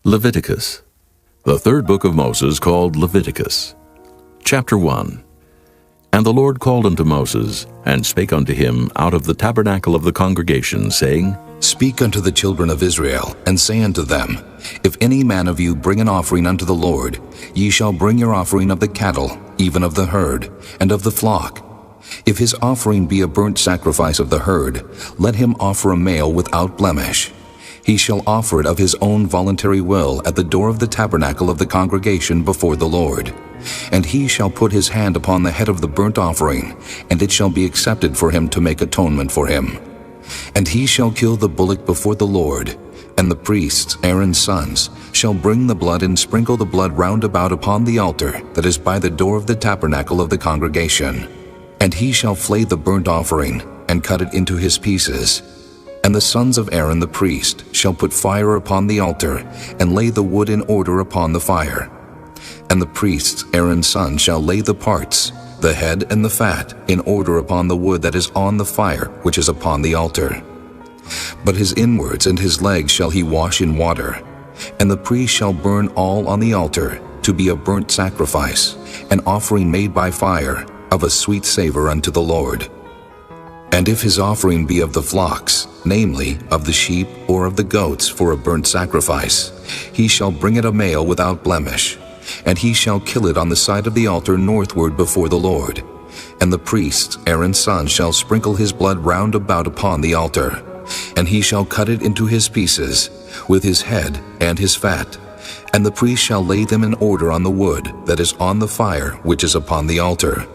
Leviticus, the third book of Moses, called Leviticus. Chapter 1. And the Lord called unto Moses, and spake unto him out of the tabernacle of the congregation, saying, Speak unto the children of Israel, and say unto them, If any man of you bring an offering unto the Lord, ye shall bring your offering of the cattle, even of the herd, and of the flock. If his offering be a burnt sacrifice of the herd, let him offer a male without blemish. He shall offer it of his own voluntary will at the door of the tabernacle of the congregation before the Lord. And he shall put his hand upon the head of the burnt offering, and it shall be accepted for him to make atonement for him. And he shall kill the bullock before the Lord, and the priests, Aaron's sons, shall bring the blood and sprinkle the blood round about upon the altar that is by the door of the tabernacle of the congregation. And he shall flay the burnt offering, and cut it into his pieces. And the sons of Aaron the priest shall put fire upon the altar, and lay the wood in order upon the fire. And the priests, Aaron's sons, shall lay the parts, the head and the fat, in order upon the wood that is on the fire which is upon the altar. But his inwards and his legs shall he wash in water. And the priest shall burn all on the altar, to be a burnt sacrifice, an offering made by fire, of a sweet savor unto the Lord. And if his offering be of the flocks, namely, of the sheep or of the goats for a burnt sacrifice, he shall bring it a male without blemish, and he shall kill it on the side of the altar northward before the Lord. And the priests, Aaron's sons, shall sprinkle his blood round about upon the altar, and he shall cut it into his pieces, with his head and his fat. And the priest shall lay them in order on the wood that is on the fire which is upon the altar.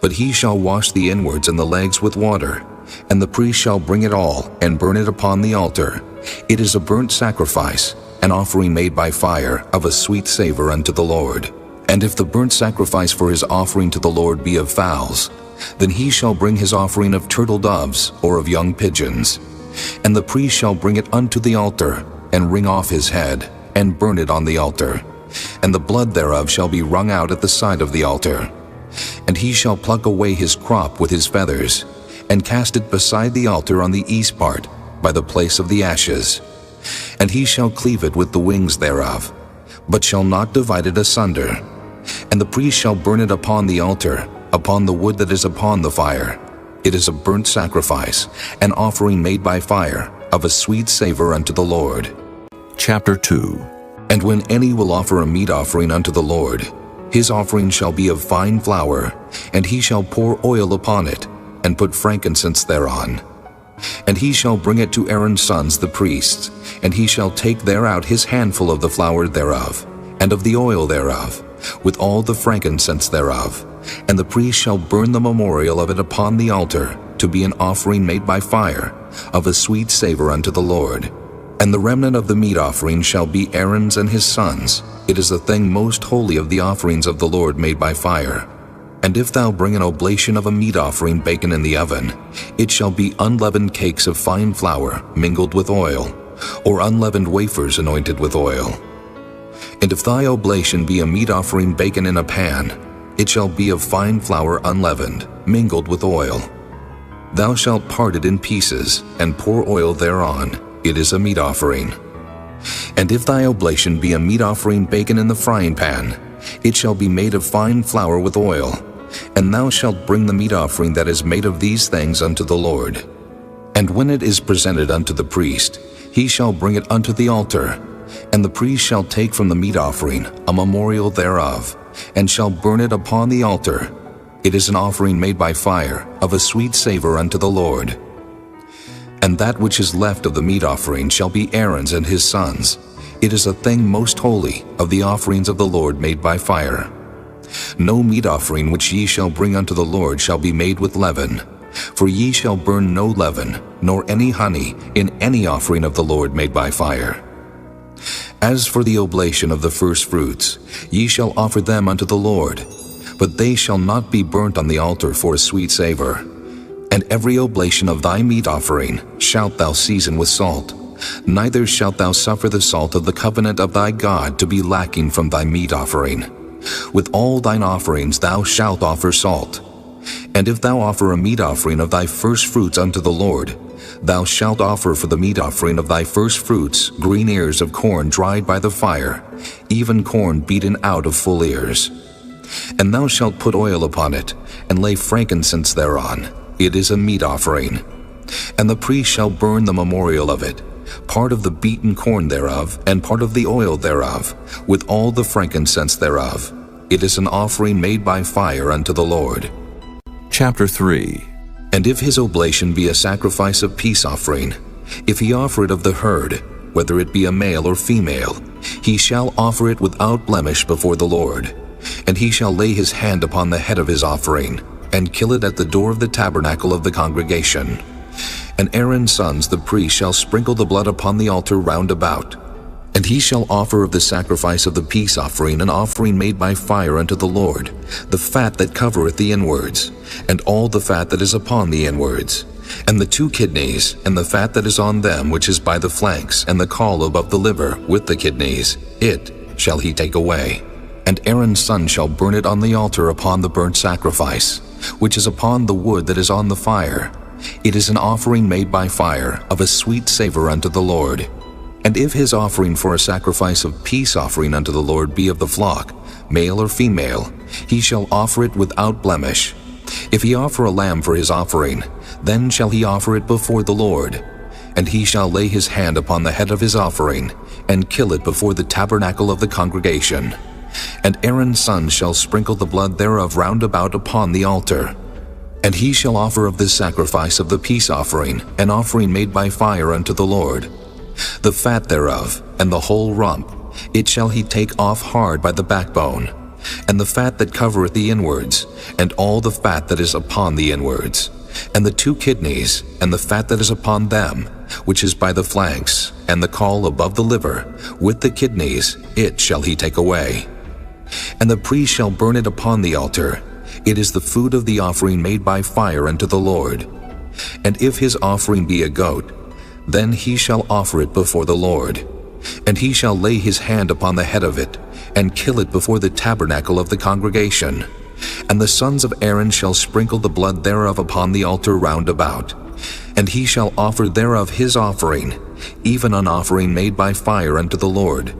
But he shall wash the inwards and the legs with water, and the priest shall bring it all, and burn it upon the altar. It is a burnt sacrifice, an offering made by fire, of a sweet savor unto the Lord. And if the burnt sacrifice for his offering to the Lord be of fowls, then he shall bring his offering of turtle doves, or of young pigeons. And the priest shall bring it unto the altar, and wring off his head, and burn it on the altar. And the blood thereof shall be wrung out at the side of the altar. And he shall pluck away his crop with his feathers, and cast it beside the altar on the east part, by the place of the ashes. And he shall cleave it with the wings thereof, but shall not divide it asunder. And the priest shall burn it upon the altar, upon the wood that is upon the fire. It is a burnt sacrifice, an offering made by fire, of a sweet savor unto the Lord. Chapter 2. And when any will offer a meat offering unto the Lord, his offering shall be of fine flour, and he shall pour oil upon it, and put frankincense thereon. And he shall bring it to Aaron's sons the priests, and he shall take thereout his handful of the flour thereof, and of the oil thereof, with all the frankincense thereof. And the priest shall burn the memorial of it upon the altar, to be an offering made by fire, of a sweet savor unto the Lord. And the remnant of the meat offering shall be Aaron's and his sons. It is the thing most holy of the offerings of the Lord made by fire. And if thou bring an oblation of a meat offering baken in the oven, it shall be unleavened cakes of fine flour mingled with oil, or unleavened wafers anointed with oil. And if thy oblation be a meat offering baken in a pan, it shall be of fine flour unleavened, mingled with oil. Thou shalt part it in pieces, and pour oil thereon. It is a meat offering. And if thy oblation be a meat offering baken in the frying pan, it shall be made of fine flour with oil. And thou shalt bring the meat offering that is made of these things unto the Lord. And when it is presented unto the priest, he shall bring it unto the altar. And the priest shall take from the meat offering a memorial thereof, and shall burn it upon the altar. It is an offering made by fire, of a sweet savor unto the Lord. And that which is left of the meat offering shall be Aaron's and his sons. It is a thing most holy of the offerings of the Lord made by fire. No meat offering which ye shall bring unto the Lord shall be made with leaven, for ye shall burn no leaven, nor any honey, in any offering of the Lord made by fire. As for the oblation of the first fruits, ye shall offer them unto the Lord, but they shall not be burnt on the altar for a sweet savor. And every oblation of thy meat offering shalt thou season with salt, neither shalt thou suffer the salt of the covenant of thy God to be lacking from thy meat offering. With all thine offerings thou shalt offer salt. And if thou offer a meat offering of thy first fruits unto the Lord, Thou shalt offer for the meat offering of thy first fruits green ears of corn dried by the fire, even corn beaten out of full ears. And thou shalt put oil upon it, and lay frankincense thereon. It is a meat offering. And the priest shall burn the memorial of it, part of the beaten corn thereof, and part of the oil thereof, with all the frankincense thereof. It is an offering made by fire unto the Lord. Chapter 3. And if his oblation be a sacrifice of peace offering, if he offer it of the herd, whether it be a male or female, he shall offer it without blemish before the Lord. And he shall lay his hand upon the head of his offering, and kill it at the door of the tabernacle of the congregation. And Aaron's sons the priest shall sprinkle the blood upon the altar round about. And he shall offer of the sacrifice of the peace offering an offering made by fire unto the Lord, the fat that covereth the inwards, and all the fat that is upon the inwards, and the 2 kidneys, and the fat that is on them which is by the flanks, and the caul above the liver with the kidneys, it shall he take away. And Aaron's son shall burn it on the altar upon the burnt sacrifice, which is upon the wood that is on the fire. It is an offering made by fire, of a sweet savor unto the Lord. And if his offering for a sacrifice of peace offering unto the Lord be of the flock, male or female, he shall offer it without blemish. If he offer a lamb for his offering, then shall he offer it before the Lord. And he shall lay his hand upon the head of his offering, and kill it before the tabernacle of the congregation. And Aaron's son shall sprinkle the blood thereof round about upon the altar. And he shall offer of this sacrifice of the peace offering an offering made by fire unto the Lord. The fat thereof, and the whole rump, it shall he take off hard by the backbone, and the fat that covereth the inwards, and all the fat that is upon the inwards, and the 2 kidneys, and the fat that is upon them, which is by the flanks, and the caul above the liver, with the kidneys, it shall he take away. And the priest shall burn it upon the altar. It is the food of the offering made by fire unto the Lord. And if his offering be a goat, then he shall offer it before the Lord. And he shall lay his hand upon the head of it, and kill it before the tabernacle of the congregation. And the sons of Aaron shall sprinkle the blood thereof upon the altar round about. And he shall offer thereof his offering, even an offering made by fire unto the Lord,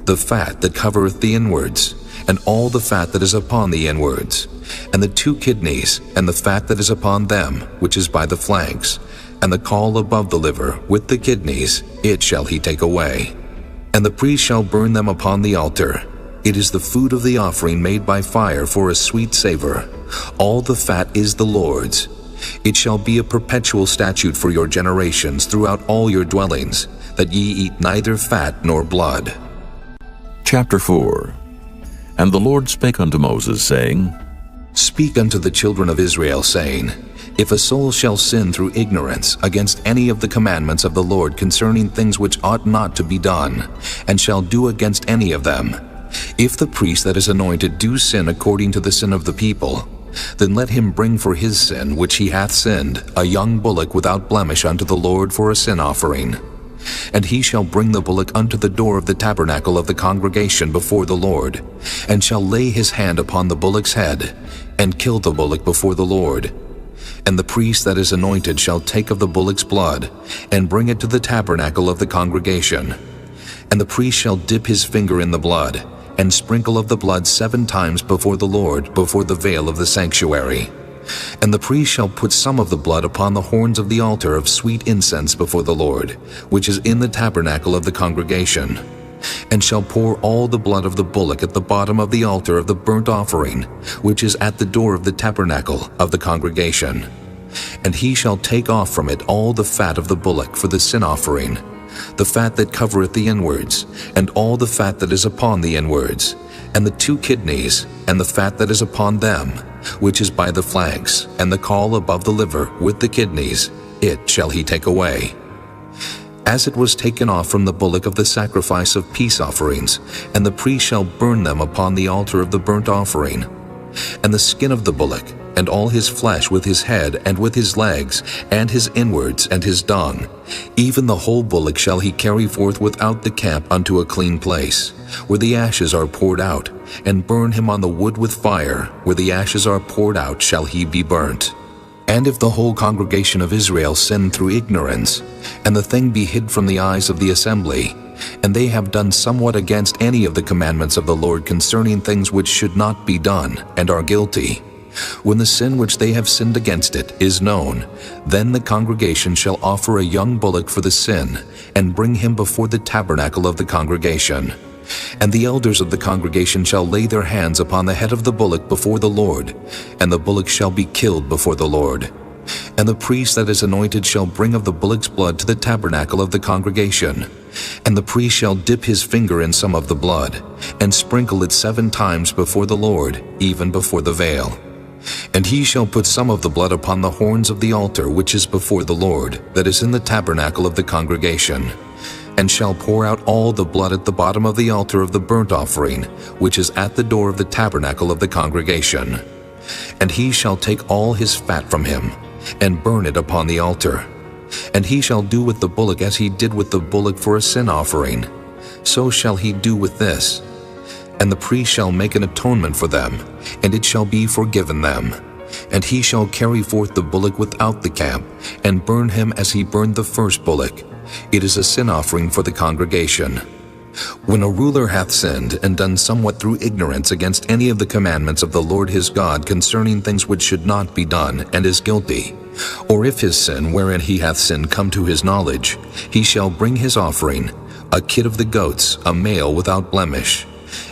the fat that covereth the inwards, and all the fat that is upon the inwards, and the 2 kidneys, and the fat that is upon them, which is by the flanks, and the caul above the liver, with the kidneys, it shall he take away. And the priest shall burn them upon the altar. It is the food of the offering made by fire for a sweet savor. All the fat is the Lord's. It shall be a perpetual statute for your generations throughout all your dwellings, that ye eat neither fat nor blood. Chapter 4. And the Lord spake unto Moses, saying, Speak unto the children of Israel, saying, If a soul shall sin through ignorance against any of the commandments of the Lord concerning things which ought not to be done, and shall do against any of them, if the priest that is anointed do sin according to the sin of the people, then let him bring for his sin which he hath sinned a young bullock without blemish unto the Lord for a sin offering. And he shall bring the bullock unto the door of the tabernacle of the congregation before the Lord, and shall lay his hand upon the bullock's head, and kill the bullock before the Lord. And the priest that is anointed shall take of the bullock's blood, and bring it to the tabernacle of the congregation. And the priest shall dip his finger in the blood, and sprinkle of the blood 7 times before the Lord, before the veil of the sanctuary. And the priest shall put some of the blood upon the horns of the altar of sweet incense before the Lord, which is in the tabernacle of the congregation, and shall pour all the blood of the bullock at the bottom of the altar of the burnt offering, which is at the door of the tabernacle of the congregation. And he shall take off from it all the fat of the bullock for the sin offering, the fat that covereth the inwards, and all the fat that is upon the inwards, and the 2 kidneys, and the fat that is upon them, which is by the flanks, and the caul above the liver, with the kidneys, it shall he take away. As it was taken off from the bullock of the sacrifice of peace offerings, and the priest shall burn them upon the altar of the burnt offering. And the skin of the bullock, and all his flesh with his head, and with his legs, and his inwards, and his dung, even the whole bullock shall he carry forth without the camp unto a clean place, where the ashes are poured out, and burn him on the wood with fire, where the ashes are poured out shall he be burnt. And if the whole congregation of Israel sin through ignorance, and the thing be hid from the eyes of the assembly, and they have done somewhat against any of the commandments of the Lord concerning things which should not be done, and are guilty, when the sin which they have sinned against it is known, then the congregation shall offer a young bullock for the sin, and bring him before the tabernacle of the congregation. And the elders of the congregation shall lay their hands upon the head of the bullock before the Lord, and the bullock shall be killed before the Lord. And the priest that is anointed shall bring of the bullock's blood to the tabernacle of the congregation. And the priest shall dip his finger in some of the blood, and sprinkle it 7 times before the Lord, even before the veil. And he shall put some of the blood upon the horns of the altar which is before the Lord, that is in the tabernacle of the congregation, and shall pour out all the blood at the bottom of the altar of the burnt offering, which is at the door of the tabernacle of the congregation. And he shall take all his fat from him, and burn it upon the altar. And he shall do with the bullock as he did with the bullock for a sin offering. So shall he do with this. And the priest shall make an atonement for them, and it shall be forgiven them. And he shall carry forth the bullock without the camp, and burn him as he burned the first bullock. It is a sin offering for the congregation. When a ruler hath sinned and done somewhat through ignorance against any of the commandments of the Lord his God concerning things which should not be done, and is guilty, or if his sin wherein he hath sinned come to his knowledge, he shall bring his offering, a kid of the goats, a male without blemish.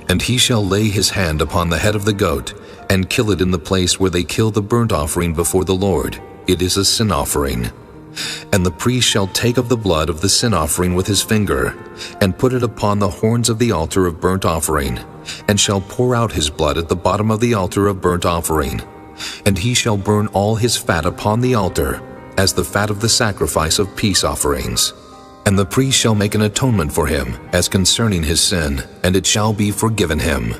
And he shall lay his hand upon the head of the goat, and kill it in the place where they kill the burnt offering before the Lord. It is a sin offering. And the priest shall take of the blood of the sin offering with his finger, and put it upon the horns of the altar of burnt offering, and shall pour out his blood at the bottom of the altar of burnt offering. And he shall burn all his fat upon the altar, as the fat of the sacrifice of peace offerings. And the priest shall make an atonement for him, as concerning his sin, and it shall be forgiven him.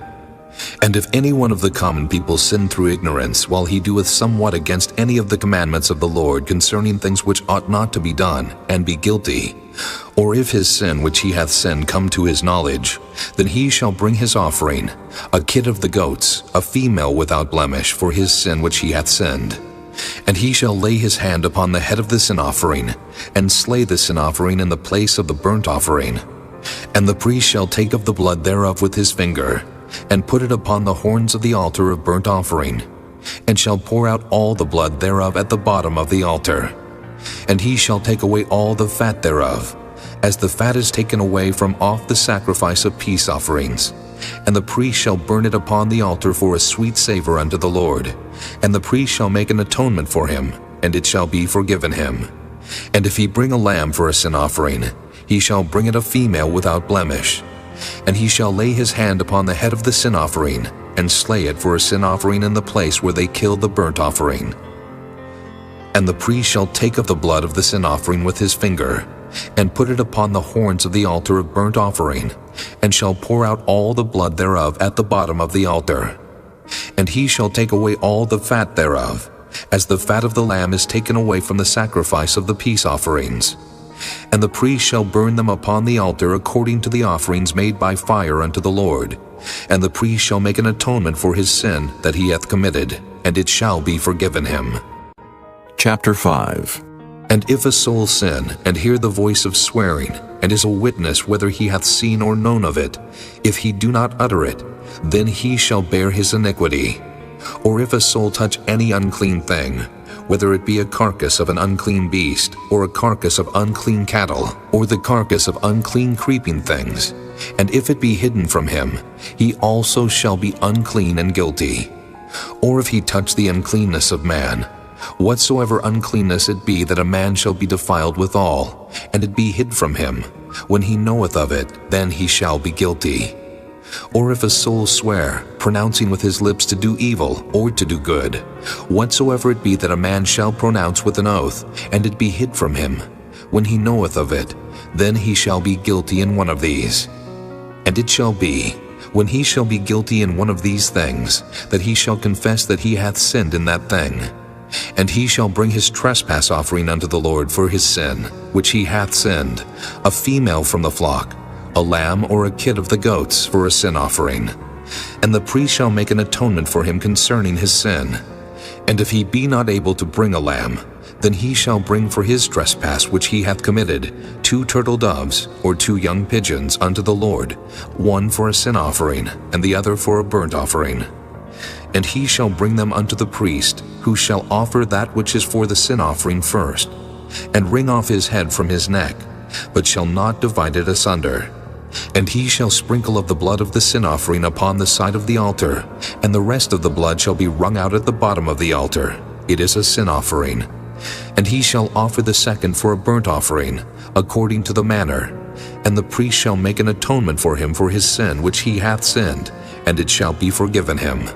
And if any one of the common people sin through ignorance, while he doeth somewhat against any of the commandments of the Lord concerning things which ought not to be done, and be guilty, or if his sin which he hath sinned come to his knowledge, then he shall bring his offering, a kid of the goats, a female without blemish, for his sin which he hath sinned. And he shall lay his hand upon the head of the sin offering, and slay the sin offering in the place of the burnt offering. And the priest shall take of the blood thereof with his finger, and put it upon the horns of the altar of burnt offering, and shall pour out all the blood thereof at the bottom of the altar. And he shall take away all the fat thereof, as the fat is taken away from off the sacrifice of peace offerings. And the priest shall burn it upon the altar for a sweet savor unto the Lord. And the priest shall make an atonement for him, and it shall be forgiven him. And if he bring a lamb for a sin offering, he shall bring it a female without blemish. And he shall lay his hand upon the head of the sin offering, and slay it for a sin offering in the place where they kill the burnt offering. And the priest shall take of the blood of the sin offering with his finger, and put it upon the horns of the altar of burnt offering, and shall pour out all the blood thereof at the bottom of the altar. And he shall take away all the fat thereof, as the fat of the lamb is taken away from the sacrifice of the peace offerings. And the priest shall burn them upon the altar according to the offerings made by fire unto the Lord. And the priest shall make an atonement for his sin that he hath committed, and it shall be forgiven him. Chapter 5. And if a soul sin, and hear the voice of swearing, and is a witness whether he hath seen or known of it, if he do not utter it, then he shall bear his iniquity. Or if a soul touch any unclean thing, whether it be a carcass of an unclean beast, or a carcass of unclean cattle, or the carcass of unclean creeping things, and if it be hidden from him, he also shall be unclean and guilty. Or if he touch the uncleanness of man, whatsoever uncleanness it be that a man shall be defiled withal, and it be hid from him, when he knoweth of it, then he shall be guilty. Or if a soul swear, pronouncing with his lips to do evil or to do good, whatsoever it be that a man shall pronounce with an oath, and it be hid from him, when he knoweth of it, then he shall be guilty in one of these. And it shall be, when he shall be guilty in one of these things, that he shall confess that he hath sinned in that thing. And he shall bring his trespass offering unto the Lord for his sin, which he hath sinned, a female from the flock, a lamb or a kid of the goats for a sin offering. And the priest shall make an atonement for him concerning his sin. And if he be not able to bring a lamb, then he shall bring for his trespass which he hath committed 2 turtle doves or 2 young pigeons unto the Lord, one for a sin offering, and the other for a burnt offering. And he shall bring them unto the priest, who shall offer that which is for the sin offering first, and wring off his head from his neck, but shall not divide it asunder. And he shall sprinkle of the blood of the sin offering upon the side of the altar, and the rest of the blood shall be wrung out at the bottom of the altar. It is a sin offering. And he shall offer the second for a burnt offering, according to the manner. And the priest shall make an atonement for him for his sin which he hath sinned, and it shall be forgiven him.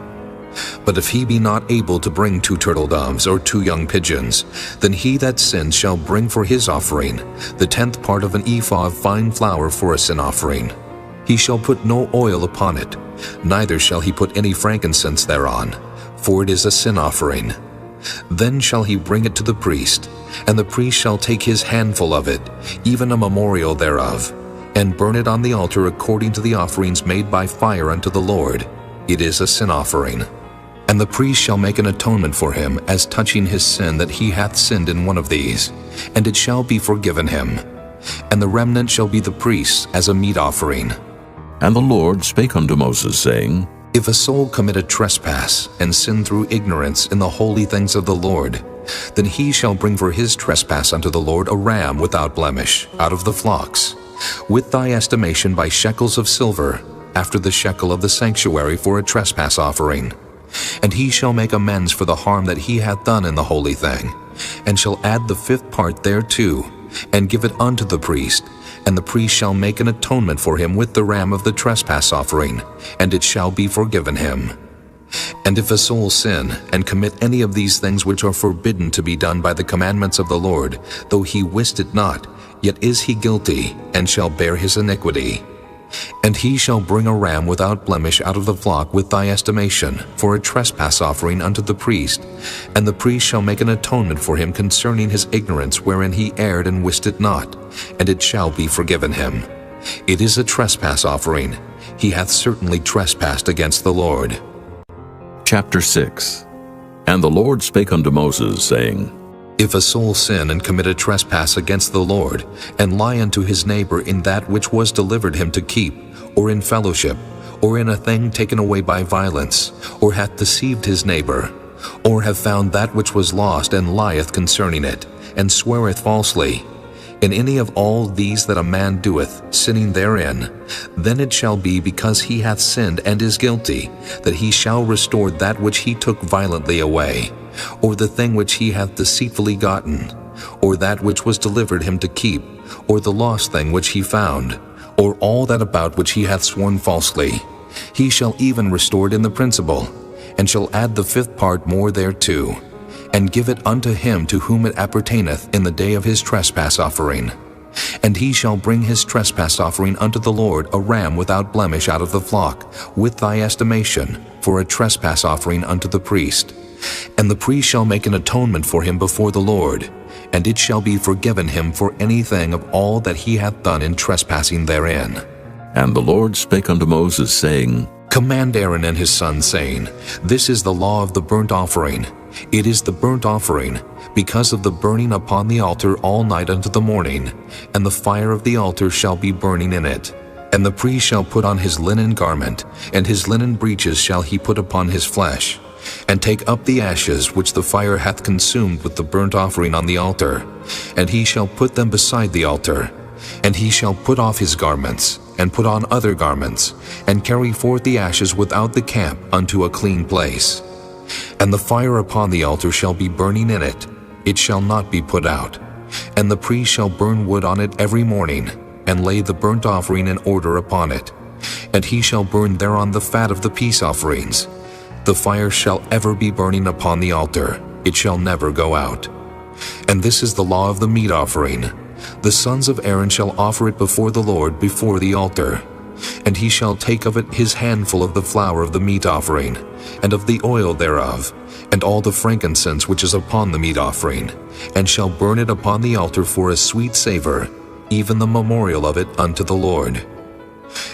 But if he be not able to bring 2 turtle doves or 2 young pigeons, then he that sinned shall bring for his offering the 10th part of an ephah of fine flour for a sin offering. He shall put no oil upon it, neither shall he put any frankincense thereon, for it is a sin offering. Then shall he bring it to the priest, and the priest shall take his handful of it, even a memorial thereof, and burn it on the altar according to the offerings made by fire unto the Lord. It is a sin offering. And the priest shall make an atonement for him as touching his sin that he hath sinned in one of these, and it shall be forgiven him. And the remnant shall be the priest's as a meat offering. And the Lord spake unto Moses, saying, If a soul commit a trespass, and sin through ignorance in the holy things of the Lord, then he shall bring for his trespass unto the Lord a ram without blemish, out of the flocks, with thy estimation by shekels of silver, after the shekel of the sanctuary for a trespass offering. And he shall make amends for the harm that he hath done in the holy thing, and shall add the 5th part thereto, and give it unto the priest, and the priest shall make an atonement for him with the ram of the trespass offering, and it shall be forgiven him. And if a soul sin, and commit any of these things which are forbidden to be done by the commandments of the Lord, though he wist it not, yet is he guilty, and shall bear his iniquity. And he shall bring a ram without blemish out of the flock with thy estimation, for a trespass offering unto the priest, and the priest shall make an atonement for him concerning his ignorance wherein he erred and wist it not, and it shall be forgiven him. It is a trespass offering. He hath certainly trespassed against the Lord. Chapter 6. And the Lord spake unto Moses, saying, If a soul sin and commit a trespass against the Lord, and lie unto his neighbor in that which was delivered him to keep, or in fellowship, or in a thing taken away by violence, or hath deceived his neighbor, or have found that which was lost, and lieth concerning it, and sweareth falsely, in any of all these that a man doeth, sinning therein, then it shall be because he hath sinned and is guilty, that he shall restore that which he took violently away, or the thing which he hath deceitfully gotten, or that which was delivered him to keep, or the lost thing which he found, or all that about which he hath sworn falsely. He shall even restore it in the principal, and shall add the 5th part more thereto, and give it unto him to whom it appertaineth in the day of his trespass offering. And he shall bring his trespass offering unto the Lord a ram without blemish out of the flock, with thy estimation, for a trespass offering unto the priest. And the priest shall make an atonement for him before the Lord, and it shall be forgiven him for anything of all that he hath done in trespassing therein. And the Lord spake unto Moses, saying, Command Aaron and his sons, saying, This is the law of the burnt offering. It is the burnt offering, because of the burning upon the altar all night unto the morning, and the fire of the altar shall be burning in it. And the priest shall put on his linen garment, and his linen breeches shall he put upon his flesh, and take up the ashes which the fire hath consumed with the burnt offering on the altar, and he shall put them beside the altar. And he shall put off his garments, and put on other garments, and carry forth the ashes without the camp unto a clean place. And the fire upon the altar shall be burning in it, it shall not be put out. And the priest shall burn wood on it every morning, and lay the burnt offering in order upon it. And he shall burn thereon the fat of the peace offerings. The fire shall ever be burning upon the altar, it shall never go out. And this is the law of the meat offering. The sons of Aaron shall offer it before the Lord before the altar. And he shall take of it his handful of the flour of the meat offering, and of the oil thereof, and all the frankincense which is upon the meat offering, and shall burn it upon the altar for a sweet savor, even the memorial of it unto the Lord.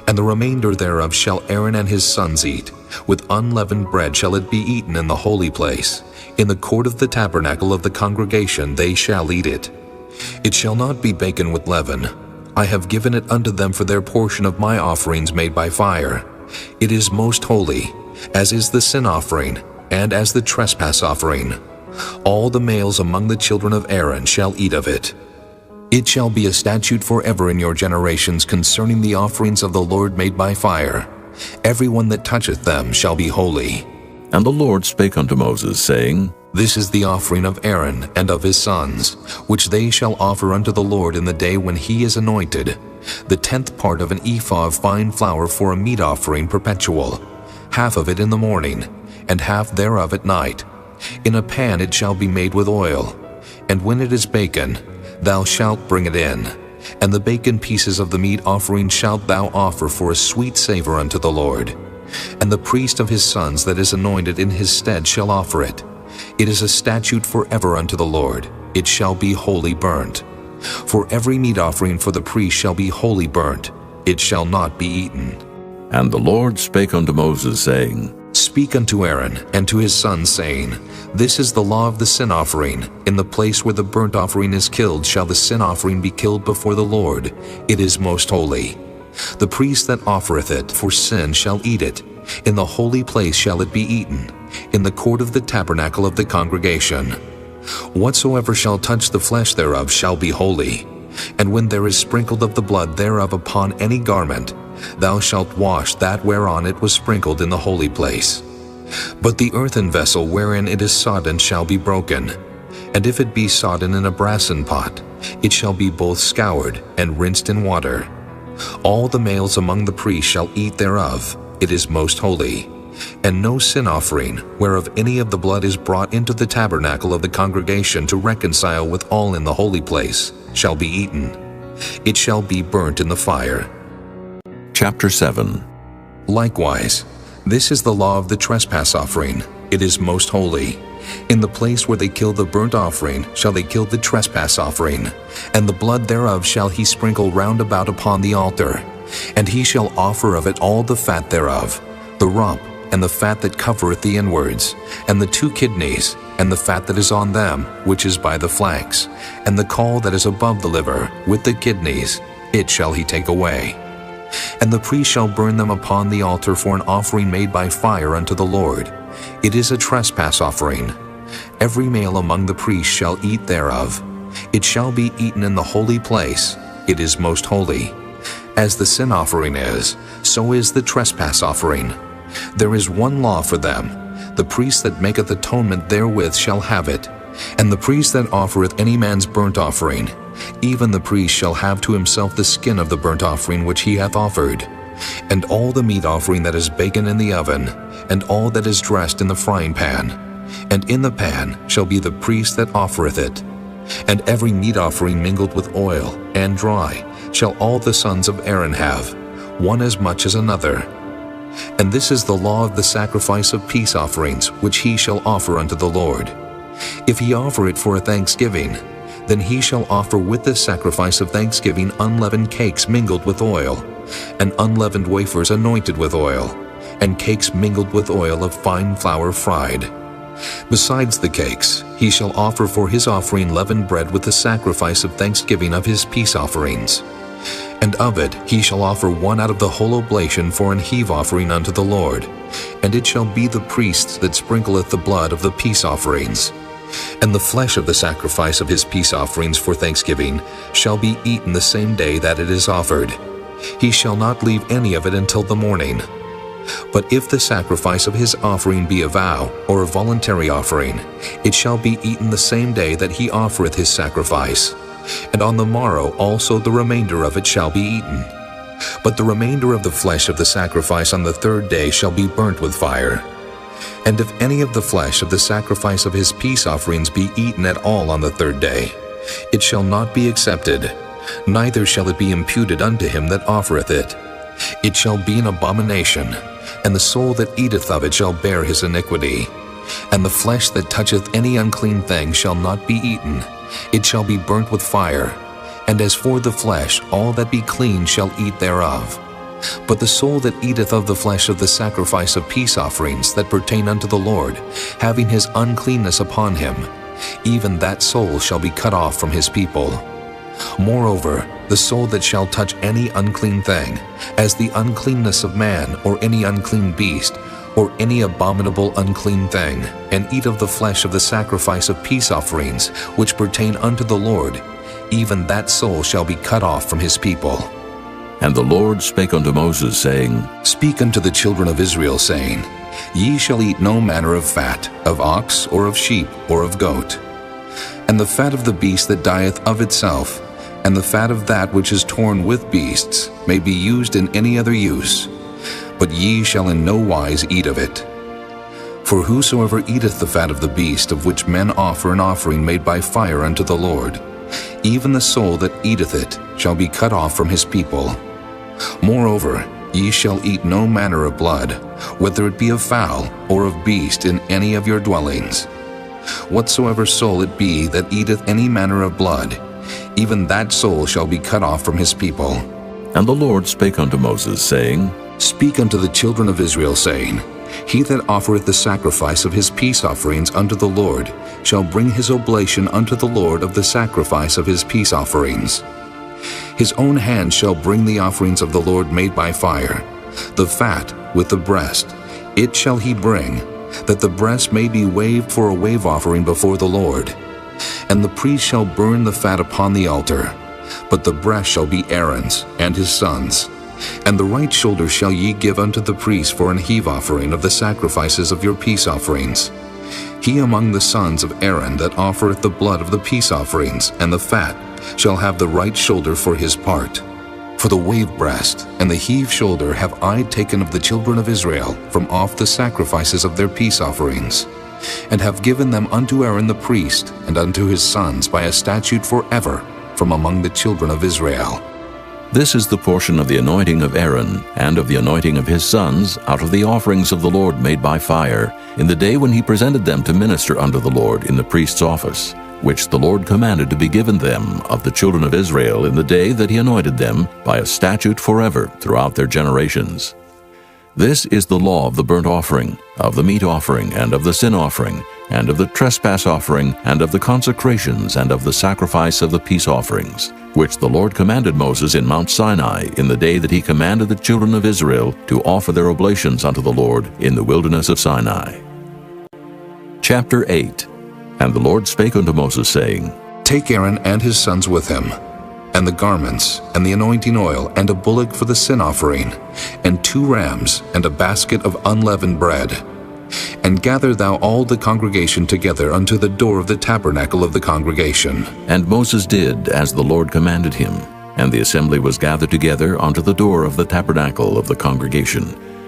And the remainder thereof shall Aaron and his sons eat. With unleavened bread shall it be eaten in the holy place. In the court of the tabernacle of the congregation they shall eat it. It shall not be baken with leaven. I have given it unto them for their portion of my offerings made by fire. It is most holy, as is the sin offering, and as the trespass offering. All the males among the children of Aaron shall eat of it. It shall be a statute forever in your generations concerning the offerings of the Lord made by fire. Every one that toucheth them shall be holy. And the Lord spake unto Moses, saying, This is the offering of Aaron and of his sons, which they shall offer unto the Lord in the day when he is anointed, the 10th part of an ephah of fine flour for a meat offering perpetual, half of it in the morning, and half thereof at night. In a pan it shall be made with oil, and when it is baken, thou shalt bring it in, and the baken pieces of the meat offering shalt thou offer for a sweet savor unto the Lord. And the priest of his sons that is anointed in his stead shall offer it. It is a statute forever unto the Lord. It shall be wholly burnt. For every meat offering for the priest shall be wholly burnt. It shall not be eaten. And the Lord spake unto Moses, saying, Speak unto Aaron and to his sons, saying, This is the law of the sin offering. In the place where the burnt offering is killed shall the sin offering be killed before the Lord. It is most holy. The priest that offereth it for sin shall eat it. In the holy place shall it be eaten, in the court of the tabernacle of the congregation. Whatsoever shall touch the flesh thereof shall be holy. And when there is sprinkled of the blood thereof upon any garment, thou shalt wash that whereon it was sprinkled in the holy place. But the earthen vessel wherein it is sodden shall be broken. And if it be sodden in a brassen pot, it shall be both scoured and rinsed in water. All the males among the priests shall eat thereof. It is most holy. And no sin offering, whereof any of the blood is brought into the tabernacle of the congregation to reconcile with all in the holy place, shall be eaten. It shall be burnt in the fire. Chapter 7. Likewise, this is the law of the trespass offering. It is most holy. In the place where they kill the burnt offering shall they kill the trespass offering, and the blood thereof shall he sprinkle round about upon the altar. And he shall offer of it all the fat thereof, the rump, and the fat that covereth the inwards, and the 2 kidneys, and the fat that is on them, which is by the flanks, and the caul that is above the liver, with the kidneys, it shall he take away. And the priest shall burn them upon the altar for an offering made by fire unto the Lord. It is a trespass offering. Every male among the priests shall eat thereof. It shall be eaten in the holy place. It is most holy. As the sin offering is, so is the trespass offering. There is one law for them. The priest that maketh atonement therewith shall have it. And the priest that offereth any man's burnt offering, even the priest shall have to himself the skin of the burnt offering which he hath offered, and all the meat offering that is baken in the oven, and all that is dressed in the frying pan. And in the pan shall be the priest that offereth it. And every meat offering mingled with oil and dry shall all the sons of Aaron have, one as much as another. And this is the law of the sacrifice of peace offerings, which he shall offer unto the Lord. If he offer it for a thanksgiving, then he shall offer with the sacrifice of thanksgiving unleavened cakes mingled with oil, and unleavened wafers anointed with oil, and cakes mingled with oil of fine flour fried. Besides the cakes, he shall offer for his offering leavened bread with the sacrifice of thanksgiving of his peace offerings. And of it he shall offer one out of the whole oblation for an heave offering unto the Lord, and it shall be the priest that sprinkleth the blood of the peace offerings. And the flesh of the sacrifice of his peace offerings for thanksgiving shall be eaten the same day that it is offered. He shall not leave any of it until the morning. But if the sacrifice of his offering be a vow or a voluntary offering, it shall be eaten the same day that he offereth his sacrifice. And on the morrow also the remainder of it shall be eaten. But the remainder of the flesh of the sacrifice on the 3rd day shall be burnt with fire. And if any of the flesh of the sacrifice of his peace offerings be eaten at all on the 3rd day, it shall not be accepted, neither shall it be imputed unto him that offereth it. It shall be an abomination, and the soul that eateth of it shall bear his iniquity. And the flesh that toucheth any unclean thing shall not be eaten, it shall be burnt with fire. And as for the flesh, all that be clean shall eat thereof. But the soul that eateth of the flesh of the sacrifice of peace offerings that pertain unto the Lord, having his uncleanness upon him, even that soul shall be cut off from his people. Moreover, the soul that shall touch any unclean thing, as the uncleanness of man, or any unclean beast, or any abominable unclean thing, and eat of the flesh of the sacrifice of peace offerings, which pertain unto the Lord, even that soul shall be cut off from his people. And the Lord spake unto Moses, saying, Speak unto the children of Israel, saying, Ye shall eat no manner of fat, of ox, or of sheep, or of goat. And the fat of the beast that dieth of itself, and the fat of that which is torn with beasts, may be used in any other use. But ye shall in no wise eat of it. For whosoever eateth the fat of the beast of which men offer an offering made by fire unto the Lord, even the soul that eateth it shall be cut off from his people. Moreover, ye shall eat no manner of blood, whether it be of fowl or of beast in any of your dwellings. Whatsoever soul it be that eateth any manner of blood, even that soul shall be cut off from his people. And the Lord spake unto Moses, saying, Speak unto the children of Israel, saying, He that offereth the sacrifice of his peace offerings unto the Lord shall bring his oblation unto the Lord of the sacrifice of his peace offerings. His own hand shall bring the offerings of the Lord made by fire, the fat with the breast, it shall he bring, that the breast may be waved for a wave offering before the Lord. And the priest shall burn the fat upon the altar, but the breast shall be Aaron's and his sons'. And the right shoulder shall ye give unto the priest for an heave offering of the sacrifices of your peace offerings. He among the sons of Aaron that offereth the blood of the peace offerings and the fat shall have the right shoulder for his part. For the wave breast and the heave shoulder have I taken of the children of Israel from off the sacrifices of their peace offerings, and have given them unto Aaron the priest and unto his sons by a statute forever from among the children of Israel. This is the portion of the anointing of Aaron, and of the anointing of his sons, out of the offerings of the Lord made by fire, in the day when he presented them to minister unto the Lord in the priest's office, which the Lord commanded to be given them of the children of Israel in the day that he anointed them, by a statute forever throughout their generations. This is the law of the burnt offering, of the meat offering, and of the sin offering, and of the trespass offering, and of the consecrations, and of the sacrifice of the peace offerings, which the Lord commanded Moses in Mount Sinai in the day that he commanded the children of Israel to offer their oblations unto the Lord in the wilderness of Sinai. Chapter 8. And the Lord spake unto Moses, saying, Take Aaron and his sons with him, and the garments, and the anointing oil, and a bullock for the sin offering, and 2 rams, and a basket of unleavened bread. And gather thou all the congregation together unto the door of the tabernacle of the congregation. And Moses did as the Lord commanded him, and the assembly was gathered together unto the door of the tabernacle of the congregation.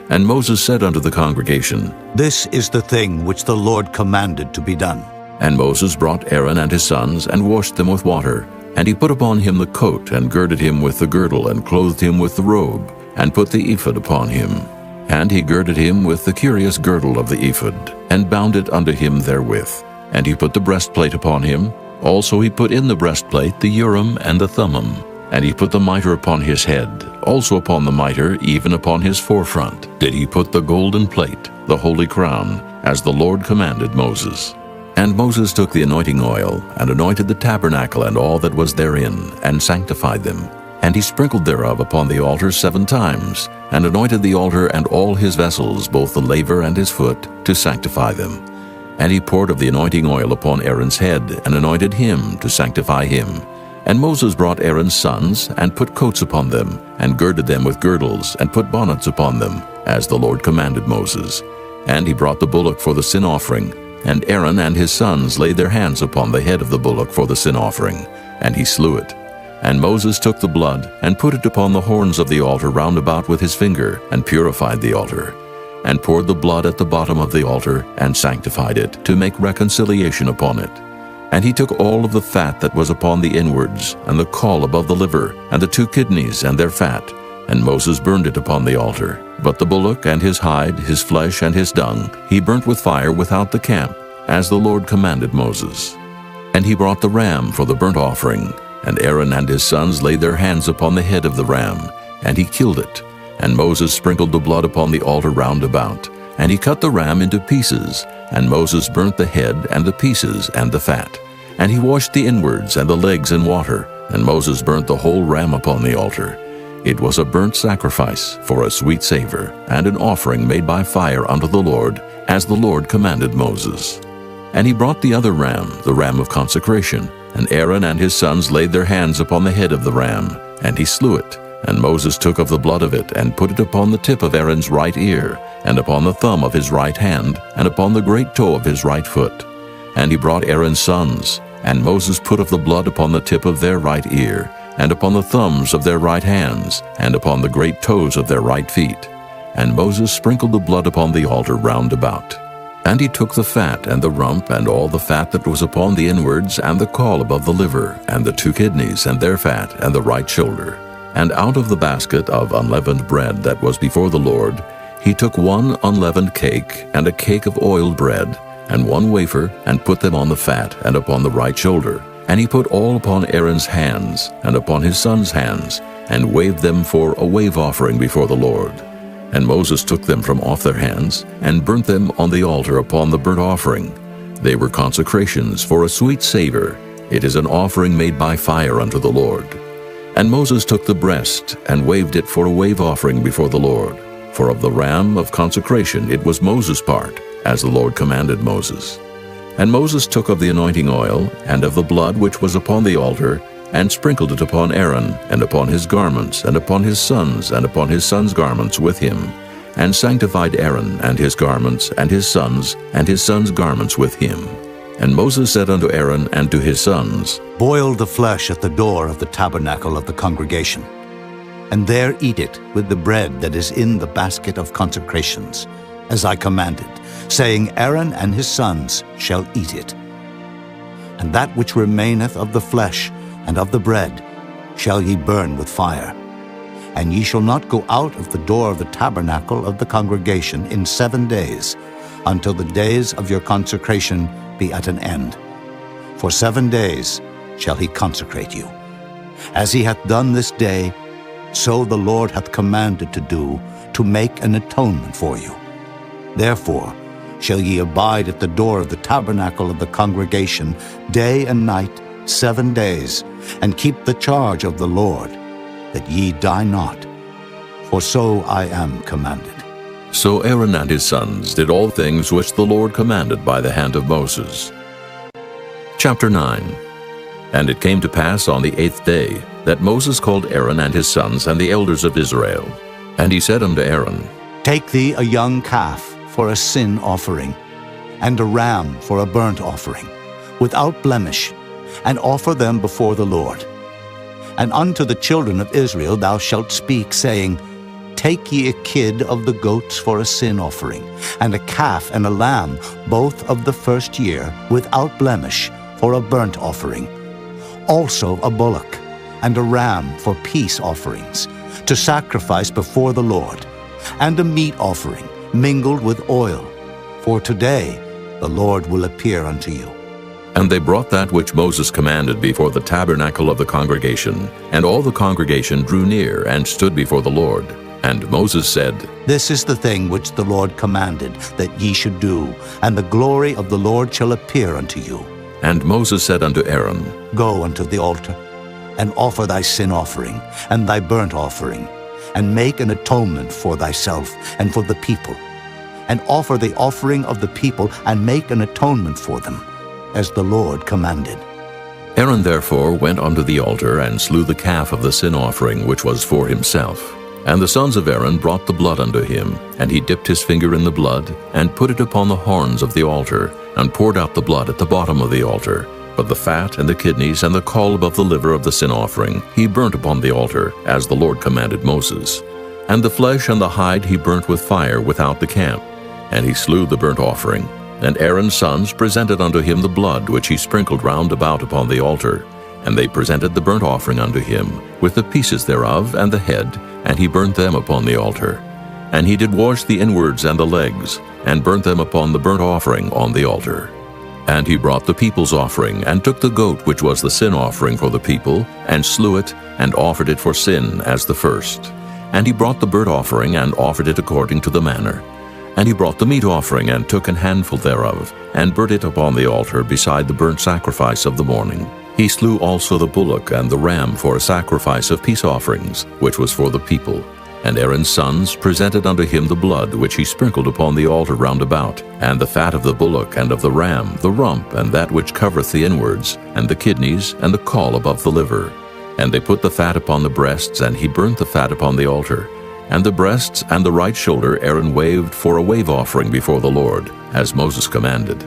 And Moses said unto the congregation, This is the thing which the Lord commanded to be done. And Moses brought Aaron and his sons, and washed them with water. And he put upon him the coat, and girded him with the girdle, and clothed him with the robe, and put the ephod upon him. And he girded him with the curious girdle of the ephod, and bound it unto him therewith. And he put the breastplate upon him. Also he put in the breastplate the Urim and the Thummim. And he put the mitre upon his head. Also upon the mitre, even upon his forefront, did he put the golden plate, the holy crown, as the Lord commanded Moses. And Moses took the anointing oil, and anointed the tabernacle and all that was therein, and sanctified them. And he sprinkled thereof upon the altar 7 times, and anointed the altar and all his vessels, both the laver and his foot, to sanctify them. And he poured of the anointing oil upon Aaron's head, and anointed him to sanctify him. And Moses brought Aaron's sons, and put coats upon them, and girded them with girdles, and put bonnets upon them, as the Lord commanded Moses. And he brought the bullock for the sin offering, and Aaron and his sons laid their hands upon the head of the bullock for the sin offering, and he slew it. And Moses took the blood, and put it upon the horns of the altar round about with his finger, and purified the altar, and poured the blood at the bottom of the altar, and sanctified it, to make reconciliation upon it. And he took all of the fat that was upon the inwards, and the caul above the liver, and the 2 kidneys and their fat, and Moses burned it upon the altar. But the bullock and his hide, his flesh and his dung, he burnt with fire without the camp, as the Lord commanded Moses. And he brought the ram for the burnt offering, and Aaron and his sons laid their hands upon the head of the ram, and he killed it. And Moses sprinkled the blood upon the altar round about, and he cut the ram into pieces, and Moses burnt the head and the pieces and the fat. And he washed the inwards and the legs in water, and Moses burnt the whole ram upon the altar. It was a burnt sacrifice for a sweet savor, and an offering made by fire unto the Lord, as the Lord commanded Moses. And he brought the other ram, the ram of consecration, and Aaron and his sons laid their hands upon the head of the ram, and he slew it. And Moses took of the blood of it, and put it upon the tip of Aaron's right ear, and upon the thumb of his right hand, and upon the great toe of his right foot. And he brought Aaron's sons, and Moses put of the blood upon the tip of their right ear, and upon the thumbs of their right hands, and upon the great toes of their right feet. And Moses sprinkled the blood upon the altar round about. And he took the fat and the rump, and all the fat that was upon the inwards, and the caul above the liver, and the 2 kidneys, and their fat, and the right shoulder. And out of the basket of unleavened bread that was before the Lord, he took 1 unleavened cake, and a cake of oiled bread, and 1 wafer, and put them on the fat, and upon the right shoulder. And he put all upon Aaron's hands, and upon his sons' hands, and waved them for a wave offering before the Lord. And Moses took them from off their hands, and burnt them on the altar upon the burnt offering. They were consecrations for a sweet savor. It is an offering made by fire unto the Lord. And Moses took the breast, and waved it for a wave offering before the Lord. For of the ram of consecration it was Moses' part, as the Lord commanded Moses. And Moses took of the anointing oil, and of the blood which was upon the altar, and sprinkled it upon Aaron, and upon his garments, and upon his sons' garments with him, and sanctified Aaron and his garments, and his sons' garments with him. And Moses said unto Aaron and to his sons, Boil the flesh at the door of the tabernacle of the congregation, and there eat it with the bread that is in the basket of consecrations, as I commanded, saying, Aaron and his sons shall eat it. And that which remaineth of the flesh and of the bread shall ye burn with fire. And ye shall not go out of the door of the tabernacle of the congregation in 7 days, until the days of your consecration be at an end. For 7 days shall he consecrate you. As he hath done this day, so the Lord hath commanded to do, to make an atonement for you. Therefore shall ye abide at the door of the tabernacle of the congregation day and night 7 days, and keep the charge of the Lord, that ye die not. For so I am commanded. So Aaron and his sons did all things which the Lord commanded by the hand of Moses. Chapter 9. And it came to pass on the 8th day that Moses called Aaron and his sons and the elders of Israel. And he said unto Aaron, Take thee a young calf for a sin offering, and a ram for a burnt offering, without blemish, and offer them before the Lord. And unto the children of Israel thou shalt speak, saying, Take ye a kid of the goats for a sin offering, and a calf and a lamb, both of the first year, without blemish, for a burnt offering. Also a bullock, and a ram for peace offerings, to sacrifice before the Lord, and a meat offering, mingled with oil. For today the Lord will appear unto you. And they brought that which Moses commanded before the tabernacle of the congregation, and all the congregation drew near and stood before the Lord. And Moses said, This is the thing which the Lord commanded that ye should do, and the glory of the Lord shall appear unto you. And Moses said unto Aaron, Go unto the altar, and offer thy sin offering, and thy burnt offering, and make an atonement for thyself and for the people, and offer the offering of the people, and make an atonement for them, as the Lord commanded. Aaron therefore went unto the altar, and slew the calf of the sin offering which was for himself. And the sons of Aaron brought the blood unto him, and he dipped his finger in the blood, and put it upon the horns of the altar, and poured out the blood at the bottom of the altar. But the fat and the kidneys and the caul above the liver of the sin offering he burnt upon the altar, as the Lord commanded Moses. And the flesh and the hide he burnt with fire without the camp. And he slew the burnt offering. And Aaron's sons presented unto him the blood which he sprinkled round about upon the altar. And they presented the burnt offering unto him, with the pieces thereof and the head, and he burnt them upon the altar. And he did wash the inwards and the legs, and burnt them upon the burnt offering on the altar. And he brought the people's offering, and took the goat which was the sin offering for the people, and slew it, and offered it for sin as the first. And he brought the burnt offering, and offered it according to the manner. And he brought the meat offering, and took an handful thereof, and burnt it upon the altar beside the burnt sacrifice of the morning. He slew also the bullock and the ram for a sacrifice of peace offerings, which was for the people. And Aaron's sons presented unto him the blood which he sprinkled upon the altar round about, and the fat of the bullock and of the ram, the rump, and that which covereth the inwards, and the kidneys, and the caul above the liver. And they put the fat upon the breasts, and he burnt the fat upon the altar. And the breasts and the right shoulder Aaron waved for a wave offering before the Lord, as Moses commanded.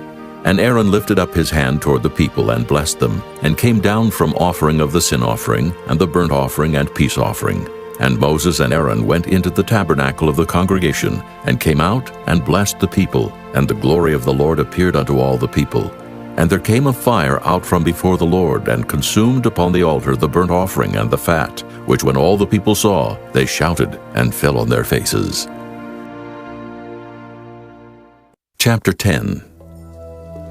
And Aaron lifted up his hand toward the people, and blessed them, and came down from offering of the sin offering, and the burnt offering and peace offering. And Moses and Aaron went into the tabernacle of the congregation, and came out, and blessed the people. And the glory of the Lord appeared unto all the people. And there came a fire out from before the Lord, and consumed upon the altar the burnt offering and the fat, which when all the people saw, they shouted, and fell on their faces. Chapter 10.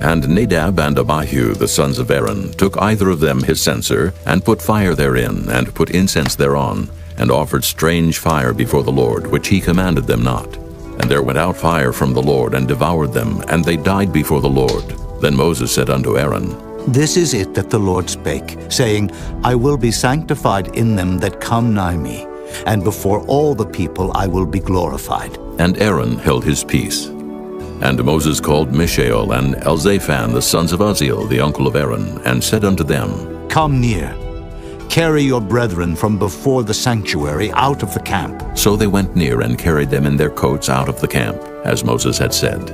And Nadab and Abihu, the sons of Aaron, took either of them his censer, and put fire therein, and put incense thereon, and offered strange fire before the Lord, which he commanded them not. And there went out fire from the Lord, and devoured them, and they died before the Lord. Then Moses said unto Aaron, This is it that the Lord spake, saying, I will be sanctified in them that come nigh me, and before all the people I will be glorified. And Aaron held his peace. And Moses called Mishael and Elzaphan, the sons of Uzziel, the uncle of Aaron, and said unto them, Come near. Carry your brethren from before the sanctuary out of the camp. So they went near, and carried them in their coats out of the camp, as Moses had said.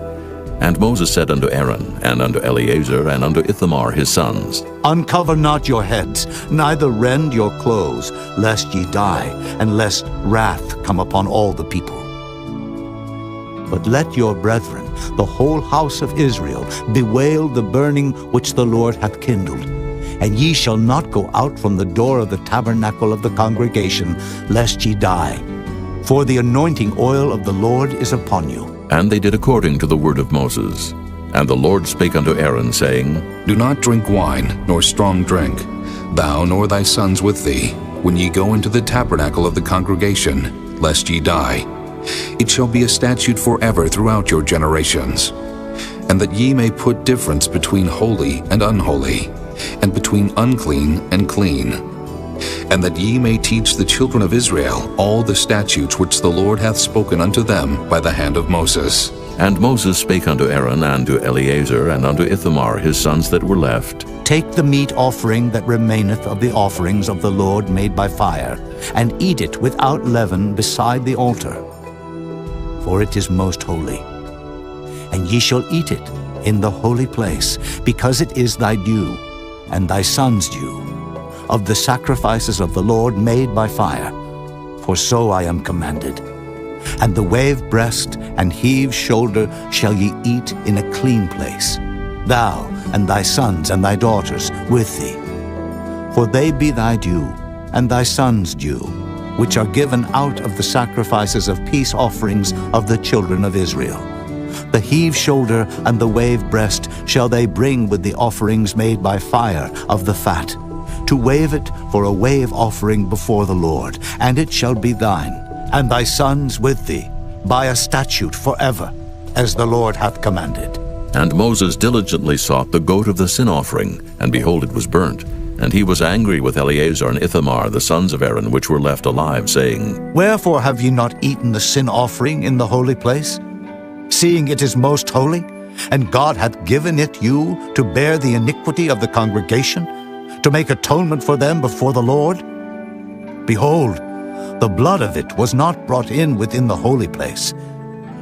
And Moses said unto Aaron, and unto Eleazar, and unto Ithamar his sons, Uncover not your heads, neither rend your clothes, lest ye die, and lest wrath come upon all the people. But let your brethren, the whole house of Israel, bewail the burning which the Lord hath kindled. And ye shall not go out from the door of the tabernacle of the congregation, lest ye die. For the anointing oil of the Lord is upon you. And they did according to the word of Moses. And the Lord spake unto Aaron, saying, Do not drink wine, nor strong drink, thou nor thy sons with thee, when ye go into the tabernacle of the congregation, lest ye die. It shall be a statute forever throughout your generations. And that ye may put difference between holy and unholy, and between unclean and clean. And that ye may teach the children of Israel all the statutes which the Lord hath spoken unto them by the hand of Moses. And Moses spake unto Aaron, and to Eleazar, and unto Ithamar his sons that were left, Take the meat offering that remaineth of the offerings of the Lord made by fire, and eat it without leaven beside the altar. For it is most holy. And ye shall eat it in the holy place, because it is thy due, and thy son's due, of the sacrifices of the Lord made by fire. For so I am commanded. And the wave breast and heave shoulder shall ye eat in a clean place, thou and thy sons and thy daughters with thee. For they be thy due, and thy sons' due, which are given out of the sacrifices of peace offerings of the children of Israel. The heave shoulder and the wave breast shall they bring with the offerings made by fire of the fat, to wave it for a wave offering before the Lord, and it shall be thine, and thy sons with thee, by a statute forever, as the Lord hath commanded. And Moses diligently sought the goat of the sin offering, and behold, it was burnt. And he was angry with Eleazar and Ithamar, the sons of Aaron, which were left alive, saying, Wherefore have ye not eaten the sin offering in the holy place, seeing it is most holy, and God hath given it you to bear the iniquity of the congregation, to make atonement for them before the Lord? Behold, the blood of it was not brought in within the holy place.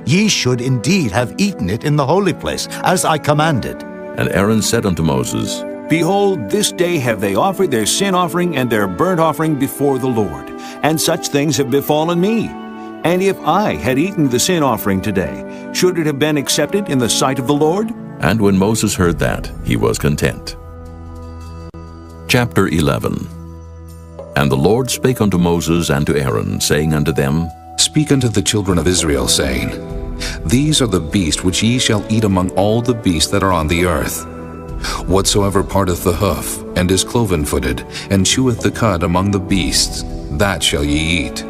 Ye should indeed have eaten it in the holy place, as I commanded. And Aaron said unto Moses, Behold, this day have they offered their sin offering and their burnt offering before the Lord, and such things have befallen me. And if I had eaten the sin offering today, should it have been accepted in the sight of the Lord? And when Moses heard that, he was content. Chapter 11. And the Lord spake unto Moses and to Aaron, saying unto them, Speak unto the children of Israel, saying, These are the beasts which ye shall eat among all the beasts that are on the earth. Whatsoever parteth the hoof, and is cloven-footed, and cheweth the cud among the beasts, that shall ye eat.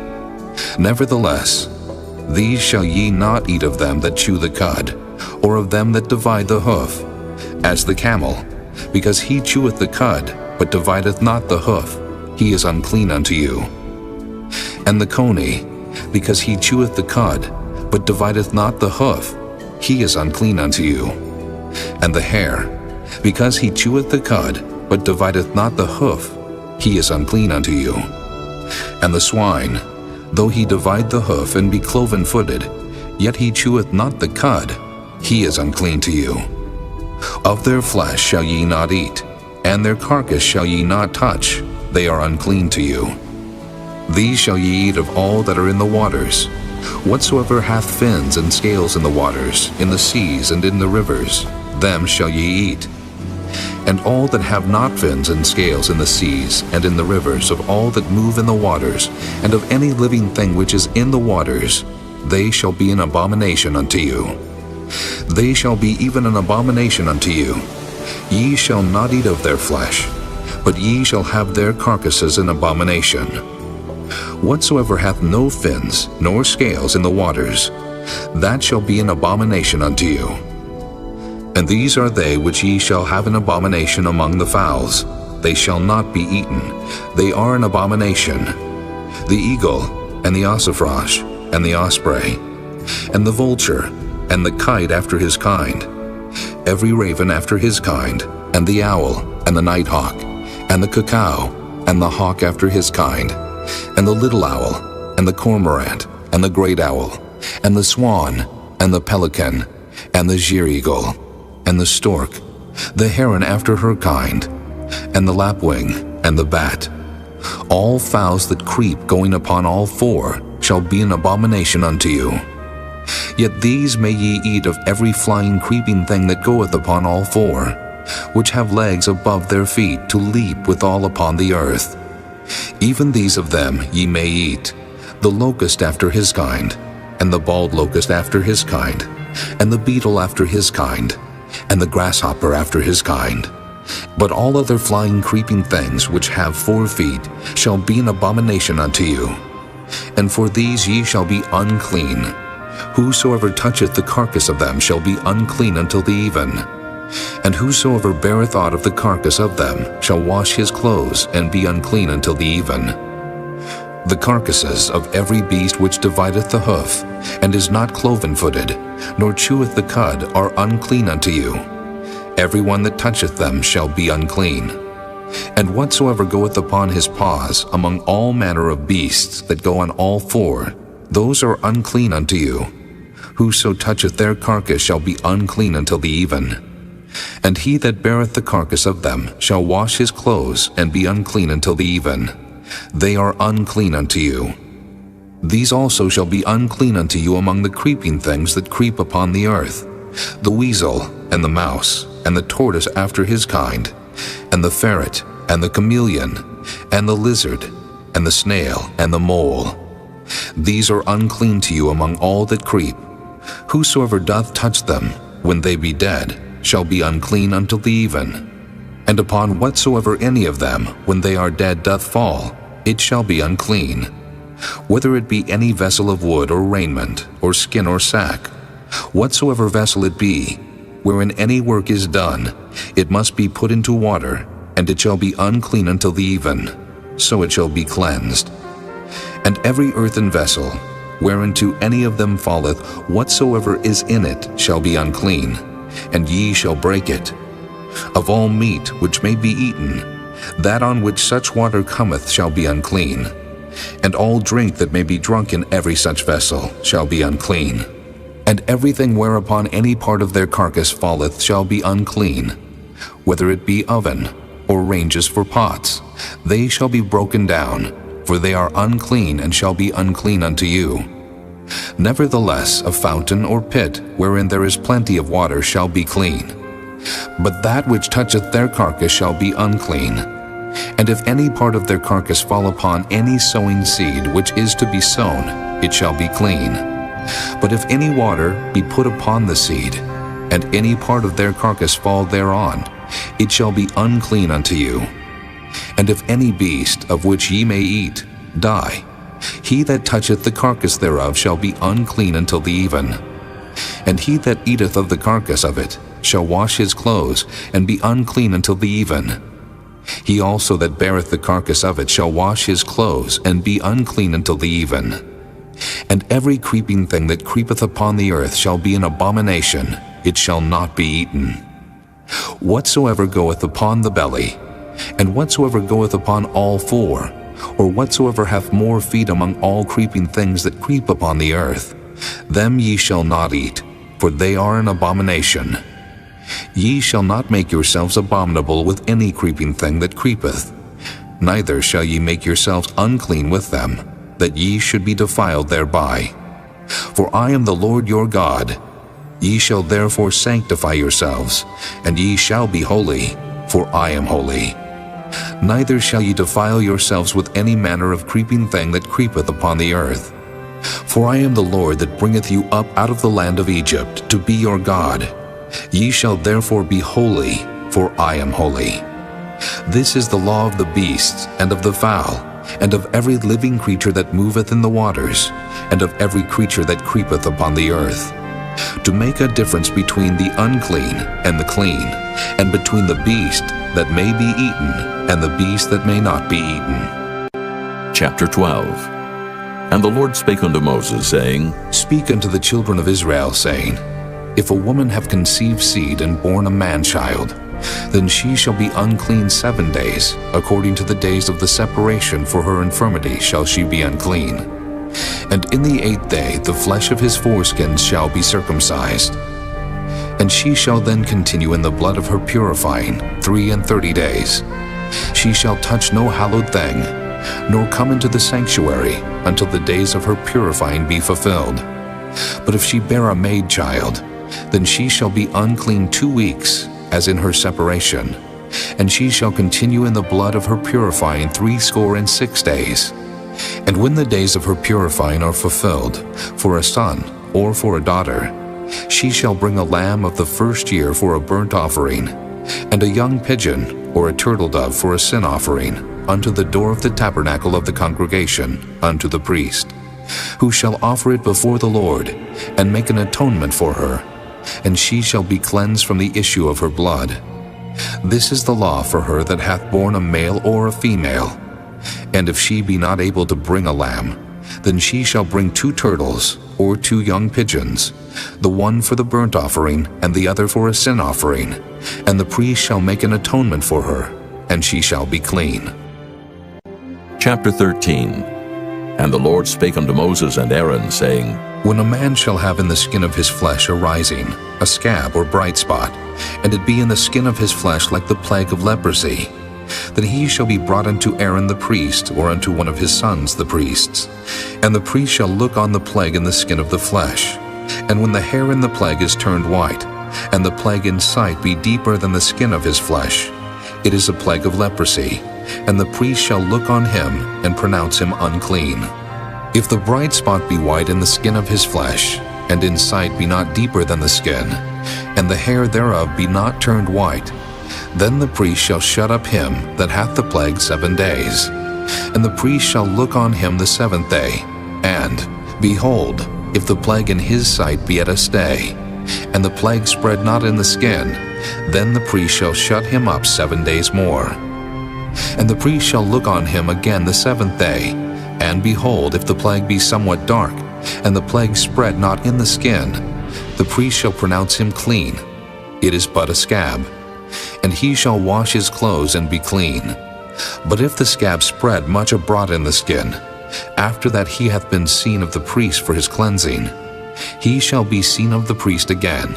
Nevertheless, these shall ye not eat of them that chew the cud, or of them that divide the hoof, as the camel, because he cheweth the cud, but divideth not the hoof, he is unclean unto you. And the coney, because he cheweth the cud, but divideth not the hoof, he is unclean unto you. And the hare, because he cheweth the cud, but divideth not the hoof, he is unclean unto you. And the swine, though he divide the hoof and be cloven-footed, yet he cheweth not the cud, he is unclean to you. Of their flesh shall ye not eat, and their carcass shall ye not touch, they are unclean to you. These shall ye eat of all that are in the waters. Whatsoever hath fins and scales in the waters, in the seas and in the rivers, them shall ye eat. And all that have not fins and scales in the seas and in the rivers, of all that move in the waters, and of any living thing which is in the waters, they shall be an abomination unto you. They shall be even an abomination unto you. Ye shall not eat of their flesh, but ye shall have their carcasses an abomination. Whatsoever hath no fins nor scales in the waters, that shall be an abomination unto you. And these are they which ye shall have an abomination among the fowls. They shall not be eaten. They are an abomination. The eagle, and the ossifrage, and the osprey, and the vulture, and the kite after his kind, every raven after his kind, and the owl, and the nighthawk, and the cuckoo, and the hawk after his kind, and the little owl, and the cormorant, and the great owl, and the swan, and the pelican, and the sheer-eagle, and the stork, the heron after her kind, and the lapwing, and the bat. All fowls that creep going upon all four shall be an abomination unto you. Yet these may ye eat of every flying creeping thing that goeth upon all four, which have legs above their feet to leap withal upon the earth. Even these of them ye may eat, the locust after his kind, and the bald locust after his kind, and the beetle after his kind, and the grasshopper after his kind. But all other flying creeping things which have 4 feet shall be an abomination unto you. And for these ye shall be unclean. Whosoever toucheth the carcass of them shall be unclean until the even. And whosoever beareth aught of the carcass of them shall wash his clothes and be unclean until the even. The carcasses of every beast which divideth the hoof, and is not cloven-footed, nor cheweth the cud, are unclean unto you. Every one that toucheth them shall be unclean. And whatsoever goeth upon his paws among all manner of beasts that go on all 4, those are unclean unto you. Whoso toucheth their carcass shall be unclean until the even. And he that beareth the carcass of them shall wash his clothes and be unclean until the even. They are unclean unto you. These also shall be unclean unto you among the creeping things that creep upon the earth, the weasel, and the mouse, and the tortoise after his kind, and the ferret, and the chameleon, and the lizard, and the snail, and the mole. These are unclean to you among all that creep. Whosoever doth touch them, when they be dead, shall be unclean until the even. And upon whatsoever any of them, when they are dead, doth fall, it shall be unclean. Whether it be any vessel of wood or raiment, or skin or sack, whatsoever vessel it be, wherein any work is done, it must be put into water, and it shall be unclean until the even, so it shall be cleansed. And every earthen vessel, whereinto any of them falleth, whatsoever is in it shall be unclean, and ye shall break it. Of all meat which may be eaten, that on which such water cometh shall be unclean, and all drink that may be drunk in every such vessel shall be unclean. And everything whereupon any part of their carcass falleth shall be unclean, whether it be oven, or ranges for pots, they shall be broken down, for they are unclean and shall be unclean unto you. Nevertheless, a fountain or pit, wherein there is plenty of water, shall be clean. But that which toucheth their carcass shall be unclean. And if any part of their carcass fall upon any sowing seed which is to be sown, it shall be clean. But if any water be put upon the seed, and any part of their carcass fall thereon, it shall be unclean unto you. And if any beast of which ye may eat die, He that toucheth the carcass thereof shall be unclean until the even. And he that eateth of the carcass of it shall wash his clothes, and be unclean until the even. He also that beareth the carcass of it shall wash his clothes, and be unclean until the even. And every creeping thing that creepeth upon the earth shall be an abomination, it shall not be eaten. Whatsoever goeth upon the belly, and whatsoever goeth upon all four, or whatsoever hath more feet among all creeping things that creep upon the earth, them ye shall not eat, for they are an abomination. Ye shall not make yourselves abominable with any creeping thing that creepeth, neither shall ye make yourselves unclean with them, that ye should be defiled thereby. For I am the Lord your God. Ye shall therefore sanctify yourselves, and ye shall be holy, for I am holy. Neither shall ye defile yourselves with any manner of creeping thing that creepeth upon the earth. For I am the Lord that bringeth you up out of the land of Egypt, to be your God. Ye shall therefore be holy, for I am holy. This is the law of the beasts, and of the fowl, and of every living creature that moveth in the waters, and of every creature that creepeth upon the earth, to make a difference between the unclean and the clean, and between the beast that may be eaten and the beast that may not be eaten. Chapter 12. And the Lord spake unto Moses, saying, Speak unto the children of Israel, saying, If a woman have conceived seed and born a man-child, then she shall be unclean 7 days, according to the days of the separation for her infirmity shall she be unclean. And in the 8th day the flesh of his foreskins shall be circumcised. And she shall then continue in the blood of her purifying 33 days. She shall touch no hallowed thing, nor come into the sanctuary until the days of her purifying be fulfilled. But if she bear a maid child, then she shall be unclean 2 weeks, as in her separation, and she shall continue in the blood of her purifying 66 days. And when the days of her purifying are fulfilled, for a son or for a daughter, she shall bring a lamb of the first year for a burnt offering, and a young pigeon or a turtle dove for a sin offering, unto the door of the tabernacle of the congregation, unto the priest, who shall offer it before the Lord, and make an atonement for her, and she shall be cleansed from the issue of her blood. This is the law for her that hath borne a male or a female. And if she be not able to bring a lamb, then she shall bring 2 turtles, or 2 young pigeons, the one for the burnt offering, and the other for a sin offering, and the priest shall make an atonement for her, and she shall be clean. Chapter 13. And the Lord spake unto Moses and Aaron, saying, When a man shall have in the skin of his flesh arising a scab or bright spot, and it be in the skin of his flesh like the plague of leprosy, then he shall be brought unto Aaron the priest, or unto one of his sons the priests. And the priest shall look on the plague in the skin of the flesh. And when the hair in the plague is turned white, and the plague in sight be deeper than the skin of his flesh, it is a plague of leprosy, and the priest shall look on him, and pronounce him unclean. If the bright spot be white in the skin of his flesh, and in sight be not deeper than the skin, and the hair thereof be not turned white, then the priest shall shut up him that hath the plague 7 days. And the priest shall look on him the 7th day, and, behold, if the plague in his sight be at a stay, and the plague spread not in the skin, then the priest shall shut him up 7 days more. And the priest shall look on him again the 7th day, and behold, if the plague be somewhat dark, and the plague spread not in the skin, the priest shall pronounce him clean. It is but a scab. And he shall wash his clothes and be clean. But if the scab spread much abroad in the skin, after that he hath been seen of the priest for his cleansing, he shall be seen of the priest again.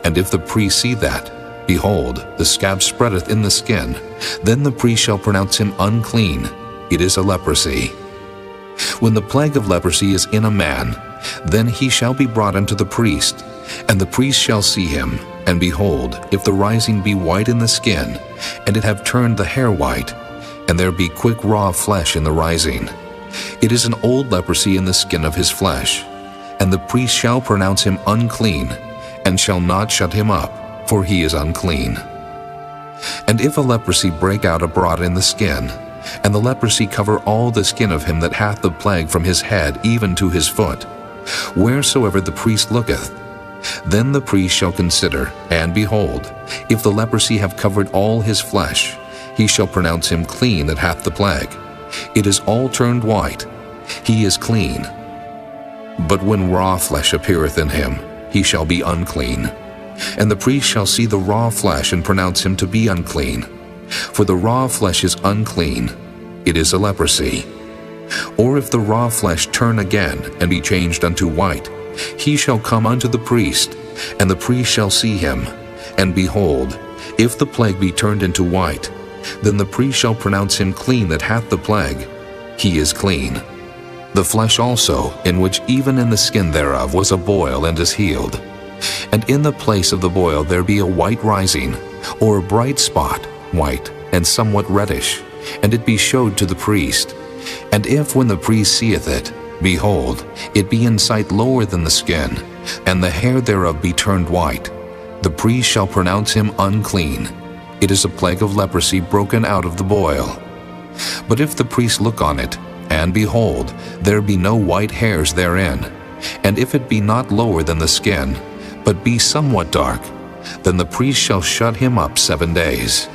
And if the priest see that, behold, the scab spreadeth in the skin, then the priest shall pronounce him unclean. It is a leprosy. When the plague of leprosy is in a man, then he shall be brought unto the priest, and the priest shall see him. And behold, if the rising be white in the skin, and it have turned the hair white, and there be quick raw flesh in the rising, it is an old leprosy in the skin of his flesh. And the priest shall pronounce him unclean, and shall not shut him up, for he is unclean. And if a leprosy break out abroad in the skin, and the leprosy cover all the skin of him that hath the plague from his head even to his foot, wheresoever the priest looketh. Then the priest shall consider, and behold, if the leprosy have covered all his flesh, he shall pronounce him clean that hath the plague. It is all turned white, he is clean. But when raw flesh appeareth in him, he shall be unclean. And the priest shall see the raw flesh, and pronounce him to be unclean. For the raw flesh is unclean, it is a leprosy. Or if the raw flesh turn again, and be changed unto white, he shall come unto the priest, and the priest shall see him. And behold, if the plague be turned into white, then the priest shall pronounce him clean that hath the plague. He is clean. The flesh also, in which even in the skin thereof was a boil, and is healed. And in the place of the boil there be a white rising, or a bright spot, white, and somewhat reddish, and it be showed to the priest. And if when the priest seeth it, behold, it be in sight lower than the skin, and the hair thereof be turned white, the priest shall pronounce him unclean. It is a plague of leprosy broken out of the boil. But if the priest look on it, and behold, there be no white hairs therein, and if it be not lower than the skin, but be somewhat dark, then the priest shall shut him up 7 days.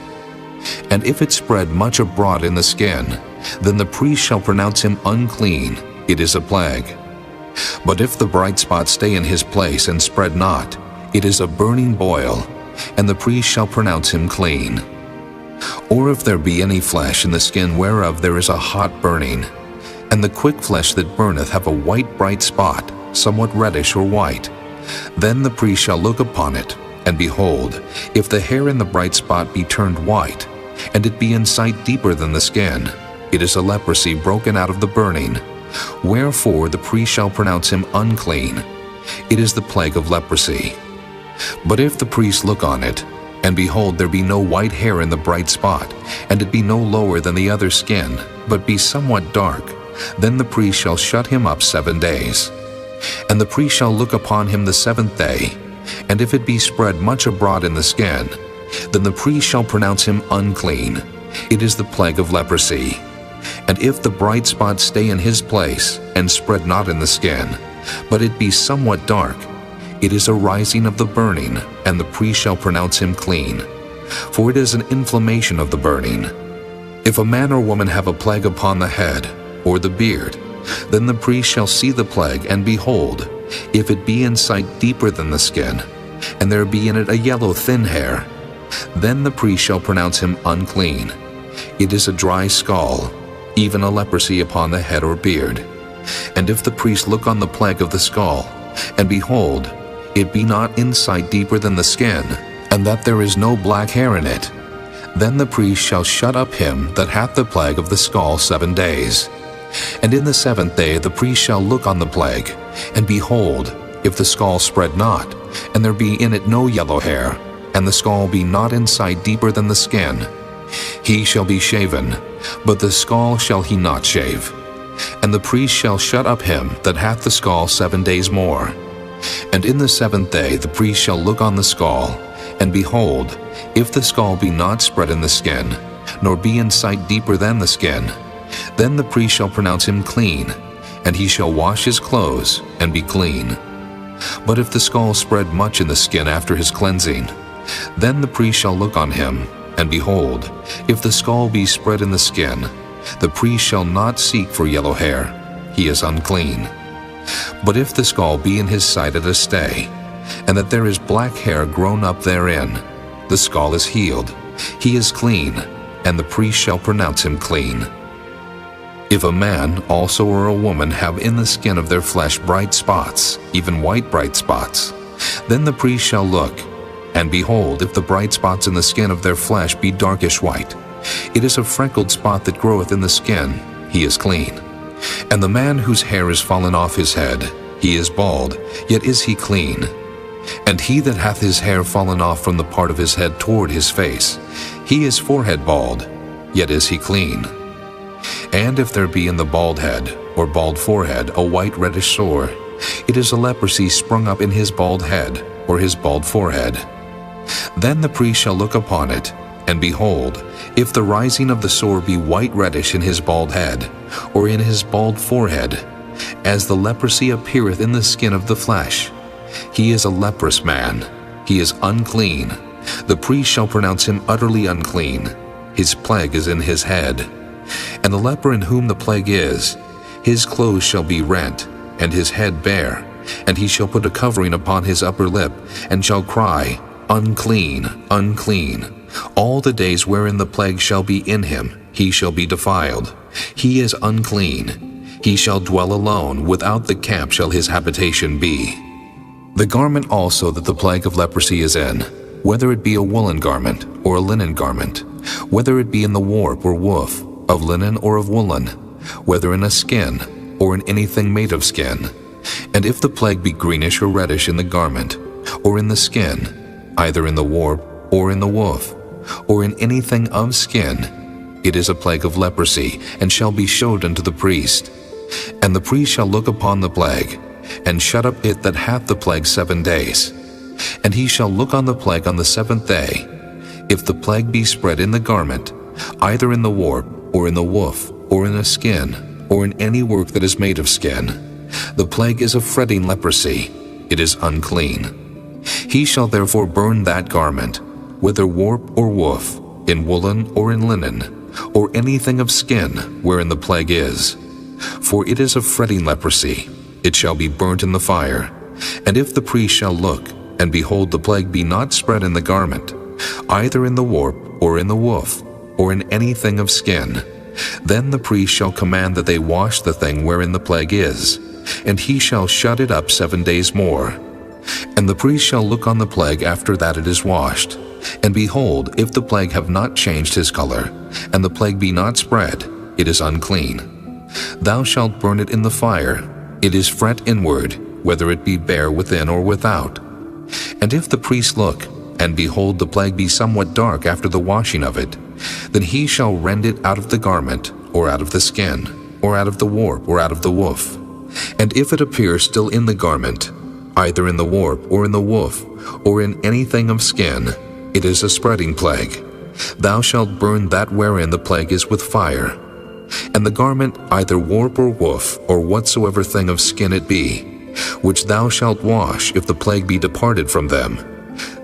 And if it spread much abroad in the skin, then the priest shall pronounce him unclean. It is a plague. But if the bright spot stay in his place and spread not, it is a burning boil, and the priest shall pronounce him clean. Or if there be any flesh in the skin whereof there is a hot burning, and the quick flesh that burneth have a white bright spot, somewhat reddish or white, then the priest shall look upon it, and behold, if the hair in the bright spot be turned white, and it be in sight deeper than the skin, it is a leprosy broken out of the burning. Wherefore the priest shall pronounce him unclean. It is the plague of leprosy. But if the priest look on it, and behold, there be no white hair in the bright spot, and it be no lower than the other skin, but be somewhat dark, then the priest shall shut him up 7 days. And the priest shall look upon him the 7th day, and if it be spread much abroad in the skin, then the priest shall pronounce him unclean. It is the plague of leprosy. And if the bright spot stay in his place, and spread not in the skin, but it be somewhat dark, it is a rising of the burning, and the priest shall pronounce him clean. For it is an inflammation of the burning. If a man or woman have a plague upon the head, or the beard, then the priest shall see the plague, and behold, if it be in sight deeper than the skin, and there be in it a yellow thin hair, then the priest shall pronounce him unclean. It is a dry scall, even a leprosy upon the head or beard. And if the priest look on the plague of the scall, and behold, it be not in sight deeper than the skin, and that there is no black hair in it, then the priest shall shut up him that hath the plague of the scall 7 days. And in the 7th day the priest shall look on the plague, and behold, if the scall spread not, and there be in it no yellow hair, and the scall be not in sight deeper than the skin, he shall be shaven, but the scall shall he not shave. And the priest shall shut up him that hath the scall 7 days more. And in the 7th day the priest shall look on the scall, and behold, if the scall be not spread in the skin, nor be in sight deeper than the skin, then the priest shall pronounce him clean, and he shall wash his clothes, and be clean. But if the scall spread much in the skin after his cleansing, then the priest shall look on him, and behold, if the scall be spread in the skin, the priest shall not seek for yellow hair, he is unclean. But if the scall be in his sight at a stay, and that there is black hair grown up therein, the scall is healed, he is clean, and the priest shall pronounce him clean. If a man also or a woman have in the skin of their flesh bright spots, even white bright spots, then the priest shall look, and behold, if the bright spots in the skin of their flesh be darkish white, it is a freckled spot that groweth in the skin, he is clean. And the man whose hair is fallen off his head, he is bald, yet is he clean. And he that hath his hair fallen off from the part of his head toward his face, he is forehead bald, yet is he clean. And if there be in the bald head, or bald forehead, a white reddish sore, it is a leprosy sprung up in his bald head, or his bald forehead. Then the priest shall look upon it, and behold, If the rising of the sore be white reddish in his bald head, or in his bald forehead, as the leprosy appeareth in the skin of the flesh, he is a leprous man, he is unclean. The priest shall pronounce him utterly unclean. His plague is in his head. And the leper in whom the plague is, his clothes shall be rent, and his head bare, and he shall put a covering upon his upper lip, and shall cry, Unclean, unclean. All the days wherein the plague shall be in him, he shall be defiled. He is unclean. He shall dwell alone, without the camp shall his habitation be. The garment also that the plague of leprosy is in, whether it be a woolen garment or a linen garment, whether it be in the warp or woof, of linen or of woolen, whether in a skin or in anything made of skin. And if the plague be greenish or reddish in the garment, or in the skin, either in the warp or in the woof, or in anything of skin, it is a plague of leprosy, and shall be showed unto the priest. And the priest shall look upon the plague, and shut up it that hath the plague 7 days. And he shall look on the plague on the 7th day. If the plague be spread in the garment, either in the warp, or in the woof, or in a skin, or in any work that is made of skin, the plague is a fretting leprosy, it is unclean. He shall therefore burn that garment, whether warp or woof, in woolen or in linen, or anything of skin wherein the plague is. For it is a fretting leprosy, it shall be burnt in the fire. And if the priest shall look, and behold the plague be not spread in the garment, either in the warp or in the woof, or in anything of skin, then the priest shall command that they wash the thing wherein the plague is, and he shall shut it up 7 days more. And the priest shall look on the plague after that it is washed. And behold, if the plague have not changed his color, and the plague be not spread, it is unclean. Thou shalt burn it in the fire. It is fret inward, whether it be bare within or without. And if the priest look, and behold the plague be somewhat dark after the washing of it, then he shall rend it out of the garment, or out of the skin, or out of the warp, or out of the woof. And if it appear still in the garment, either in the warp, or in the woof, or in anything of skin, it is a spreading plague. Thou shalt burn that wherein the plague is with fire. And the garment, either warp or woof, or whatsoever thing of skin it be, which thou shalt wash if the plague be departed from them,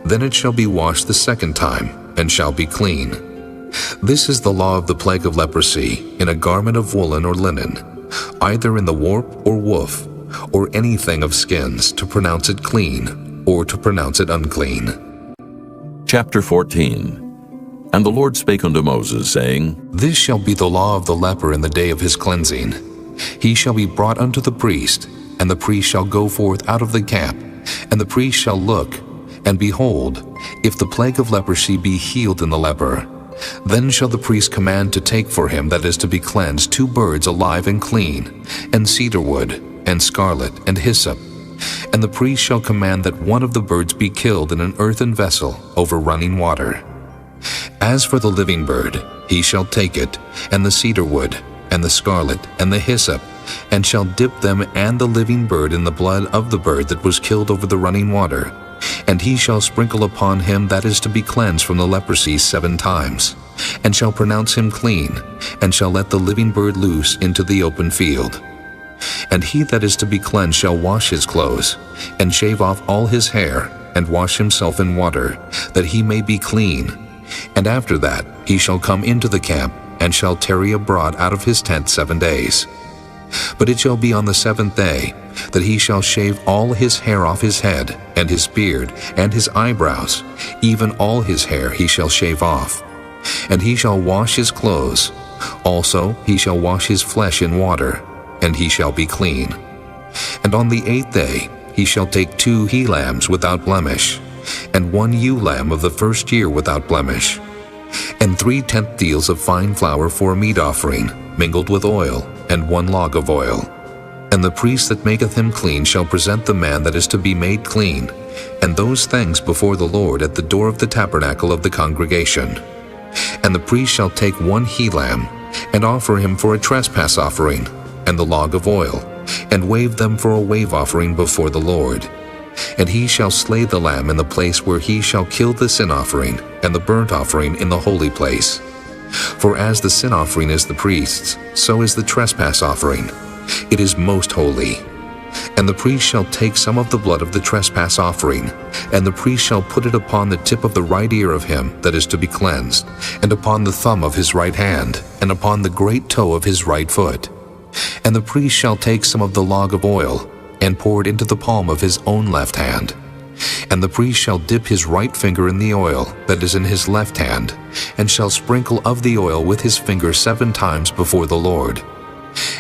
then it shall be washed the 2nd time, and shall be clean. This is the law of the plague of leprosy, in a garment of woolen or linen, either in the warp or woof, or anything of skins, to pronounce it clean, or to pronounce it unclean. Chapter 14. And the Lord spake unto Moses, saying, This shall be the law of the leper in the day of his cleansing. He shall be brought unto the priest, and the priest shall go forth out of the camp, and the priest shall look, and behold, if the plague of leprosy be healed in the leper, then shall the priest command to take for him that is to be cleansed 2 birds alive and clean, and cedar wood, and scarlet, and hyssop. And the priest shall command that one of the birds be killed in an earthen vessel over running water. As for the living bird, he shall take it, and the cedar wood, and the scarlet, and the hyssop, and shall dip them and the living bird in the blood of the bird that was killed over the running water. And he shall sprinkle upon him that is to be cleansed from the leprosy 7 times, and shall pronounce him clean, and shall let the living bird loose into the open field. And he that is to be cleansed shall wash his clothes, and shave off all his hair, and wash himself in water, that he may be clean. And after that he shall come into the camp, and shall tarry abroad out of his tent 7 days. But it shall be on the 7th day that he shall shave all his hair off his head, and his beard, and his eyebrows, even all his hair he shall shave off. And he shall wash his clothes. Also he shall wash his flesh in water, and he shall be clean. And on the 8th day he shall take 2 he-lambs without blemish, and 1 ewe-lamb of the 1st year without blemish, and 3 tenth deals of fine flour for a meat offering, mingled with oil, and 1 log of oil. And the priest that maketh him clean shall present the man that is to be made clean, and those things before the Lord at the door of the tabernacle of the congregation. And the priest shall take 1 he-lamb, and offer him for a trespass offering, and the log of oil, and wave them for a wave offering before the Lord. And he shall slay the lamb in the place where he shall kill the sin offering, and the burnt offering in the holy place. For as the sin offering is the priest's, so is the trespass offering. It is most holy. And the priest shall take some of the blood of the trespass offering, and the priest shall put it upon the tip of the right ear of him that is to be cleansed, and upon the thumb of his right hand, and upon the great toe of his right foot. And the priest shall take some of the log of oil, and pour it into the palm of his own left hand. And the priest shall dip his right finger in the oil that is in his left hand, and shall sprinkle of the oil with his finger 7 times before the Lord.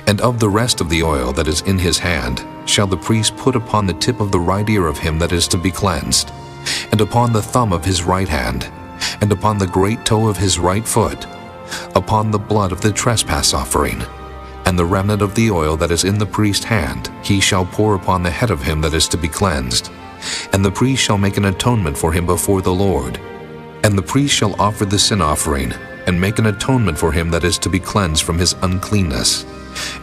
And of the rest of the oil that is in his hand shall the priest put upon the tip of the right ear of him that is to be cleansed, and upon the thumb of his right hand, and upon the great toe of his right foot, upon the blood of the trespass offering. And the remnant of the oil that is in the priest's hand he shall pour upon the head of him that is to be cleansed. And the priest shall make an atonement for him before the Lord. And the priest shall offer the sin offering, and make an atonement for him that is to be cleansed from his uncleanness.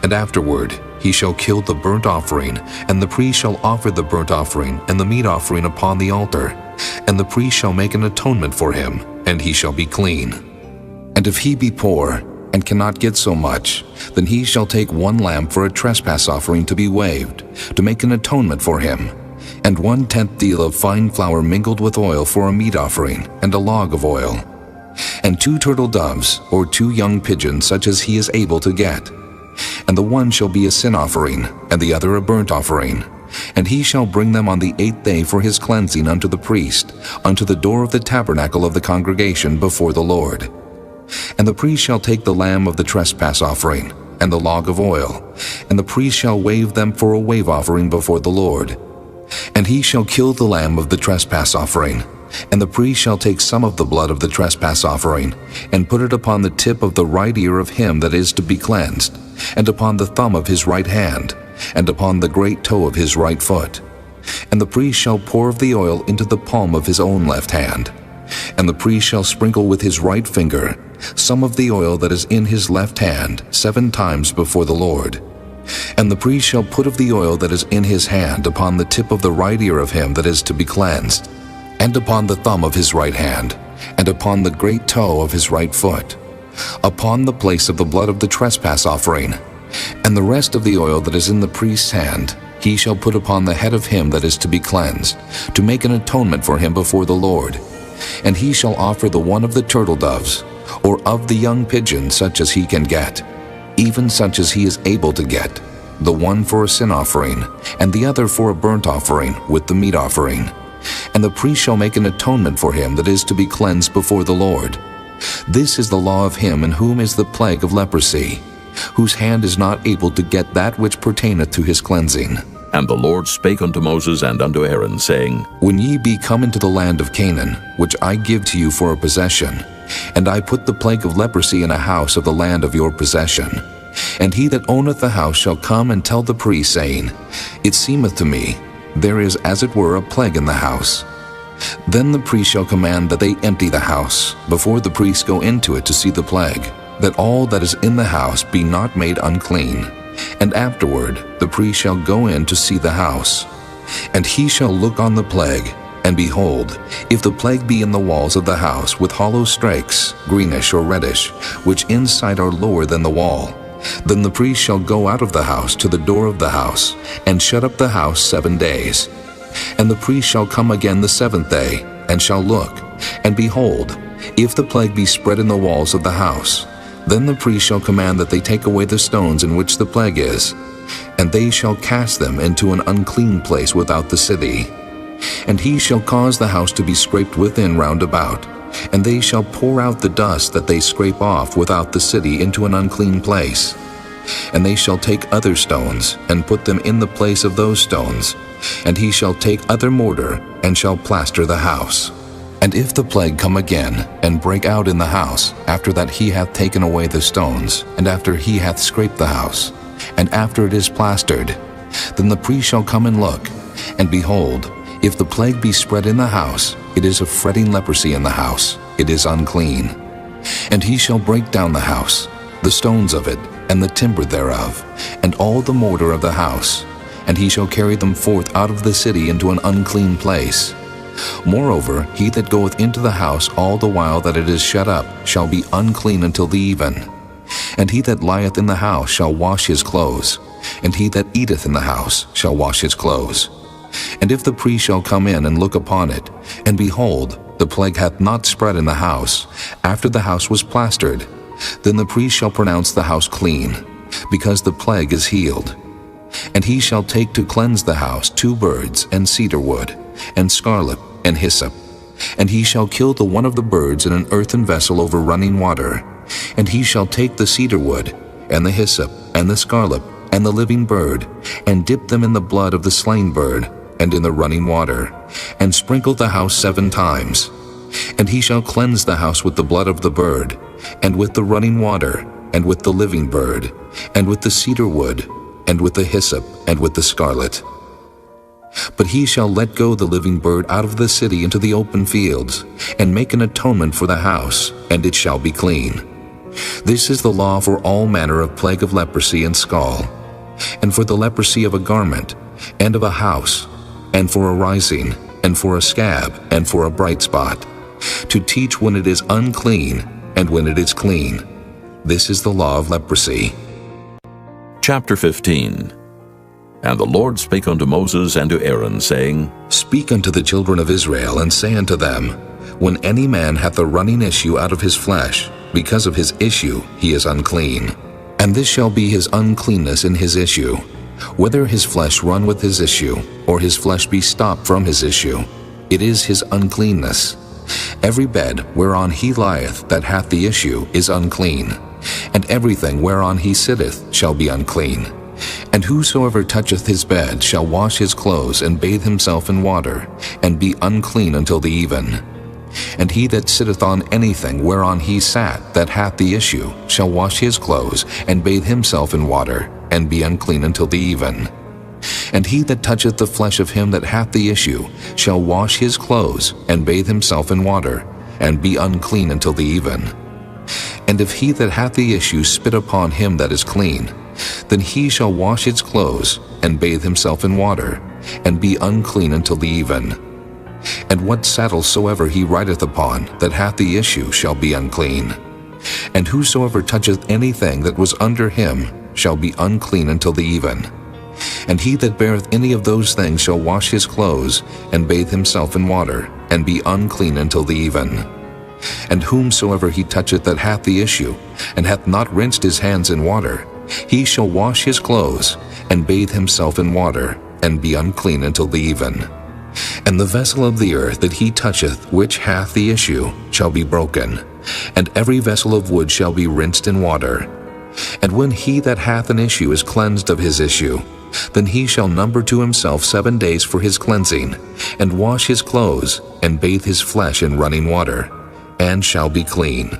And afterward he shall kill the burnt offering, and the priest shall offer the burnt offering and the meat offering upon the altar. And the priest shall make an atonement for him, and he shall be clean. And if he be poor, and cannot get so much, then he shall take 1 lamb for a trespass offering to be waved, to make an atonement for him, and 1/10 deal of fine flour mingled with oil for a meat offering, and a log of oil, and 2 turtle doves, or 2 young pigeons, such as he is able to get. And the one shall be a sin offering, and the other a burnt offering. And he shall bring them on the 8th day for his cleansing unto the priest, unto the door of the tabernacle of the congregation before the Lord. And the priest shall take the lamb of the trespass offering, and the log of oil, and the priest shall wave them for a wave offering before the Lord. And he shall kill the lamb of the trespass offering, and the priest shall take some of the blood of the trespass offering, and put it upon the tip of the right ear of him that is to be cleansed, and upon the thumb of his right hand, and upon the great toe of his right foot. And the priest shall pour of the oil into the palm of his own left hand. And the priest shall sprinkle with his right finger some of the oil that is in his left hand 7 times before the Lord. And the priest shall put of the oil that is in his hand upon the tip of the right ear of him that is to be cleansed, and upon the thumb of his right hand, and upon the great toe of his right foot, upon the place of the blood of the trespass offering. And the rest of the oil that is in the priest's hand he shall put upon the head of him that is to be cleansed, to make an atonement for him before the Lord. And he shall offer the one of the turtle doves, or of the young pigeon, such as he can get, even such as he is able to get, the one for a sin offering, and the other for a burnt offering with the meat offering. And the priest shall make an atonement for him that is to be cleansed before the Lord. This is the law of him in whom is the plague of leprosy, whose hand is not able to get that which pertaineth to his cleansing. And the Lord spake unto Moses and unto Aaron, saying, When ye be come into the land of Canaan, which I give to you for a possession, and I put the plague of leprosy in a house of the land of your possession, and he that owneth the house shall come and tell the priest, saying, It seemeth to me, there is as it were a plague in the house. Then the priest shall command that they empty the house, before the priests go into it to see the plague, that all that is in the house be not made unclean. And afterward the priest shall go in to see the house. And he shall look on the plague, and behold, if the plague be in the walls of the house with hollow strakes, greenish or reddish, which inside are lower than the wall, then the priest shall go out of the house to the door of the house, and shut up the house 7 days. And the priest shall come again the 7th day, and shall look, and behold, if the plague be spread in the walls of the house, then the priest shall command that they take away the stones in which the plague is, and they shall cast them into an unclean place without the city. And he shall cause the house to be scraped within round about, and they shall pour out the dust that they scrape off without the city into an unclean place. And they shall take other stones, and put them in the place of those stones, and he shall take other mortar, and shall plaster the house. And if the plague come again, and break out in the house, after that he hath taken away the stones, and after he hath scraped the house, and after it is plastered, then the priest shall come and look, and behold, if the plague be spread in the house, it is a fretting leprosy in the house, it is unclean. And he shall break down the house, the stones of it, and the timber thereof, and all the mortar of the house, and he shall carry them forth out of the city into an unclean place. Moreover, he that goeth into the house all the while that it is shut up shall be unclean until the even. And he that lieth in the house shall wash his clothes, and he that eateth in the house shall wash his clothes. And if the priest shall come in and look upon it, and behold, the plague hath not spread in the house, after the house was plastered, then the priest shall pronounce the house clean, because the plague is healed. And he shall take to cleanse the house 2 birds, and cedar wood, and scarlet, and hyssop. And he shall kill the one of the birds in an earthen vessel over running water. And he shall take the cedar wood, and the hyssop, and the scarlet, and the living bird, and dip them in the blood of the slain bird, and in the running water, and sprinkle the house 7 times. And he shall cleanse the house with the blood of the bird, and with the running water, and with the living bird, and with the cedar wood, and with the hyssop, and with the scarlet. But he shall let go the living bird out of the city into the open fields, and make an atonement for the house, and it shall be clean. This is the law for all manner of plague of leprosy and scall, and for the leprosy of a garment, and of a house, and for a rising, and for a scab, and for a bright spot, to teach when it is unclean, and when it is clean. This is the law of leprosy. Chapter 15. And the Lord spake unto Moses and to Aaron, saying, Speak unto the children of Israel, and say unto them, When any man hath a running issue out of his flesh, because of his issue he is unclean. And this shall be his uncleanness in his issue, whether his flesh run with his issue, or his flesh be stopped from his issue, it is his uncleanness. Every bed whereon he lieth that hath the issue is unclean, and everything whereon he sitteth shall be unclean. And whosoever toucheth his bed shall wash his clothes, and bathe himself in water, and be unclean until the even. And he that sitteth on anything whereon he sat that hath the issue shall wash his clothes, and bathe himself in water, and be unclean until the even. And he that toucheth the flesh of him that hath the issue shall wash his clothes, and bathe himself in water, and be unclean until the even. And if he that hath the issue spit upon him that is clean, then he shall wash his clothes, and bathe himself in water, and be unclean until the even. And what saddle soever he rideth upon that hath the issue shall be unclean. And whosoever toucheth anything that was under him shall be unclean until the even. And he that beareth any of those things shall wash his clothes, and bathe himself in water, and be unclean until the even. And whomsoever he toucheth that hath the issue, and hath not rinsed his hands in water, he shall wash his clothes, and bathe himself in water, and be unclean until the even. And the vessel of the earth that he toucheth which hath the issue shall be broken, and every vessel of wood shall be rinsed in water. And when he that hath an issue is cleansed of his issue, then he shall number to himself 7 days for his cleansing, and wash his clothes, and bathe his flesh in running water, and shall be clean.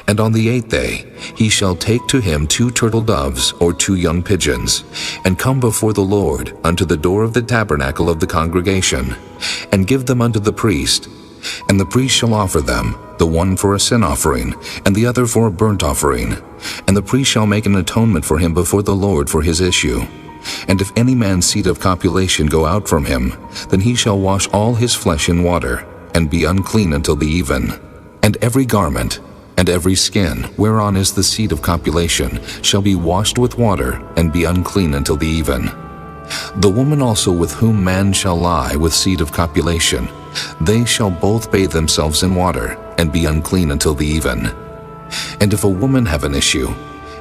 And on the 8th day he shall take to him 2 turtle doves or 2 young pigeons, and come before the Lord unto the door of the tabernacle of the congregation, and give them unto the priest. And the priest shall offer them, the one for a sin offering, and the other for a burnt offering. And the priest shall make an atonement for him before the Lord for his issue. And if any man's seed of copulation go out from him, then he shall wash all his flesh in water, and be unclean until the even. And every garment, and every skin, whereon is the seed of copulation, shall be washed with water, and be unclean until the even. The woman also with whom man shall lie with seed of copulation, they shall both bathe themselves in water, and be unclean until the even. And if a woman have an issue,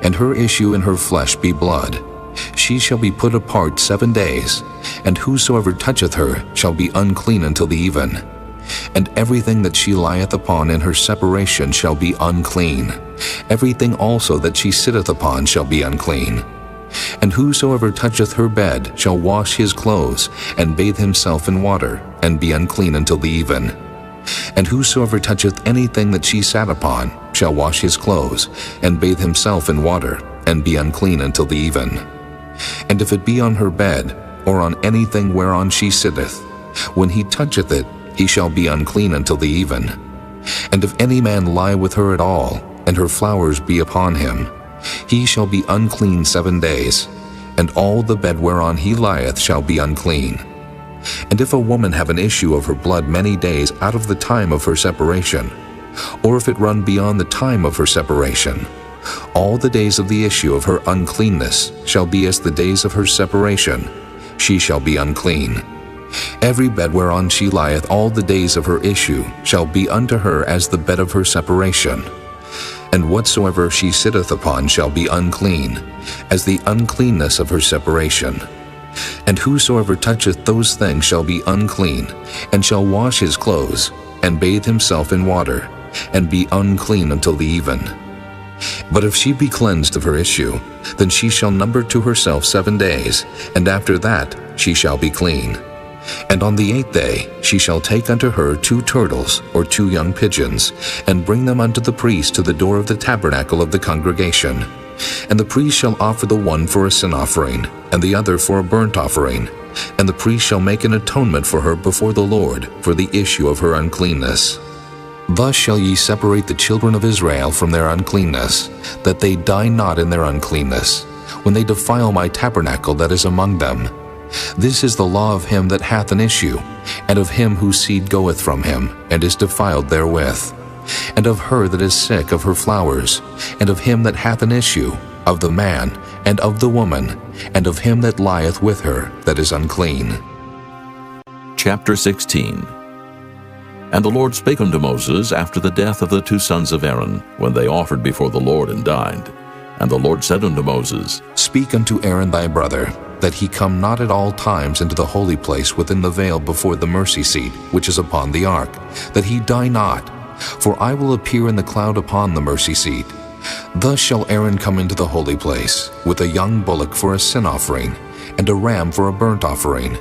and her issue in her flesh be blood, she shall be put apart 7 days, and whosoever toucheth her shall be unclean until the even. And everything that she lieth upon in her separation shall be unclean. Everything also that she sitteth upon shall be unclean. And whosoever toucheth her bed shall wash his clothes, and bathe himself in water, and be unclean until the even. And whosoever toucheth anything that she sat upon shall wash his clothes, and bathe himself in water, and be unclean until the even. And if it be on her bed, or on anything whereon she sitteth, when he toucheth it, he shall be unclean until the even. And if any man lie with her at all, and her flowers be upon him, he shall be unclean 7 days, and all the bed whereon he lieth shall be unclean. And if a woman have an issue of her blood many days out of the time of her separation, or if it run beyond the time of her separation, all the days of the issue of her uncleanness shall be as the days of her separation. She shall be unclean. Every bed whereon she lieth all the days of her issue shall be unto her as the bed of her separation. And whatsoever she sitteth upon shall be unclean, as the uncleanness of her separation. And whosoever toucheth those things shall be unclean, and shall wash his clothes, and bathe himself in water, and be unclean until the even. But if she be cleansed of her issue, then she shall number to herself 7 days, and after that she shall be clean. And on the 8th day she shall take unto her 2 turtles or 2 young pigeons, and bring them unto the priest to the door of the tabernacle of the congregation. And the priest shall offer the one for a sin offering, and the other for a burnt offering. And the priest shall make an atonement for her before the Lord for the issue of her uncleanness. Thus shall ye separate the children of Israel from their uncleanness, that they die not in their uncleanness, when they defile my tabernacle that is among them. This is the law of him that hath an issue, and of him whose seed goeth from him, and is defiled therewith, and of her that is sick of her flowers, and of him that hath an issue, of the man, and of the woman, and of him that lieth with her that is unclean. Chapter 16. And the Lord spake unto Moses after the death of the 2 sons of Aaron, when they offered before the Lord and died. And the Lord said unto Moses, Speak unto Aaron thy brother, that he come not at all times into the holy place within the veil before the mercy seat, which is upon the ark, that he die not. For I will appear in the cloud upon the mercy seat. Thus shall Aaron come into the holy place, with a young bullock for a sin offering, and a ram for a burnt offering.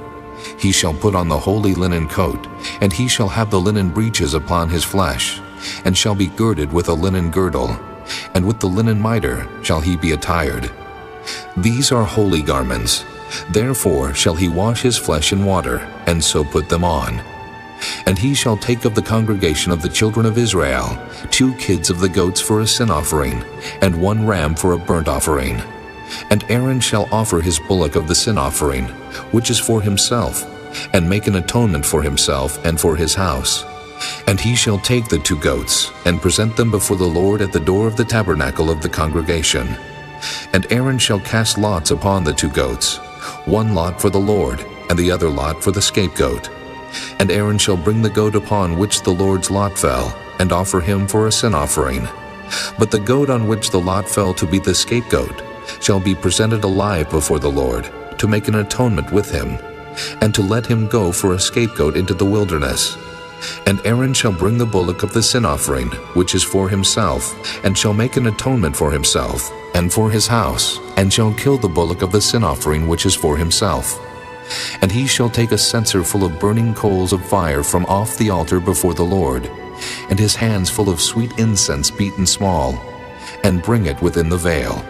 He shall put on the holy linen coat, and he shall have the linen breeches upon his flesh, and shall be girded with a linen girdle, and with the linen mitre shall he be attired. These are holy garments. Therefore shall he wash his flesh in water, and so put them on. And he shall take of the congregation of the children of Israel 2 kids of the goats for a sin offering, and 1 ram for a burnt offering. And Aaron shall offer his bullock of the sin offering, which is for himself, and make an atonement for himself and for his house. And he shall take the 2 goats, and present them before the Lord at the door of the tabernacle of the congregation. And Aaron shall cast lots upon the 2 goats, 1 lot for the Lord, and the other lot for the scapegoat. And Aaron shall bring the goat upon which the Lord's lot fell, and offer him for a sin offering. But the goat on which the lot fell to be the scapegoat shall be presented alive before the Lord, to make an atonement with him, and to let him go for a scapegoat into the wilderness. And Aaron shall bring the bullock of the sin offering, which is for himself, and shall make an atonement for himself, and for his house, and shall kill the bullock of the sin offering which is for himself. And he shall take a censer full of burning coals of fire from off the altar before the Lord, and his hands full of sweet incense beaten small, and bring it within the veil.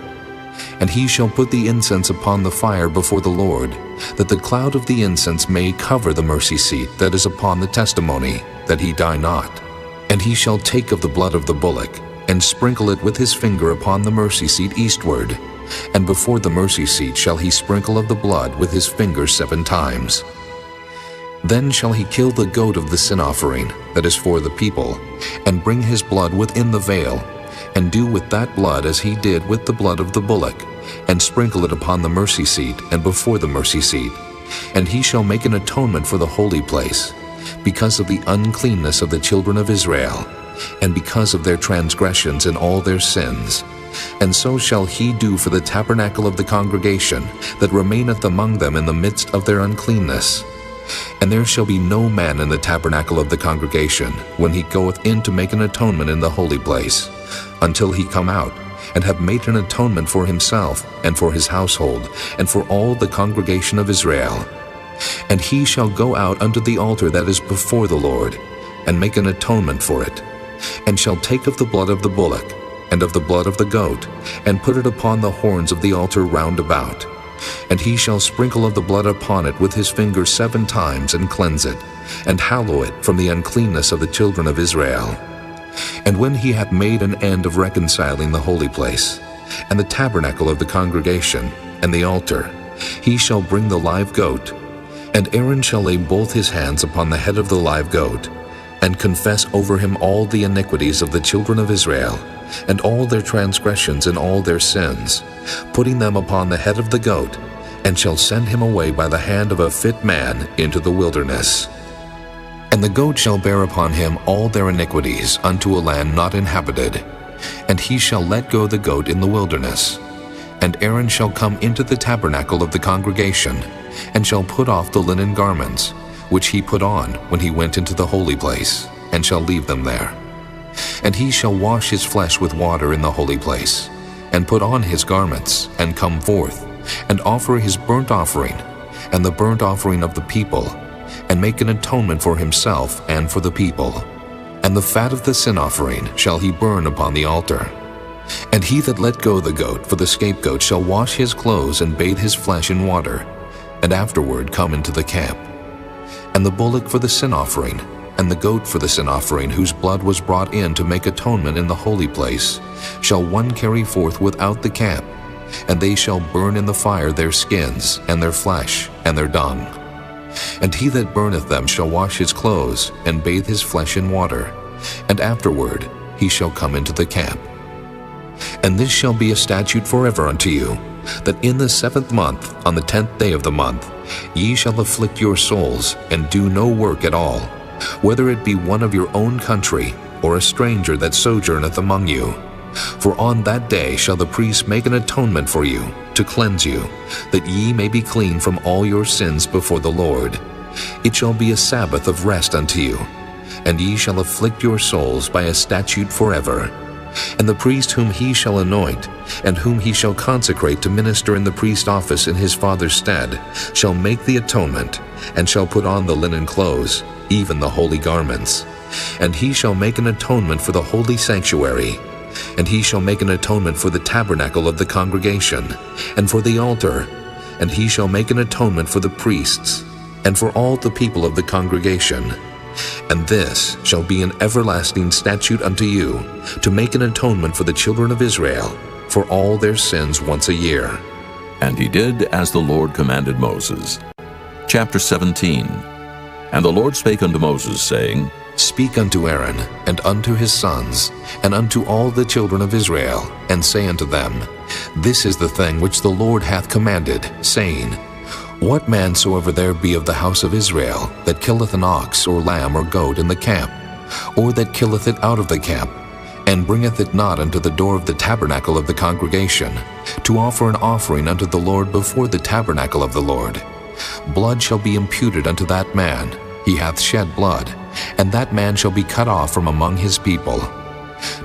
And he shall put the incense upon the fire before the Lord, that the cloud of the incense may cover the mercy seat that is upon the testimony, that he die not. And he shall take of the blood of the bullock, and sprinkle it with his finger upon the mercy seat eastward, and before the mercy seat shall he sprinkle of the blood with his finger 7 times. Then shall he kill the goat of the sin offering, that is for the people, and bring his blood within the veil, and do with that blood as he did with the blood of the bullock, and sprinkle it upon the mercy seat and before the mercy seat. And he shall make an atonement for the holy place, because of the uncleanness of the children of Israel, and because of their transgressions and all their sins. And so shall he do for the tabernacle of the congregation that remaineth among them in the midst of their uncleanness. And there shall be no man in the tabernacle of the congregation when he goeth in to make an atonement in the holy place, until he come out, and have made an atonement for himself, and for his household, and for all the congregation of Israel. And he shall go out unto the altar that is before the Lord, and make an atonement for it, and shall take of the blood of the bullock, and of the blood of the goat, and put it upon the horns of the altar round about. And he shall sprinkle of the blood upon it with his finger 7 times, and cleanse it, and hallow it from the uncleanness of the children of Israel. And when he hath made an end of reconciling the holy place, and the tabernacle of the congregation, and the altar, he shall bring the live goat, And Aaron shall lay both his hands upon the head of the live goat, and confess over him all the iniquities of the children of Israel, and all their transgressions and all their sins, putting them upon the head of the goat, and shall send him away by the hand of a fit man into the wilderness. And the goat shall bear upon him all their iniquities unto a land not inhabited, and he shall let go the goat in the wilderness. And Aaron shall come into the tabernacle of the congregation, and shall put off the linen garments, which he put on when he went into the holy place, and shall leave them there. And he shall wash his flesh with water in the holy place, and put on his garments, and come forth, and offer his burnt offering, and the burnt offering of the people, and make an atonement for himself and for the people. And the fat of the sin offering shall he burn upon the altar. And he that let go the goat for the scapegoat shall wash his clothes and bathe his flesh in water, and afterward come into the camp. And the bullock for the sin offering, and the goat for the sin offering, whose blood was brought in to make atonement in the holy place, shall one carry forth without the camp, and they shall burn in the fire their skins, and their flesh, and their dung. And he that burneth them shall wash his clothes, and bathe his flesh in water, and afterward he shall come into the camp. And this shall be a statute forever unto you, that in the 7th month, on the 10th day of the month, ye shall afflict your souls, and do no work at all, whether it be one of your own country, or a stranger that sojourneth among you. For on that day shall the priest make an atonement for you, to cleanse you, that ye may be clean from all your sins before the Lord. It shall be a Sabbath of rest unto you, and ye shall afflict your souls by a statute forever. And the priest whom he shall anoint, and whom he shall consecrate to minister in the priest office in his father's stead, shall make the atonement, and shall put on the linen clothes, even the holy garments. And he shall make an atonement for the holy sanctuary, and he shall make an atonement for the tabernacle of the congregation, and for the altar, and he shall make an atonement for the priests, and for all the people of the congregation. And this shall be an everlasting statute unto you, to make an atonement for the children of Israel, for all their sins once a year. And he did as the Lord commanded Moses. Chapter 17. And the Lord spake unto Moses, saying, Speak unto Aaron, and unto his sons, and unto all the children of Israel, and say unto them, This is the thing which the Lord hath commanded, saying, What man soever there be of the house of Israel, that killeth an ox, or lamb, or goat in the camp, or that killeth it out of the camp, and bringeth it not unto the door of the tabernacle of the congregation, to offer an offering unto the Lord before the tabernacle of the Lord, blood shall be imputed unto that man. He hath shed blood, and that man shall be cut off from among his people,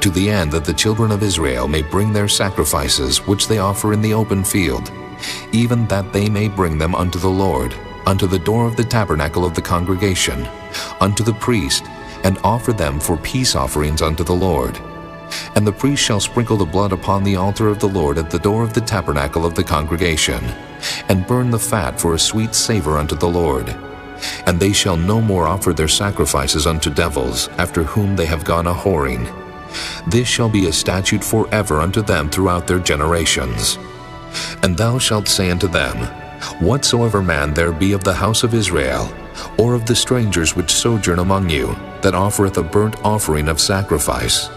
to the end that the children of Israel may bring their sacrifices which they offer in the open field, even that they may bring them unto the Lord, unto the door of the tabernacle of the congregation, unto the priest, and offer them for peace offerings unto the Lord. And the priest shall sprinkle the blood upon the altar of the Lord at the door of the tabernacle of the congregation, and burn the fat for a sweet savor unto the Lord. And they shall no more offer their sacrifices unto devils, after whom they have gone a-whoring. This shall be a statute forever unto them throughout their generations. And thou shalt say unto them, Whatsoever man there be of the house of Israel, or of the strangers which sojourn among you, that offereth a burnt offering of sacrifice,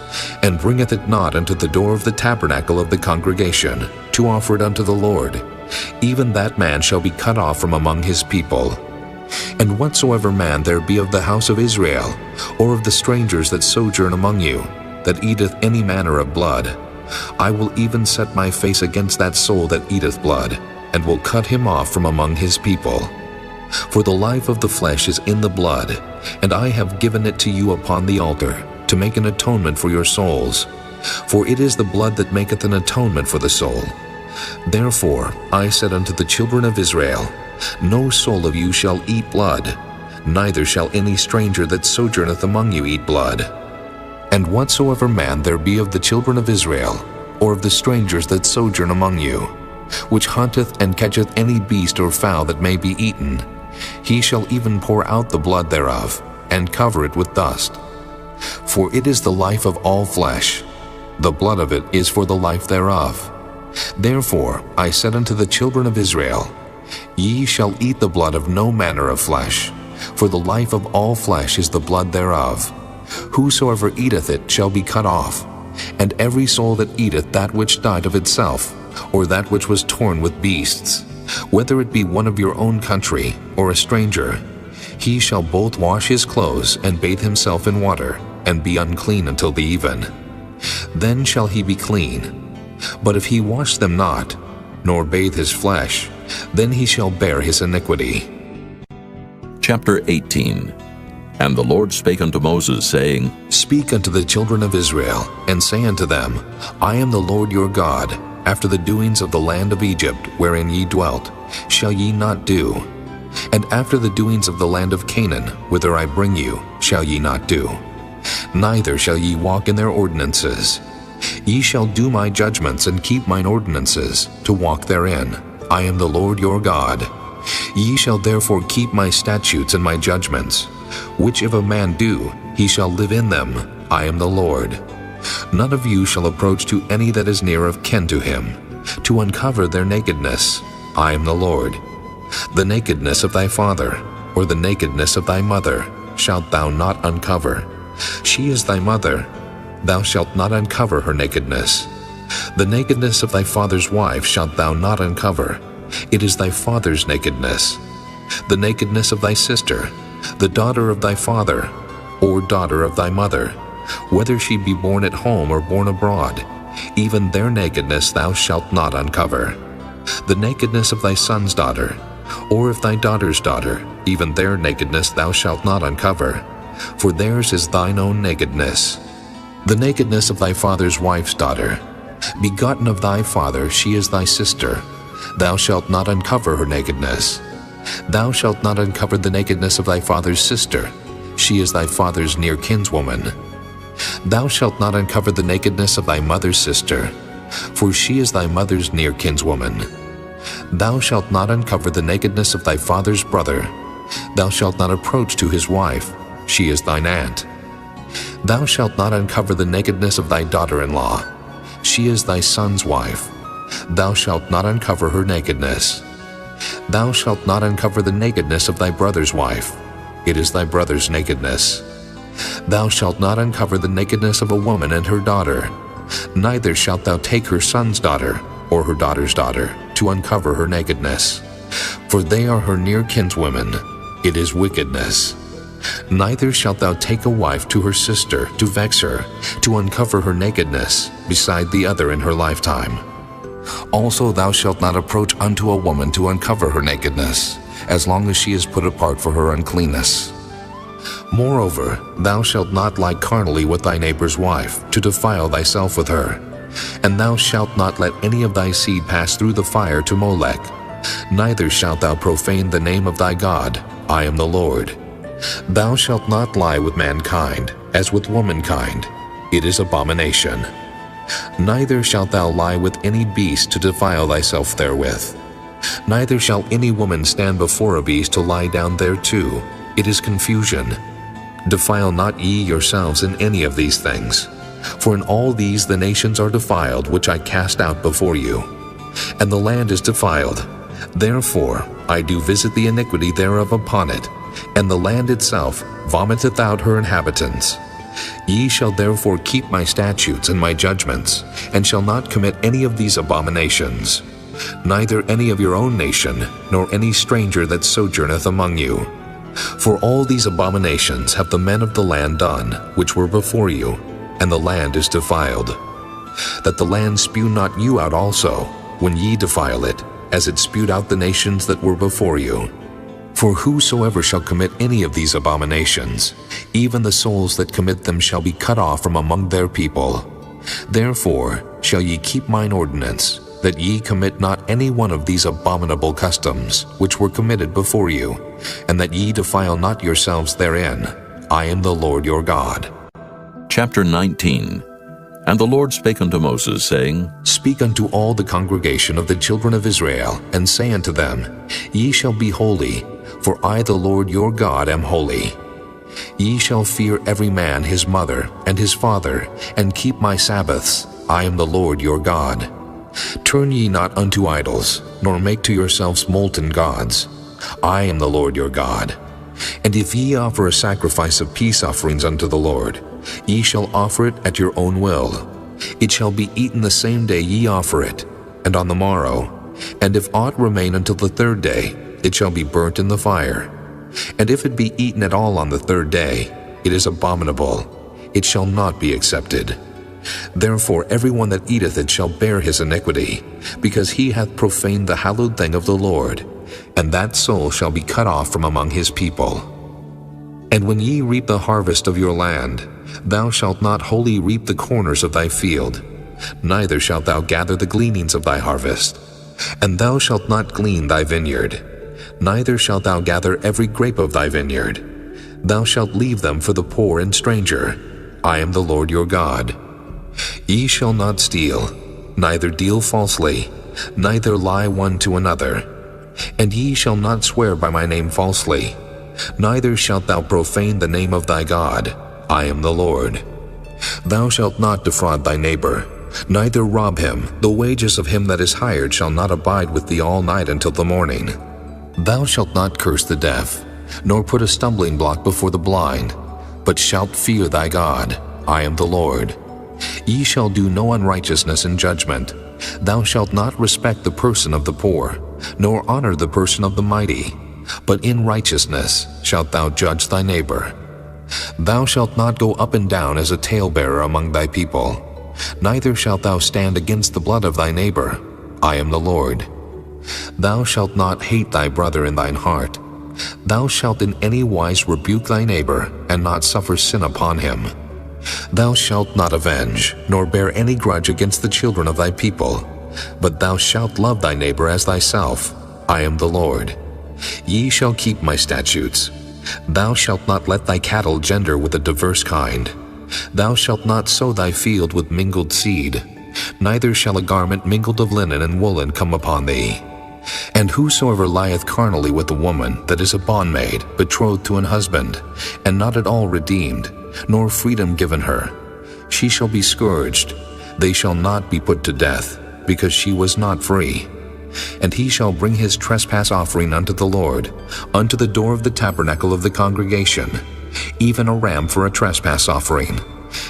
and bringeth it not unto the door of the tabernacle of the congregation, to offer it unto the Lord, even that man shall be cut off from among his people. And whatsoever man there be of the house of Israel, or of the strangers that sojourn among you, that eateth any manner of blood, I will even set my face against that soul that eateth blood, and will cut him off from among his people. For the life of the flesh is in the blood, and I have given it to you upon the altar, to make an atonement for your souls. For it is the blood that maketh an atonement for the soul. Therefore I said unto the children of Israel, No soul of you shall eat blood, neither shall any stranger that sojourneth among you eat blood. And whatsoever man there be of the children of Israel, or of the strangers that sojourn among you, which hunteth and catcheth any beast or fowl that may be eaten, he shall even pour out the blood thereof, and cover it with dust. For it is the life of all flesh, the blood of it is for the life thereof. Therefore I said unto the children of Israel, Ye shall eat the blood of no manner of flesh, for the life of all flesh is the blood thereof. Whosoever eateth it shall be cut off. And every soul that eateth that which died of itself, or that which was torn with beasts, whether it be one of your own country, or a stranger, he shall both wash his clothes and bathe himself in water, and be unclean until the even. Then shall he be clean. But if he wash them not, nor bathe his flesh, then he shall bear his iniquity. Chapter 18. And the Lord spake unto Moses, saying, Speak unto the children of Israel, and say unto them, I am the Lord your God. After the doings of the land of Egypt, wherein ye dwelt, shall ye not do. And after the doings of the land of Canaan, whither I bring you, shall ye not do. Neither shall ye walk in their ordinances. Ye shall do my judgments and keep mine ordinances, to walk therein. I am the Lord your God. Ye shall therefore keep my statutes and my judgments, which if a man do, he shall live in them. I am the Lord. None of you shall approach to any that is near of kin to him, to uncover their nakedness. I am the Lord. The nakedness of thy father, or the nakedness of thy mother, shalt thou not uncover. She is thy mother. Thou shalt not uncover her nakedness. The nakedness of thy father's wife shalt thou not uncover. It is thy father's nakedness. The nakedness of thy sister, the daughter of thy father, or daughter of thy mother, whether she be born at home or born abroad, even their nakedness thou shalt not uncover. The nakedness of thy son's daughter, or of thy daughter's daughter, even their nakedness thou shalt not uncover, for theirs is thine own nakedness. The nakedness of thy father's wife's daughter, begotten of thy father, she is thy sister. Thou shalt not uncover her nakedness. Thou shalt not uncover the nakedness of thy father's sister. She is thy father's near kinswoman. Thou shalt not uncover the nakedness of thy mother's sister, for she is thy mother's near kinswoman. Thou shalt not uncover the nakedness of thy father's brother. Thou shalt not approach to his wife. She is thine aunt. Thou shalt not uncover the nakedness of thy daughter-in-law. She is thy son's wife. Thou shalt not uncover her nakedness. Thou shalt not uncover the nakedness of thy brother's wife. It is thy brother's nakedness. Thou shalt not uncover the nakedness of a woman and her daughter. Neither shalt thou take her son's daughter, or her daughter's daughter, to uncover her nakedness. For they are her near kinswomen. It is wickedness. Neither shalt thou take a wife to her sister, to vex her, to uncover her nakedness, beside the other in her lifetime. Also thou shalt not approach unto a woman to uncover her nakedness, as long as she is put apart for her uncleanness. Moreover, thou shalt not lie carnally with thy neighbor's wife, to defile thyself with her. And thou shalt not let any of thy seed pass through the fire to Molech. Neither shalt thou profane the name of thy God. I am the Lord. Thou shalt not lie with mankind, as with womankind. It is abomination. Neither shalt thou lie with any beast to defile thyself therewith. Neither shall any woman stand before a beast to lie down thereto. It is confusion. Defile not ye yourselves in any of these things. For in all these the nations are defiled, which I cast out before you. And the land is defiled. Therefore I do visit the iniquity thereof upon it, and the land itself vomiteth out her inhabitants. Ye shall therefore keep my statutes and my judgments, and shall not commit any of these abominations, neither any of your own nation, nor any stranger that sojourneth among you. For all these abominations have the men of the land done, which were before you, and the land is defiled. That the land spew not you out also, when ye defile it, as it spewed out the nations that were before you. For whosoever shall commit any of these abominations, even the souls that commit them shall be cut off from among their people. Therefore shall ye keep mine ordinance, that ye commit not any one of these abominable customs, which were committed before you, and that ye defile not yourselves therein. I am the Lord your God. Chapter 19. And the Lord spake unto Moses, saying, Speak unto all the congregation of the children of Israel, and say unto them, Ye shall be holy, for I the Lord your God am holy. Ye shall fear every man his mother and his father, and keep my Sabbaths. I am the Lord your God. Turn ye not unto idols, nor make to yourselves molten gods. I am the Lord your God. And if ye offer a sacrifice of peace offerings unto the Lord, ye shall offer it at your own will. It shall be eaten the same day ye offer it, and on the morrow. And if aught remain until the third day, it shall be burnt in the fire. And if it be eaten at all on the third day, it is abominable. It shall not be accepted. Therefore every one that eateth it shall bear his iniquity, because he hath profaned the hallowed thing of the Lord, and that soul shall be cut off from among his people. And when ye reap the harvest of your land, thou shalt not wholly reap the corners of thy field, neither shalt thou gather the gleanings of thy harvest. And thou shalt not glean thy vineyard, neither shalt thou gather every grape of thy vineyard. Thou shalt leave them for the poor and stranger. I am the Lord your God. Ye shall not steal, neither deal falsely, neither lie one to another. And ye shall not swear by my name falsely, neither shalt thou profane the name of thy God. I am the Lord. Thou shalt not defraud thy neighbor, neither rob him. The wages of him that is hired shall not abide with thee all night until the morning. Thou shalt not curse the deaf, nor put a stumbling block before the blind, but shalt fear thy God. I am the Lord. Ye shall do no unrighteousness in judgment. Thou shalt not respect the person of the poor, nor honor the person of the mighty, but in righteousness shalt thou judge thy neighbor. Thou shalt not go up and down as a talebearer among thy people, neither shalt thou stand against the blood of thy neighbor. I am the Lord. Thou shalt not hate thy brother in thine heart. Thou shalt in any wise rebuke thy neighbor, and not suffer sin upon him. Thou shalt not avenge, nor bear any grudge against the children of thy people, but thou shalt love thy neighbor as thyself. I am the Lord. Ye shall keep my statutes. Thou shalt not let thy cattle gender with a diverse kind. Thou shalt not sow thy field with mingled seed, neither shall a garment mingled of linen and woolen come upon thee. And whosoever lieth carnally with a woman that is a bondmaid, betrothed to an husband, and not at all redeemed, nor freedom given her, she shall be scourged. They shall not be put to death, because she was not free. And he shall bring his trespass offering unto the Lord, unto the door of the tabernacle of the congregation, even a ram for a trespass offering.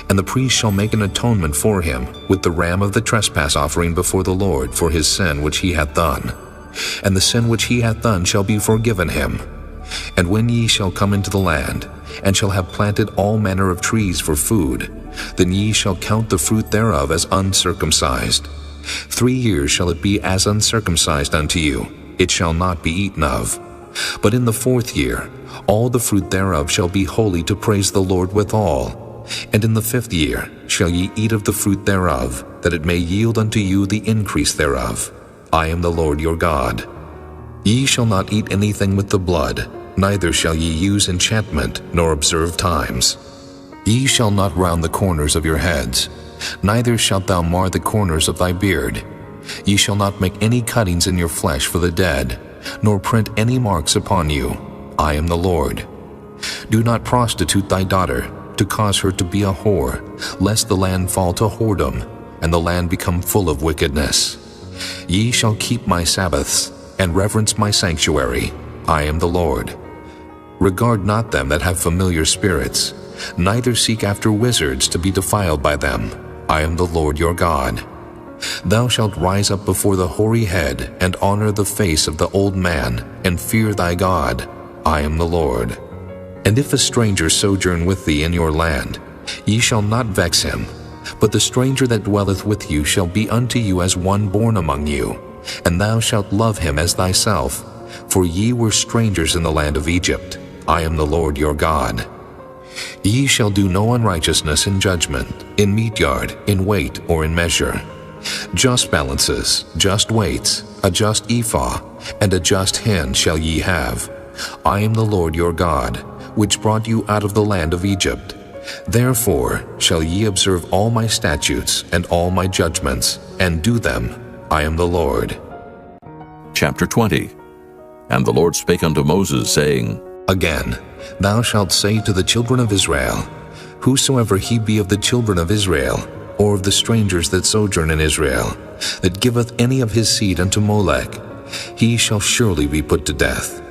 And the priest shall make an atonement for him with the ram of the trespass offering before the Lord for his sin which he hath done. And the sin which he hath done shall be forgiven him. And when ye shall come into the land, and shall have planted all manner of trees for food, then ye shall count the fruit thereof as uncircumcised. 3 years shall it be as uncircumcised unto you, it shall not be eaten of. But in the 4th year all the fruit thereof shall be holy to praise the Lord withal. And in the 5th year shall ye eat of the fruit thereof, that it may yield unto you the increase thereof. I am the Lord your God. Ye shall not eat anything with the blood, neither shall ye use enchantment, nor observe times. Ye shall not round the corners of your heads, neither shalt thou mar the corners of thy beard. Ye shall not make any cuttings in your flesh for the dead, nor print any marks upon you. I am the Lord. Do not prostitute thy daughter, to cause her to be a whore, lest the land fall to whoredom, and the land become full of wickedness. Ye shall keep my Sabbaths, and reverence my sanctuary. I am the Lord. Regard not them that have familiar spirits, neither seek after wizards to be defiled by them. I am the Lord your God. Thou shalt rise up before the hoary head, and honor the face of the old man, and fear thy God. I am the Lord. And if a stranger sojourn with thee in your land, ye shall not vex him, but the stranger that dwelleth with you shall be unto you as one born among you, and thou shalt love him as thyself, for ye were strangers in the land of Egypt. I am the Lord your God. Ye shall do no unrighteousness in judgment, in meat yard, in weight, or in measure. Just balances, just weights, a just ephah, and a just hin shall ye have. I am the Lord your God, which brought you out of the land of Egypt. Therefore shall ye observe all my statutes and all my judgments, and do them. I am the Lord. Chapter 20. And the Lord spake unto Moses, saying, Again, thou shalt say to the children of Israel, Whosoever he be of the children of Israel, or of the strangers that sojourn in Israel, that giveth any of his seed unto Molech, he shall surely be put to death.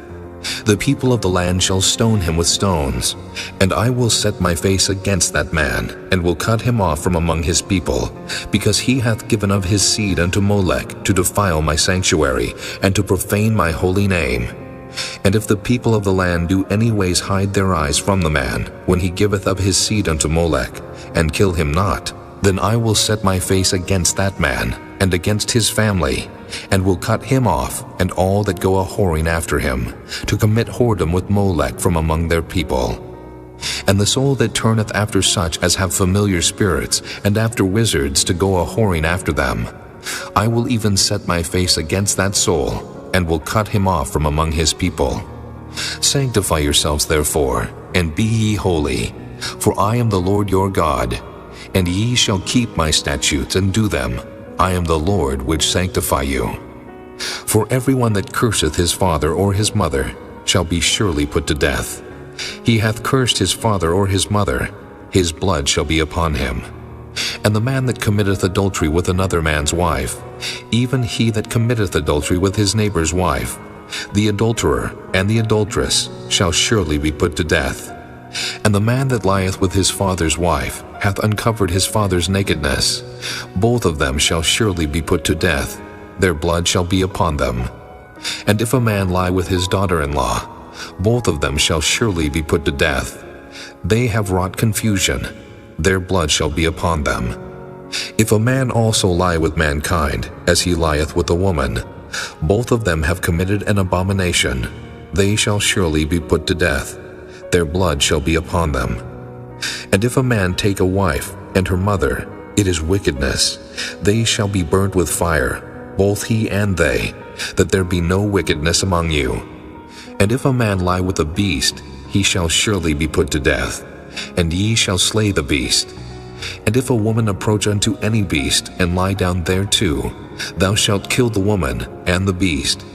The people of the land shall stone him with stones, and I will set my face against that man, and will cut him off from among his people, because he hath given of his seed unto Molech to defile my sanctuary, and to profane my holy name. And if the people of the land do any ways hide their eyes from the man, when he giveth of his seed unto Molech, and kill him not, then I will set my face against that man, and against his family, and will cut him off, and all that go a-whoring after him, to commit whoredom with Molech from among their people. And the soul that turneth after such as have familiar spirits, and after wizards to go a-whoring after them, I will even set my face against that soul, and will cut him off from among his people. Sanctify yourselves therefore, and be ye holy, for I am the Lord your God, and ye shall keep my statutes and do them. I am the Lord which sanctify you. For everyone that curseth his father or his mother shall be surely put to death. He hath cursed his father or his mother, his blood shall be upon him. And the man that committeth adultery with another man's wife, even he that committeth adultery with his neighbor's wife, the adulterer and the adulteress shall surely be put to death. And the man that lieth with his father's wife hath uncovered his father's nakedness. Both of them shall surely be put to death. Their blood shall be upon them. And if a man lie with his daughter-in-law, both of them shall surely be put to death. They have wrought confusion. Their blood shall be upon them. If a man also lie with mankind, as he lieth with a woman, both of them have committed an abomination. They shall surely be put to death. Their blood shall be upon them. And if a man take a wife and her mother, it is wickedness. They shall be burnt with fire, both he and they, that there be no wickedness among you. And if a man lie with a beast, he shall surely be put to death, and ye shall slay the beast. And if a woman approach unto any beast, and lie down thereto, thou shalt kill the woman and the beast.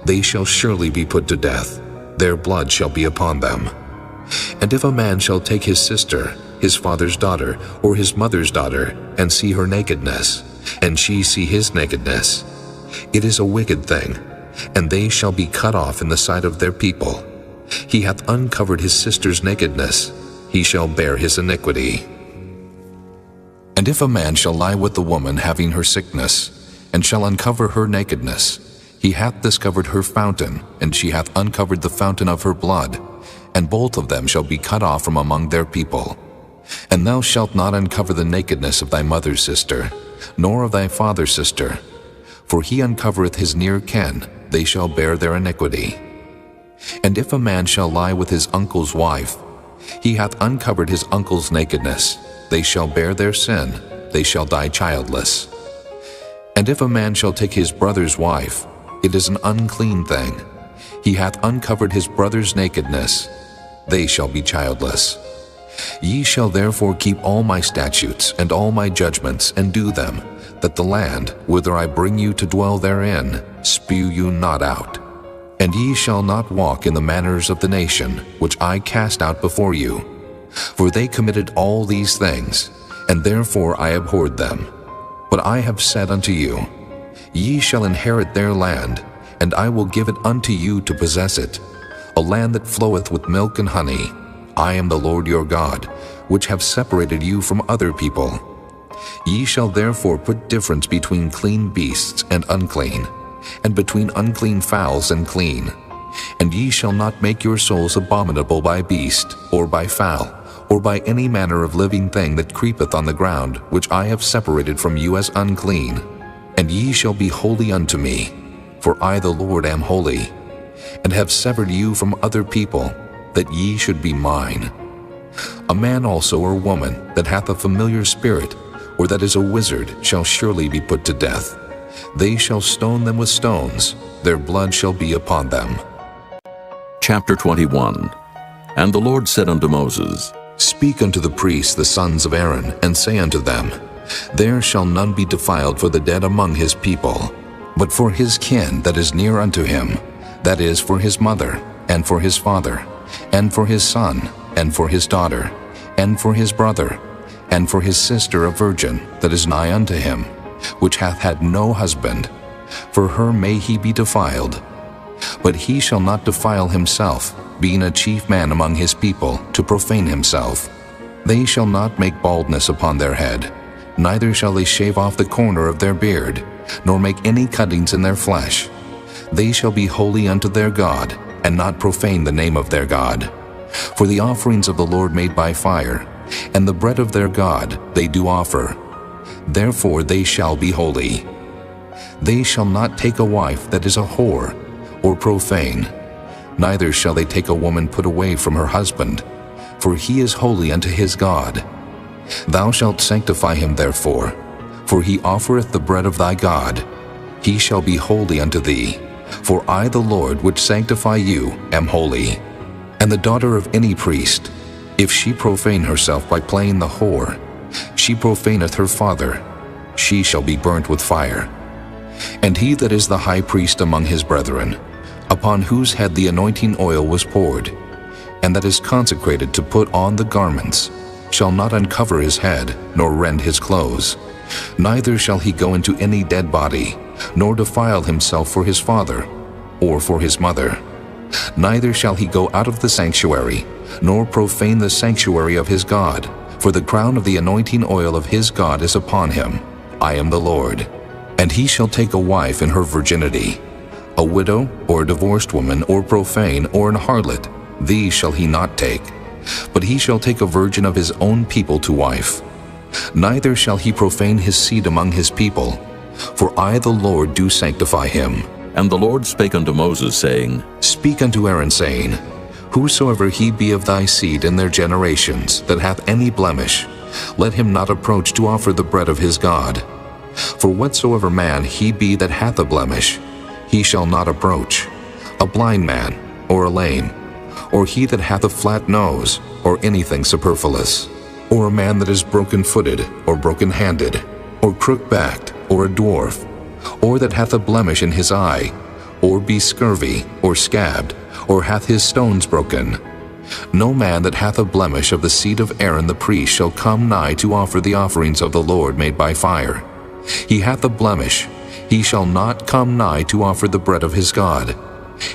They shall surely be put to death. Their blood shall be upon them. And if a man shall take his sister, his father's daughter, or his mother's daughter, and see her nakedness, and she see his nakedness, it is a wicked thing, and they shall be cut off in the sight of their people. He hath uncovered his sister's nakedness, he shall bear his iniquity. And if a man shall lie with the woman having her sickness, and shall uncover her nakedness, he hath discovered her fountain, and she hath uncovered the fountain of her blood, and both of them shall be cut off from among their people. And thou shalt not uncover the nakedness of thy mother's sister, nor of thy father's sister, for he uncovereth his near kin, they shall bear their iniquity. And if a man shall lie with his uncle's wife, he hath uncovered his uncle's nakedness, they shall bear their sin, they shall die childless. And if a man shall take his brother's wife, it is an unclean thing. He hath uncovered his brother's nakedness, they shall be childless. Ye shall therefore keep all my statutes and all my judgments, and do them, that the land, whither I bring you to dwell therein, spew you not out. And ye shall not walk in the manners of the nation, which I cast out before you. For they committed all these things, and therefore I abhorred them. But I have said unto you, Ye shall inherit their land, and I will give it unto you to possess it, a land that floweth with milk and honey. I am the Lord your God, which have separated you from other people. Ye shall therefore put difference between clean beasts and unclean, and between unclean fowls and clean. And ye shall not make your souls abominable by beast, or by fowl, or by any manner of living thing that creepeth on the ground, which I have separated from you as unclean. And ye shall be holy unto me, for I the Lord am holy, and have severed you from other people, that ye should be mine. A man also or woman that hath a familiar spirit, or that is a wizard, shall surely be put to death. They shall stone them with stones, their blood shall be upon them. Chapter 21. And the Lord said unto Moses, Speak unto the priests the sons of Aaron, and say unto them, There shall none be defiled for the dead among his people, but for his kin that is near unto him, that is, for his mother, and for his father, and for his son, and for his daughter, and for his brother, and for his sister a virgin that is nigh unto him, which hath had no husband, for her may he be defiled. But he shall not defile himself, being a chief man among his people, to profane himself. They shall not make baldness upon their head, neither shall they shave off the corner of their beard, nor make any cuttings in their flesh. They shall be holy unto their God, and not profane the name of their God. For the offerings of the Lord made by fire, and the bread of their God they do offer. Therefore they shall be holy. They shall not take a wife that is a whore, or profane, neither shall they take a woman put away from her husband, for he is holy unto his God. Thou shalt sanctify him therefore, for he offereth the bread of thy God. He shall be holy unto thee, for I the Lord which sanctify you am holy. And the daughter of any priest, if she profane herself by playing the whore, she profaneth her father, she shall be burnt with fire. And he that is the high priest among his brethren, upon whose head the anointing oil was poured, and that is consecrated to put on the garments, shall not uncover his head, nor rend his clothes. Neither shall he go into any dead body, nor defile himself for his father, or for his mother. Neither shall he go out of the sanctuary, nor profane the sanctuary of his God, for the crown of the anointing oil of his God is upon him. I am the Lord. And he shall take a wife in her virginity, a widow, or a divorced woman, or profane, or an harlot, these shall he not take. But he shall take a virgin of his own people to wife. Neither shall he profane his seed among his people, for I the Lord do sanctify him. And the Lord spake unto Moses, saying, Speak unto Aaron, saying, Whosoever he be of thy seed in their generations, that hath any blemish, let him not approach to offer the bread of his God. For whatsoever man he be that hath a blemish, he shall not approach, a blind man, or a lame, or he that hath a flat nose, or anything superfluous, or a man that is broken-footed, or broken-handed, or crook-backed, or a dwarf, or that hath a blemish in his eye, or be scurvy, or scabbed, or hath his stones broken. No man that hath a blemish of the seed of Aaron the priest shall come nigh to offer the offerings of the Lord made by fire. He hath a blemish, he shall not come nigh to offer the bread of his God.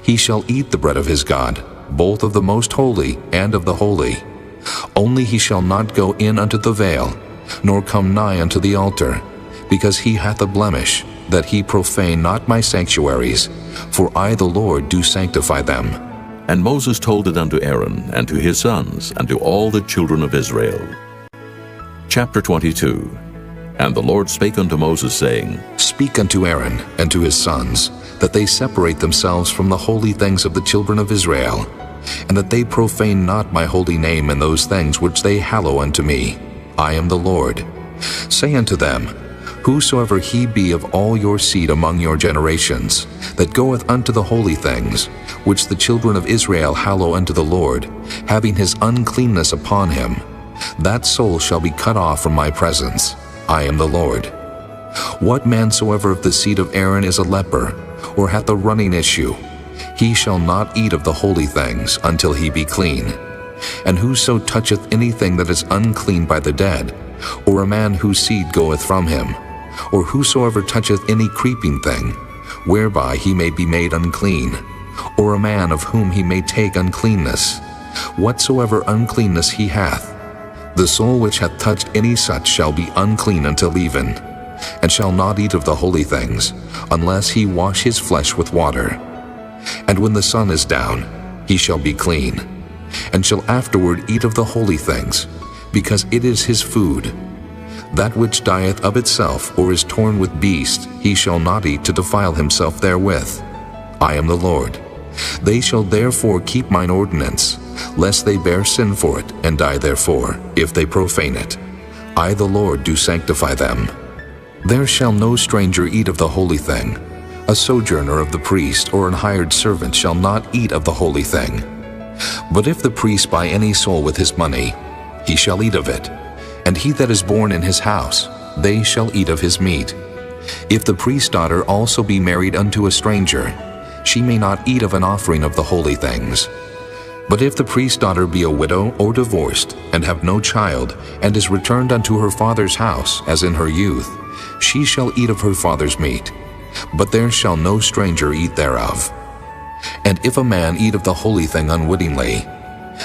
He shall eat the bread of his God, both of the most holy and of the holy. Only he shall not go in unto the veil, nor come nigh unto the altar, because he hath a blemish, that he profane not my sanctuaries, for I the Lord do sanctify them. And Moses told it unto Aaron, and to his sons, and to all the children of Israel. Chapter 22. And the Lord spake unto Moses, saying, Speak unto Aaron and to his sons, that they separate themselves from the holy things of the children of Israel, and that they profane not my holy name in those things which they hallow unto me. I am the Lord. Say unto them, Whosoever he be of all your seed among your generations, that goeth unto the holy things, which the children of Israel hallow unto the Lord, having his uncleanness upon him, that soul shall be cut off from my presence. I am the Lord. What man soever of the seed of Aaron is a leper, or hath a running issue, he shall not eat of the holy things until he be clean. And whoso toucheth anything that is unclean by the dead, or a man whose seed goeth from him, or whosoever toucheth any creeping thing, whereby he may be made unclean, or a man of whom he may take uncleanness, whatsoever uncleanness he hath, the soul which hath touched any such shall be unclean until even, and shall not eat of the holy things, unless he wash his flesh with water. And when the sun is down, he shall be clean, and shall afterward eat of the holy things, because it is his food. That which dieth of itself, or is torn with beast, he shall not eat to defile himself therewith. I am the Lord. They shall therefore keep mine ordinance, lest they bear sin for it, and die therefore, if they profane it. I the Lord do sanctify them. There shall no stranger eat of the holy thing. A sojourner of the priest, or an hired servant, shall not eat of the holy thing. But if the priest buy any soul with his money, he shall eat of it. And he that is born in his house, they shall eat of his meat. If the priest's daughter also be married unto a stranger, she may not eat of an offering of the holy things. But if the priest's daughter be a widow or divorced, and have no child, and is returned unto her father's house, as in her youth, she shall eat of her father's meat, but there shall no stranger eat thereof. And if a man eat of the holy thing unwittingly,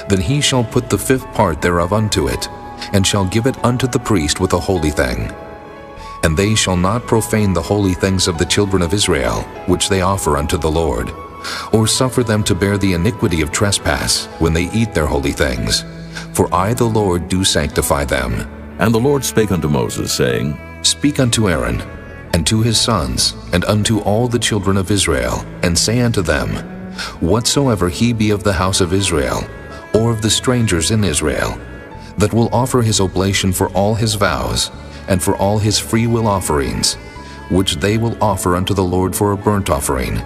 then he shall put the fifth part thereof unto it, and shall give it unto the priest with a holy thing. And they shall not profane the holy things of the children of Israel, which they offer unto the Lord, or suffer them to bear the iniquity of trespass when they eat their holy things. For I the Lord do sanctify them. And the Lord spake unto Moses, saying, Speak unto Aaron, and to his sons, and unto all the children of Israel, and say unto them, Whatsoever he be of the house of Israel, or of the strangers in Israel, that will offer his oblation for all his vows, and for all his freewill offerings, which they will offer unto the Lord for a burnt offering,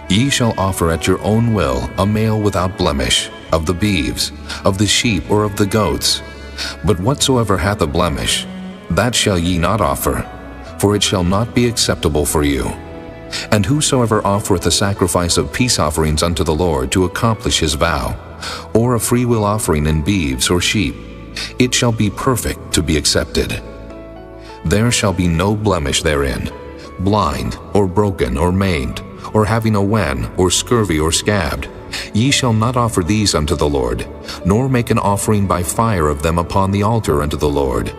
ye shall offer at your own will a male without blemish, of the beeves, of the sheep, or of the goats. But whatsoever hath a blemish, that shall ye not offer, for it shall not be acceptable for you. And whosoever offereth a sacrifice of peace offerings unto the Lord to accomplish his vow, or a freewill offering in beeves or sheep, it shall be perfect to be accepted. There shall be no blemish therein, blind, or broken, or maimed, or having a wen, or scurvy, or scabbed. Ye shall not offer these unto the Lord, nor make an offering by fire of them upon the altar unto the Lord.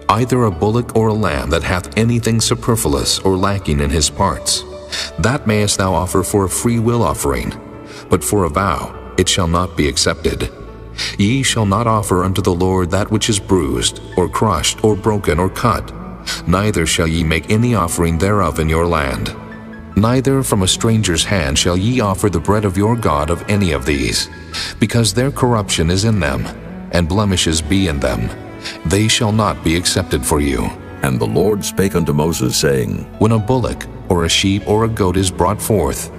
Either a bullock or a lamb that hath anything superfluous or lacking in his parts, that mayest thou offer for a free will offering, but for a vow it shall not be accepted. Ye shall not offer unto the Lord that which is bruised, or crushed, or broken, or cut, neither shall ye make any offering thereof in your land. Neither from a stranger's hand shall ye offer the bread of your God of any of these, because their corruption is in them, and blemishes be in them. They shall not be accepted for you. And the Lord spake unto Moses, saying, When a bullock, or a sheep, or a goat is brought forth,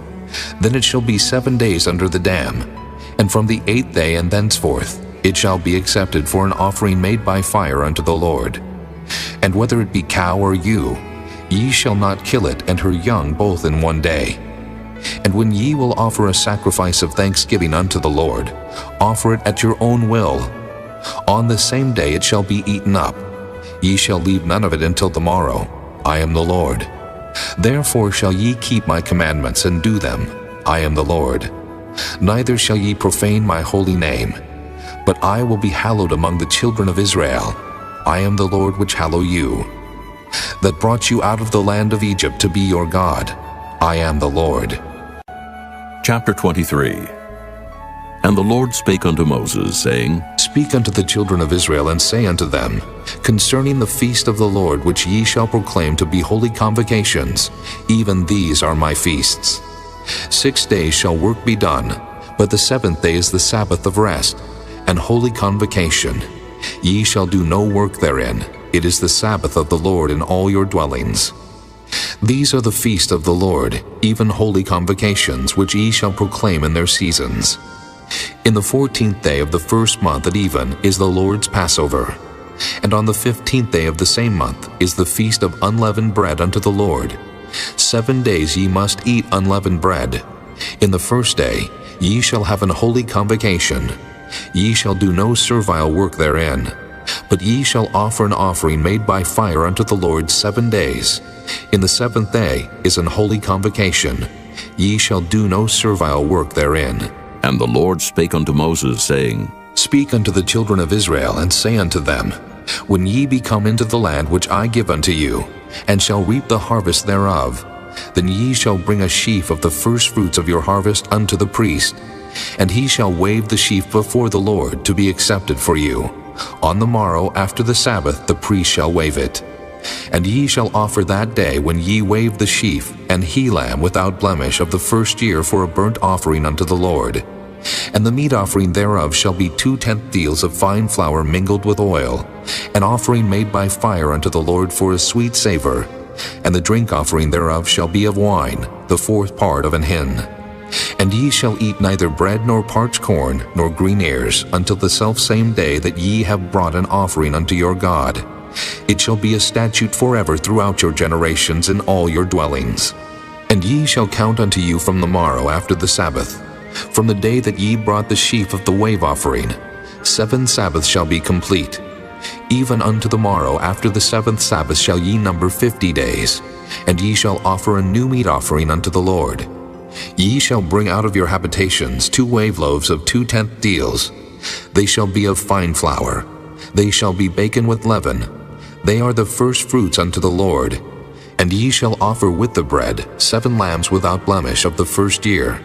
then it shall be 7 days under the dam, and from the 8th day and thenceforth it shall be accepted for an offering made by fire unto the Lord. And whether it be cow or ewe, ye shall not kill it and her young both in 1 day. And when ye will offer a sacrifice of thanksgiving unto the Lord, offer it at your own will. On the same day it shall be eaten up. Ye shall leave none of it until the morrow. I am the Lord. Therefore shall ye keep my commandments and do them. I am the Lord. Neither shall ye profane my holy name, but I will be hallowed among the children of Israel. I am the Lord which hallow you, that brought you out of the land of Egypt to be your God. I am the Lord. Chapter 23. And the Lord spake unto Moses, saying, Speak unto the children of Israel, and say unto them, Concerning the feast of the Lord which ye shall proclaim to be holy convocations, even these are my feasts. 6 days shall work be done, but the 7th day is the Sabbath of rest, and holy convocation. Ye shall do no work therein. It is the Sabbath of the Lord in all your dwellings. These are the feast of the Lord, even holy convocations, which ye shall proclaim in their seasons. In the 14th day of the first month at even is the Lord's Passover. And on the 15th day of the same month is the feast of unleavened bread unto the Lord. 7 days ye must eat unleavened bread. In the first day ye shall have an holy convocation. Ye shall do no servile work therein, but ye shall offer an offering made by fire unto the Lord 7 days. In the 7th day is an holy convocation. Ye shall do no servile work therein. And the Lord spake unto Moses, saying, Speak unto the children of Israel, and say unto them, When ye be come into the land which I give unto you, and shall reap the harvest thereof, then ye shall bring a sheaf of the firstfruits of your harvest unto the priest, and he shall wave the sheaf before the Lord to be accepted for you. On the morrow after the Sabbath the priest shall wave it. And ye shall offer that day when ye wave the sheaf an he-lamb without blemish of the first year for a burnt offering unto the Lord. And the meat offering thereof shall be 2/10 deals of fine flour mingled with oil, an offering made by fire unto the Lord for a sweet savor. And the drink offering thereof shall be of wine, the 4th part of an hin. And ye shall eat neither bread nor parched corn nor green ears until the selfsame day that ye have brought an offering unto your God. It shall be a statute forever throughout your generations in all your dwellings. And ye shall count unto you from the morrow after the Sabbath From the day that ye brought the sheaf of the wave offering, 7 Sabbaths shall be complete. Even unto the morrow after the 7th Sabbath shall ye number 50 days, and ye shall offer a new meat offering unto the Lord. Ye shall bring out of your habitations 2 wave loaves of 2/10 deals. They shall be of fine flour. They shall be baken with leaven. They are the first fruits unto the Lord. And ye shall offer with the bread 7 lambs without blemish of the first year,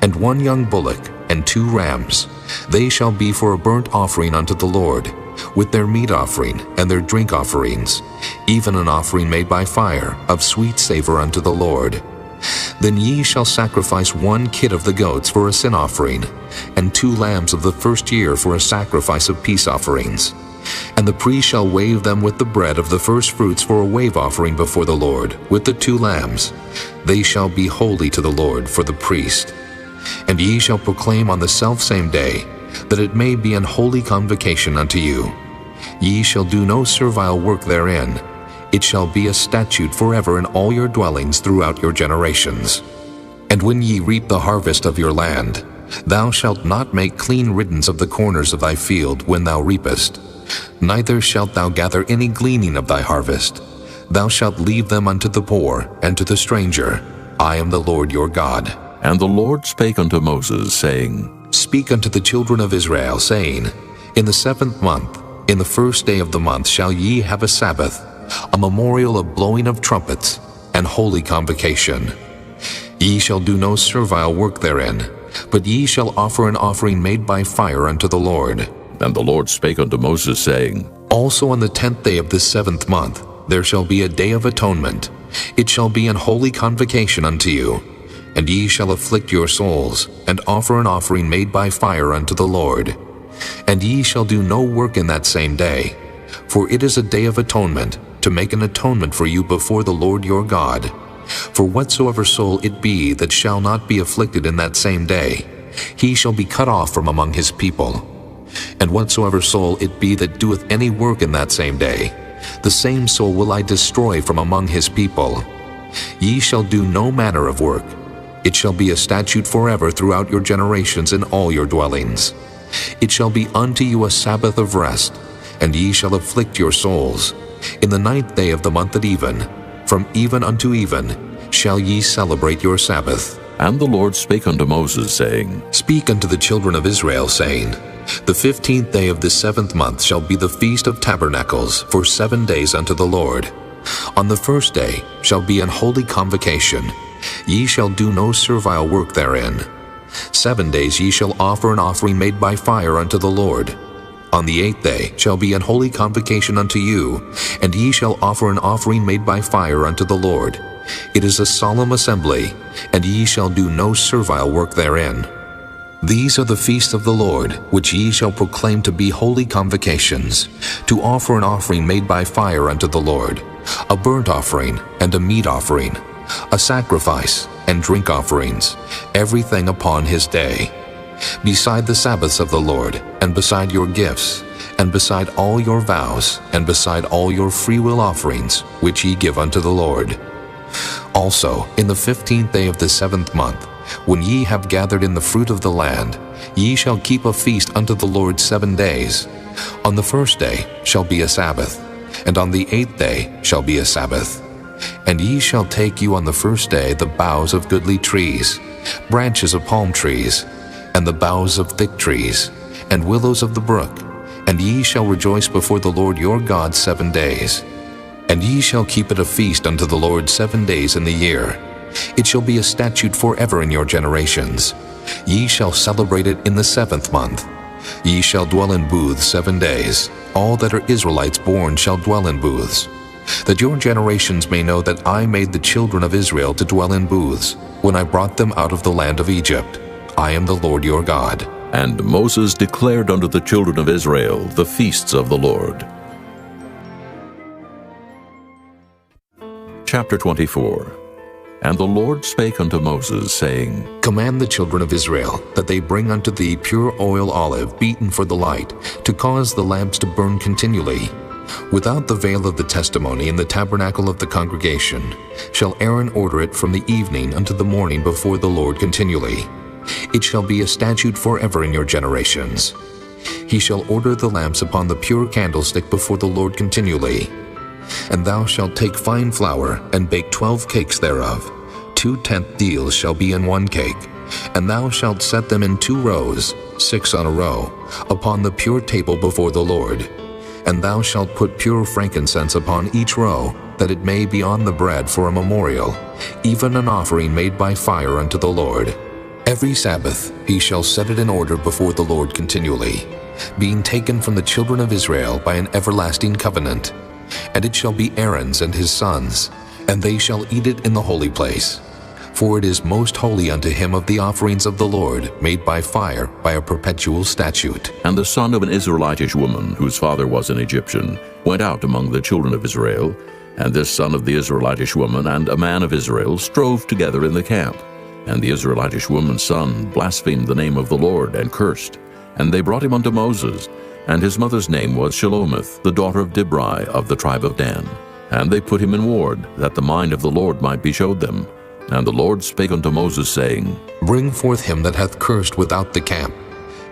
and 1 young bullock, and 2 rams. They shall be for a burnt offering unto the Lord, with their meat offering and their drink offerings, even an offering made by fire of sweet savor unto the Lord. Then ye shall sacrifice 1 kid of the goats for a sin offering, and 2 lambs of the first year for a sacrifice of peace offerings. And the priest shall wave them with the bread of the first fruits for a wave offering before the Lord, with the 2 lambs. They shall be holy to the Lord for the priest. And ye shall proclaim on the selfsame day, that it may be an holy convocation unto you. Ye shall do no servile work therein. It shall be a statute forever in all your dwellings throughout your generations. And when ye reap the harvest of your land, thou shalt not make clean riddance of the corners of thy field when thou reapest, neither shalt thou gather any gleaning of thy harvest. Thou shalt leave them unto the poor and to the stranger. I am the Lord your God. And the Lord spake unto Moses, saying, Speak unto the children of Israel, saying, In the 7th month, in the first day of the month shall ye have a Sabbath, a memorial of blowing of trumpets, and holy convocation. Ye shall do no servile work therein, but ye shall offer an offering made by fire unto the Lord. And the Lord spake unto Moses, saying, Also on the 10th day of this 7th month there shall be a day of atonement. It shall be an holy convocation unto you. And ye shall afflict your souls, and offer an offering made by fire unto the Lord. And ye shall do no work in that same day, for it is a day of atonement, to make an atonement for you before the Lord your God. For whatsoever soul it be that shall not be afflicted in that same day, he shall be cut off from among his people. And whatsoever soul it be that doeth any work in that same day, the same soul will I destroy from among his people. Ye shall do no manner of work. It shall be a statute forever throughout your generations in all your dwellings. It shall be unto you a Sabbath of rest, and ye shall afflict your souls. In the 9th day of the month at even, from even unto even, shall ye celebrate your Sabbath. And the Lord spake unto Moses, saying, Speak unto the children of Israel, saying, The 15th day of this 7th month shall be the feast of tabernacles for 7 days unto the Lord. On the first day shall be an holy convocation. Ye shall do no servile work therein. 7 days ye shall offer an offering made by fire unto the Lord. On the 8th day shall be an holy convocation unto you, and ye shall offer an offering made by fire unto the Lord. It is a solemn assembly, and ye shall do no servile work therein. These are the feasts of the Lord, which ye shall proclaim to be holy convocations, to offer an offering made by fire unto the Lord, a burnt offering and a meat offering, a sacrifice and drink offerings, everything upon his day. Beside the Sabbaths of the Lord, and beside your gifts, and beside all your vows, and beside all your freewill offerings, which ye give unto the Lord. Also, in the 15th day of the 7th month, when ye have gathered in the fruit of the land, ye shall keep a feast unto the Lord 7 days. On the first day shall be a Sabbath, and on the 8th day shall be a Sabbath. And ye shall take you on the first day the boughs of goodly trees, branches of palm trees, and the boughs of thick trees, and willows of the brook, and ye shall rejoice before the Lord your God 7 days. And ye shall keep it a feast unto the Lord 7 days in the year. It shall be a statute forever in your generations. Ye shall celebrate it in the 7th month. Ye shall dwell in booths 7 days. All that are Israelites born shall dwell in booths, that your generations may know that I made the children of Israel to dwell in booths, when I brought them out of the land of Egypt. I am the Lord your God. And Moses declared unto the children of Israel the feasts of the Lord. Chapter 24. And the Lord spake unto Moses, saying, Command the children of Israel that they bring unto thee pure oil olive beaten for the light, to cause the lamps to burn continually. Without the veil of the testimony in the tabernacle of the congregation shall Aaron order it from the evening unto the morning before the Lord continually. It shall be a statute forever in your generations. He shall order the lamps upon the pure candlestick before the Lord continually. And thou shalt take fine flour, and bake 12 cakes thereof. 2/10 deals shall be in one cake. And thou shalt set them in 2 rows, 6 on a row, upon the pure table before the Lord. And thou shalt put pure frankincense upon each row, that it may be on the bread for a memorial, even an offering made by fire unto the Lord. Every Sabbath he shall set it in order before the Lord continually, being taken from the children of Israel by an everlasting covenant. And it shall be Aaron's and his sons, and they shall eat it in the holy place. For it is most holy unto him of the offerings of the Lord, made by fire, by a perpetual statute. And the son of an Israelitish woman, whose father was an Egyptian, went out among the children of Israel, and this son of the Israelitish woman and a man of Israel strove together in the camp. And the Israelitish woman's son blasphemed the name of the Lord, and cursed. And they brought him unto Moses, and his mother's name was Shelomith, the daughter of Dibri of the tribe of Dan. And they put him in ward, that the mind of the Lord might be showed them. And the Lord spake unto Moses, saying, Bring forth him that hath cursed without the camp,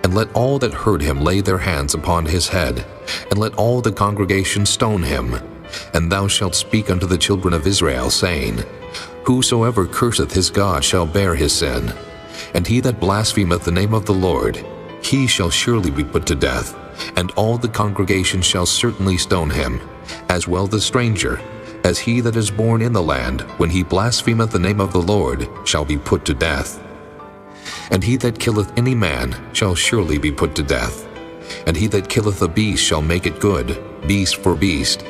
and let all that heard him lay their hands upon his head, and let all the congregation stone him. And thou shalt speak unto the children of Israel, saying, Whosoever curseth his God shall bear his sin, and he that blasphemeth the name of the Lord, he shall surely be put to death, and all the congregation shall certainly stone him, as well the stranger, as he that is born in the land, when he blasphemeth the name of the Lord, shall be put to death. And he that killeth any man shall surely be put to death. And he that killeth a beast shall make it good, beast for beast.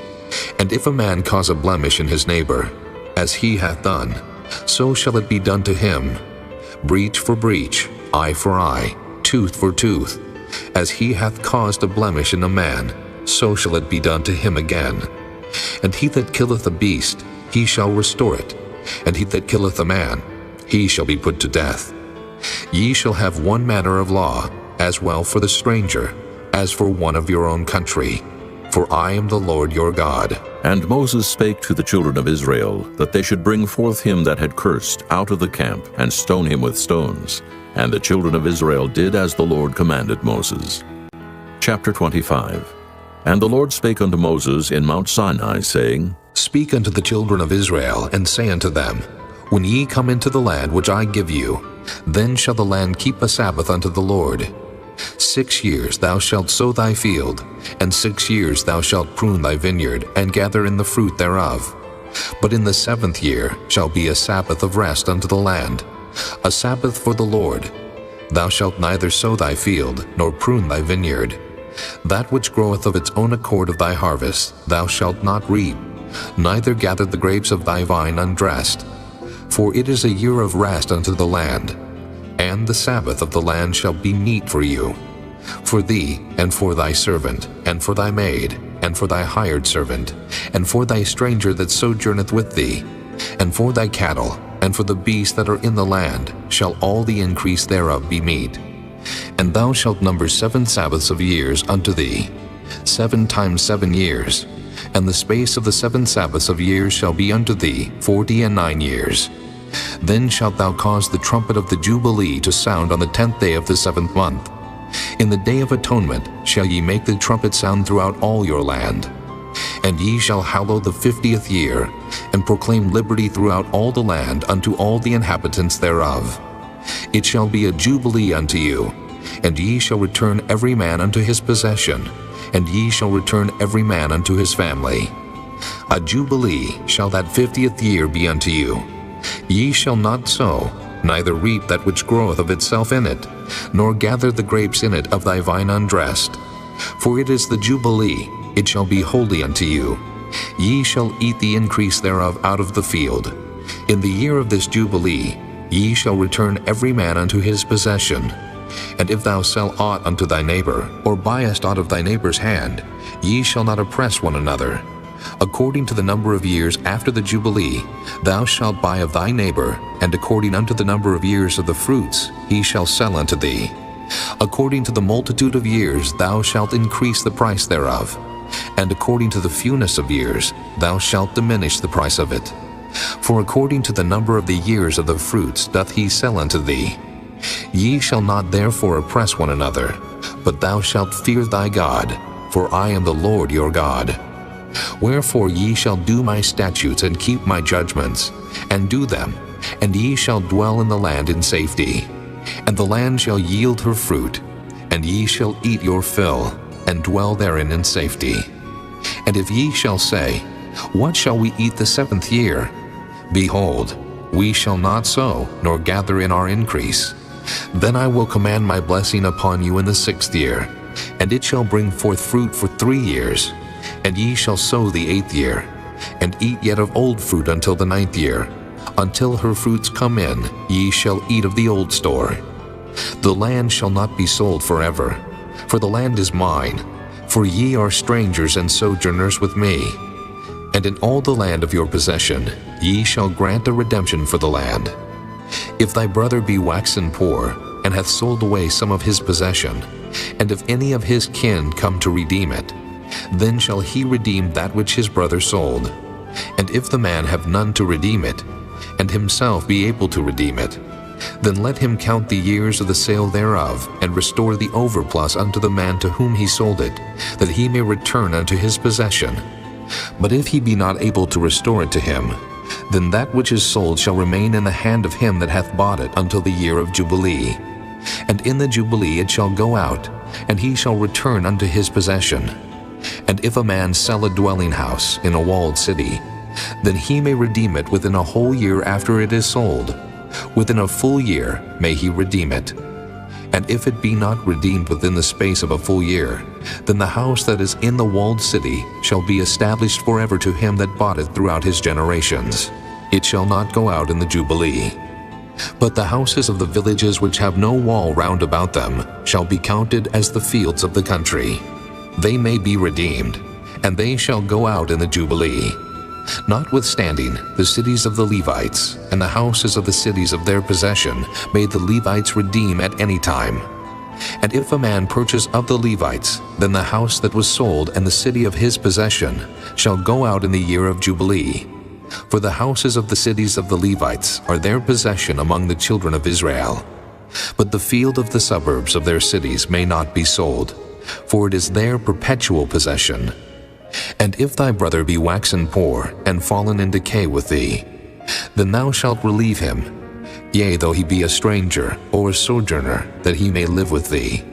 And if a man cause a blemish in his neighbor, as he hath done, so shall it be done to him. Breach for breach, eye for eye, tooth for tooth. As he hath caused a blemish in a man, so shall it be done to him again. And he that killeth a beast, he shall restore it. And he that killeth a man, he shall be put to death. Ye shall have one manner of law, as well for the stranger, as for one of your own country. For I am the Lord your God. And Moses spake to the children of Israel, that they should bring forth him that had cursed out of the camp, and stone him with stones. And the children of Israel did as the Lord commanded Moses. Chapter 25. And the Lord spake unto Moses in Mount Sinai, saying, Speak unto the children of Israel, and say unto them, When ye come into the land which I give you, then shall the land keep a Sabbath unto the Lord. 6 years thou shalt sow thy field, and 6 years thou shalt prune thy vineyard, and gather in the fruit thereof. But in the 7th year shall be a Sabbath of rest unto the land, a Sabbath for the Lord. Thou shalt neither sow thy field, nor prune thy vineyard. That which groweth of its own accord of thy harvest thou shalt not reap, neither gather the grapes of thy vine undressed. For it is a year of rest unto the land, and the Sabbath of the land shall be meat for you, for thee, and for thy servant, and for thy maid, and for thy hired servant, and for thy stranger that sojourneth with thee, and for thy cattle, and for the beasts that are in the land, shall all the increase thereof be meat. And thou shalt number 7 Sabbaths of years unto thee, 7 times 7 years, and the space of the 7 Sabbaths of years shall be unto thee 49 years. Then shalt thou cause the trumpet of the Jubilee to sound on the 10th day of the 7th month. In the day of atonement shall ye make the trumpet sound throughout all your land. And ye shall hallow the 50th year, and proclaim liberty throughout all the land unto all the inhabitants thereof. It shall be a jubilee unto you, and ye shall return every man unto his possession, and ye shall return every man unto his family. A jubilee shall that 50th year be unto you. Ye shall not sow, neither reap that which groweth of itself in it, nor gather the grapes in it of thy vine undressed. For it is the jubilee, it shall be holy unto you. Ye shall eat the increase thereof out of the field. In the year of this jubilee ye shall return every man unto his possession. And if thou sell aught unto thy neighbor, or buyest aught of thy neighbor's hand, ye shall not oppress one another. According to the number of years after the Jubilee, thou shalt buy of thy neighbor, and according unto the number of years of the fruits, he shall sell unto thee. According to the multitude of years thou shalt increase the price thereof, and according to the fewness of years thou shalt diminish the price of it. For according to the number of the years of the fruits doth he sell unto thee. According to the multitude of years thou shalt increase the price thereof, and according to the fewness of years thou shalt diminish the price of it. For according to the number of the years of the fruits doth he sell unto thee. According to the fewness of years thou shalt increase the price of it. For according to the number of the years of the fruits doth he sell unto thee. Ye shall not therefore oppress one another, but thou shalt fear thy God, for I am the Lord your God. Wherefore ye shall do my statutes and keep my judgments, and do them, and ye shall dwell in the land in safety. And the land shall yield her fruit, and ye shall eat your fill, and dwell therein in safety. And if ye shall say, What shall we eat the 7th year? Behold, we shall not sow, nor gather in our increase. Then I will command my blessing upon you in the 6th year, and it shall bring forth fruit for 3 years. And ye shall sow the 8th year, and eat yet of old fruit until the 9th year. Until her fruits come in, ye shall eat of the old store. The land shall not be sold forever, for the land is mine, for ye are strangers and sojourners with me. And in all the land of your possession ye shall grant a redemption for the land. If thy brother be waxen poor, and hath sold away some of his possession, and if any of his kin come to redeem it, then shall he redeem that which his brother sold. And if the man have none to redeem it, and himself be able to redeem it, then let him count the years of the sale thereof, and restore the overplus unto the man to whom he sold it, that he may return unto his possession. But if he be not able to restore it to him, then that which is sold shall remain in the hand of him that hath bought it until the year of Jubilee. And in the Jubilee it shall go out, and he shall return unto his possession. And if a man sell a dwelling house in a walled city, then he may redeem it within a whole year after it is sold. Within a full year may he redeem it. And if it be not redeemed within the space of a full year, then the house that is in the walled city shall be established forever to him that bought it throughout his generations. It shall not go out in the Jubilee. But the houses of the villages which have no wall round about them shall be counted as the fields of the country. They may be redeemed, and they shall go out in the Jubilee. Notwithstanding, the cities of the Levites, and the houses of the cities of their possession, may the Levites redeem at any time. And if a man purchase of the Levites, then the house that was sold and the city of his possession shall go out in the year of Jubilee. For the houses of the cities of the Levites are their possession among the children of Israel. But the field of the suburbs of their cities may not be sold, for it is their perpetual possession. And if thy brother be waxen poor, and fallen in decay with thee, then thou shalt relieve him, yea, though he be a stranger or a sojourner, that he may live with thee.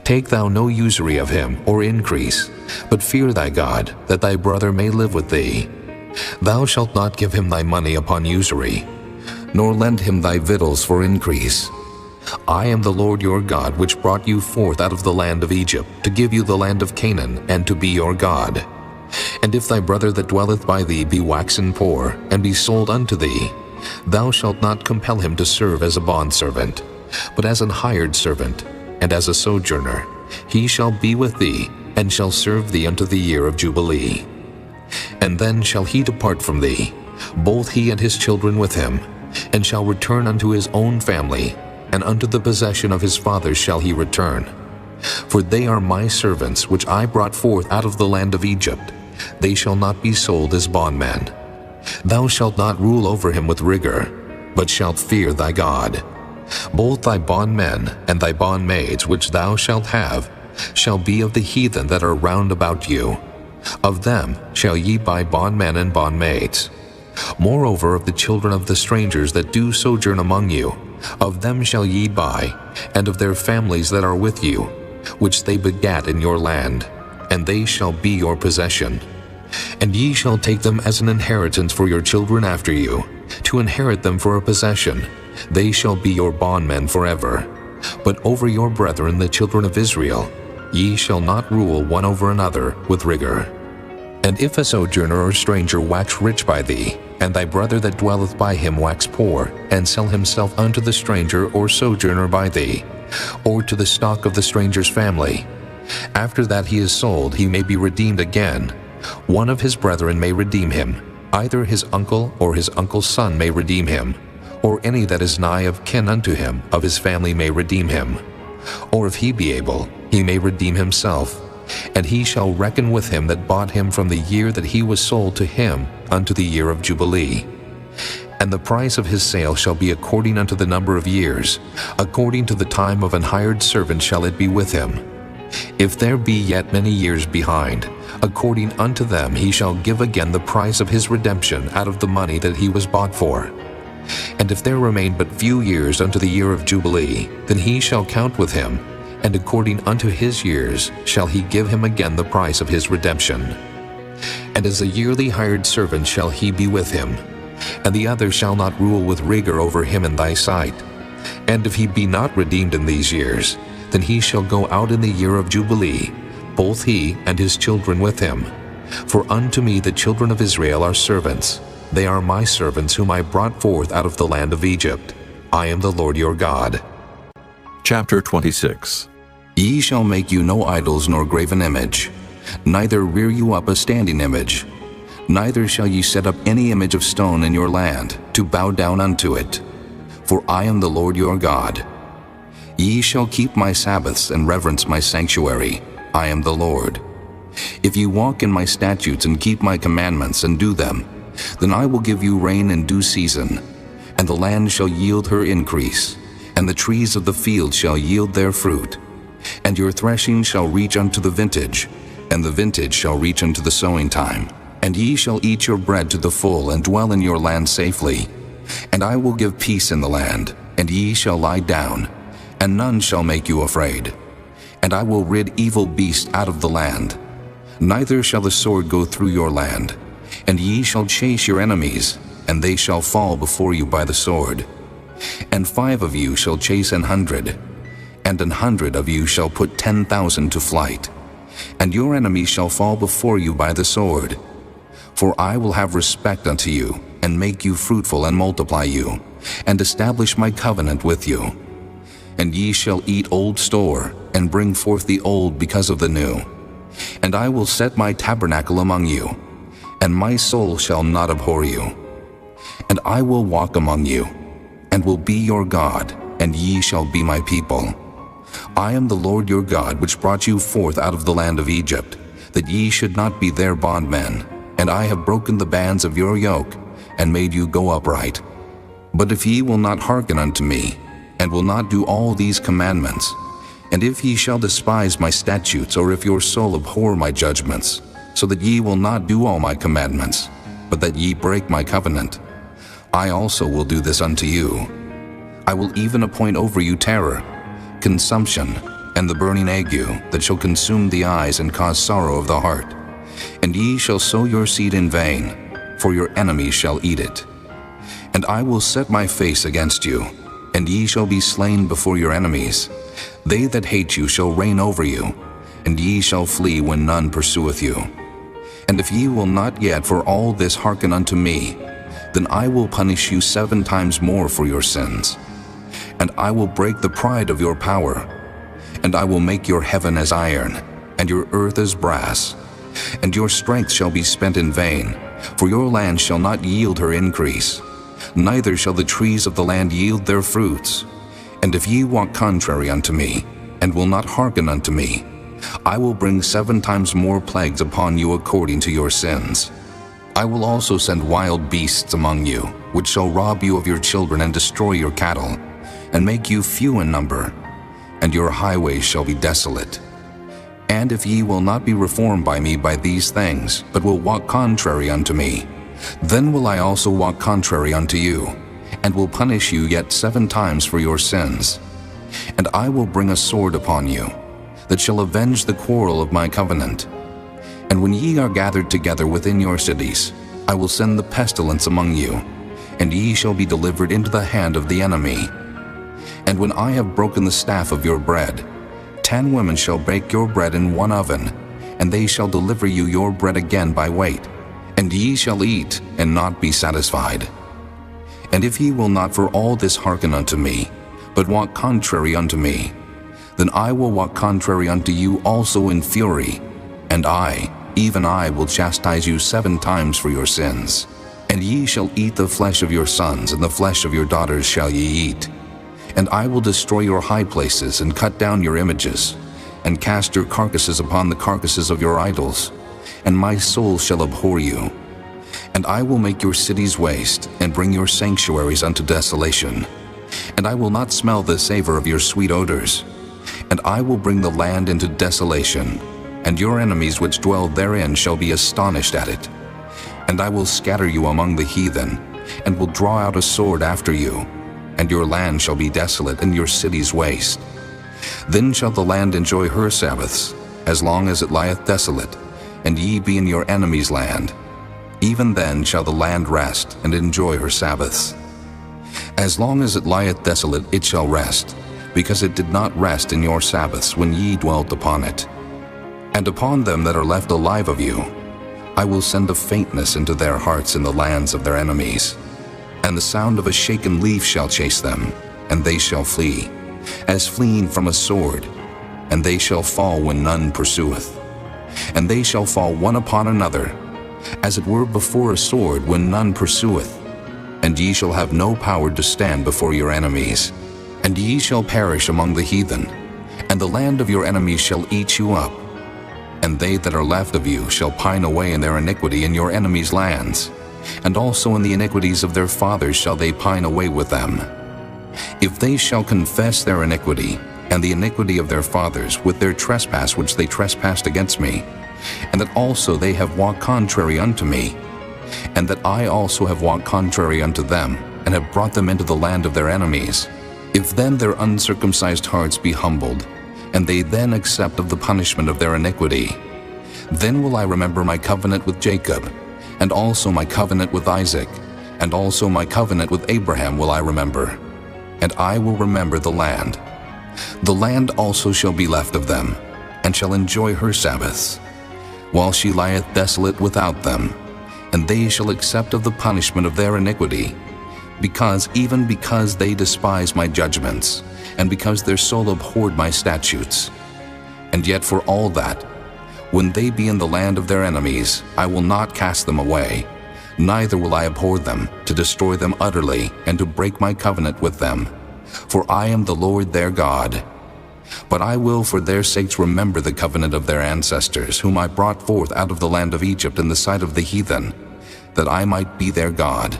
Take thou no usury of him, or increase, but fear thy God, that thy brother may live with thee. Thou shalt not give him thy money upon usury, nor lend him thy victuals for increase. I am the Lord your God, which brought you forth out of the land of Egypt, to give you the land of Canaan, and to be your God. And if thy brother that dwelleth by thee be waxen poor, and be sold unto thee, thou shalt not compel him to serve as a bondservant, but as an hired servant, and as a sojourner. He shall be with thee, and shall serve thee unto the year of Jubilee. And then shall he depart from thee, both he and his children with him, and shall return unto his own family, and unto the possession of his fathers shall he return. For they are my servants, which I brought forth out of the land of Egypt. They shall not be sold as bondmen. Thou shalt not rule over him with rigor, but shalt fear thy God. Both thy bondmen and thy bondmaids which thou shalt have shall be of the heathen that are round about you. Of them shall ye buy bondmen and bondmaids. Moreover, of the children of the strangers that do sojourn among you, of them shall ye buy, and of their families that are with you, which they begat in your land, and they shall be your possession. And ye shall take them as an inheritance for your children after you, to inherit them for a possession. They shall be your bondmen forever. But over your brethren the children of Israel, ye shall not rule one over another with rigor. And if a sojourner or stranger wax rich by thee, and thy brother that dwelleth by him wax poor, and sell himself unto the stranger or sojourner by thee, or to the stock of the stranger's family, after that he is sold, he may be redeemed again. One of his brethren may redeem him, either his uncle or his uncle's son may redeem him, or any that is nigh of kin unto him of his family may redeem him. Or if he be able, he may redeem himself, and he shall reckon with him that bought him from the year that he was sold to him unto the year of Jubilee. And the price of his sale shall be according unto the number of years, according to the time of an hired servant shall it be with him. If there be yet many years behind, according unto them he shall give again the price of his redemption out of the money that he was bought for. And if there remain but few years unto the year of Jubilee, then he shall count with him, and according unto his years shall he give him again the price of his redemption. And as a yearly hired servant shall he be with him, and the other shall not rule with rigor over him in thy sight. And if he be not redeemed in these years, then he shall go out in the year of Jubilee, both he and his children with him. For unto me the children of Israel are servants. They are my servants whom I brought forth out of the land of Egypt. I am the Lord your God. Chapter 26. Ye shall make you no idols nor graven image, neither rear you up a standing image. Neither shall ye set up any image of stone in your land, to bow down unto it. For I am the Lord your God. Ye shall keep my Sabbaths and reverence my sanctuary. I am the Lord. If ye walk in my statutes and keep my commandments and do them, then I will give you rain in due season, and the land shall yield her increase, and the trees of the field shall yield their fruit. And your threshing shall reach unto the vintage, and the vintage shall reach unto the sowing time. And ye shall eat your bread to the full, and dwell in your land safely. And I will give peace in the land, and ye shall lie down, and none shall make you afraid. And I will rid evil beasts out of the land. Neither shall the sword go through your land. And ye shall chase your enemies, and they shall fall before you by the sword. And 5 of you shall chase 100, and 100 of you shall put 10,000 to flight. And your enemies shall fall before you by the sword. For I will have respect unto you, and make you fruitful and multiply you, and establish my covenant with you. And ye shall eat old store, and bring forth the old because of the new. And I will set my tabernacle among you, and my soul shall not abhor you. And I will walk among you, and will be your God, and ye shall be my people. I am the Lord your God, which brought you forth out of the land of Egypt, that ye should not be their bondmen. And I have broken the bands of your yoke, and made you go upright. But if ye will not hearken unto me, and will not do all these commandments, and if ye shall despise my statutes, or if your soul abhor my judgments, so that ye will not do all my commandments, but that ye break my covenant, I also will do this unto you. I will even appoint over you terror, consumption, and the burning ague, that shall consume the eyes and cause sorrow of the heart. And ye shall sow your seed in vain, for your enemies shall eat it. And I will set my face against you, and ye shall be slain before your enemies. They that hate you shall reign over you, and ye shall flee when none pursueth you. And if ye will not yet for all this hearken unto me, then I will punish you 7 times more for your sins. And I will break the pride of your power, and I will make your heaven as iron, and your earth as brass. And your strength shall be spent in vain, for your land shall not yield her increase, neither shall the trees of the land yield their fruits. And if ye walk contrary unto me, and will not hearken unto me, I will bring 7 times more plagues upon you according to your sins. I will also send wild beasts among you, which shall rob you of your children and destroy your cattle, and make you few in number, and your highways shall be desolate. And if ye will not be reformed by me by these things, but will walk contrary unto me, then will I also walk contrary unto you, and will punish you yet 7 times for your sins. And I will bring a sword upon you, that shall avenge the quarrel of my covenant. And when ye are gathered together within your cities, I will send the pestilence among you, and ye shall be delivered into the hand of the enemy. And when I have broken the staff of your bread, 10 women shall bake your bread in one oven, and they shall deliver you your bread again by weight, and ye shall eat and not be satisfied. And if ye will not for all this hearken unto me, but walk contrary unto me, then I will walk contrary unto you also in fury, and I, even I, will chastise you 7 times for your sins. And ye shall eat the flesh of your sons, and the flesh of your daughters shall ye eat. And I will destroy your high places, and cut down your images, and cast your carcasses upon the carcasses of your idols, and my soul shall abhor you. And I will make your cities waste, and bring your sanctuaries unto desolation. And I will not smell the savor of your sweet odors. And I will bring the land into desolation, and your enemies which dwell therein shall be astonished at it. And I will scatter you among the heathen, and will draw out a sword after you, and your land shall be desolate, and your cities waste. Then shall the land enjoy her Sabbaths, as long as it lieth desolate, and ye be in your enemy's land. Even then shall the land rest, and enjoy her Sabbaths. As long as it lieth desolate, it shall rest, because it did not rest in your Sabbaths when ye dwelt upon it. And upon them that are left alive of you, I will send a faintness into their hearts in the lands of their enemies. And the sound of a shaken leaf shall chase them, and they shall flee, as fleeing from a sword, and they shall fall when none pursueth. And they shall fall one upon another, as it were before a sword when none pursueth. And ye shall have no power to stand before your enemies. And ye shall perish among the heathen, and the land of your enemies shall eat you up. And they that are left of you shall pine away in their iniquity in your enemies' lands, and also in the iniquities of their fathers shall they pine away with them. If they shall confess their iniquity, and the iniquity of their fathers, with their trespass which they trespassed against me, and that also they have walked contrary unto me, and that I also have walked contrary unto them, and have brought them into the land of their enemies, if then their uncircumcised hearts be humbled, and they then accept of the punishment of their iniquity, then will I remember my covenant with Jacob, and also my covenant with Isaac, and also my covenant with Abraham will I remember, and I will remember the land. The land also shall be left of them, and shall enjoy her Sabbaths, while she lieth desolate without them, and they shall accept of the punishment of their iniquity, because they despise my judgments, and because their soul abhorred my statutes. And yet for all that, when they be in the land of their enemies, I will not cast them away, neither will I abhor them, to destroy them utterly, and to break my covenant with them. For I am the Lord their God. But I will for their sakes remember the covenant of their ancestors, whom I brought forth out of the land of Egypt in the sight of the heathen, that I might be their God.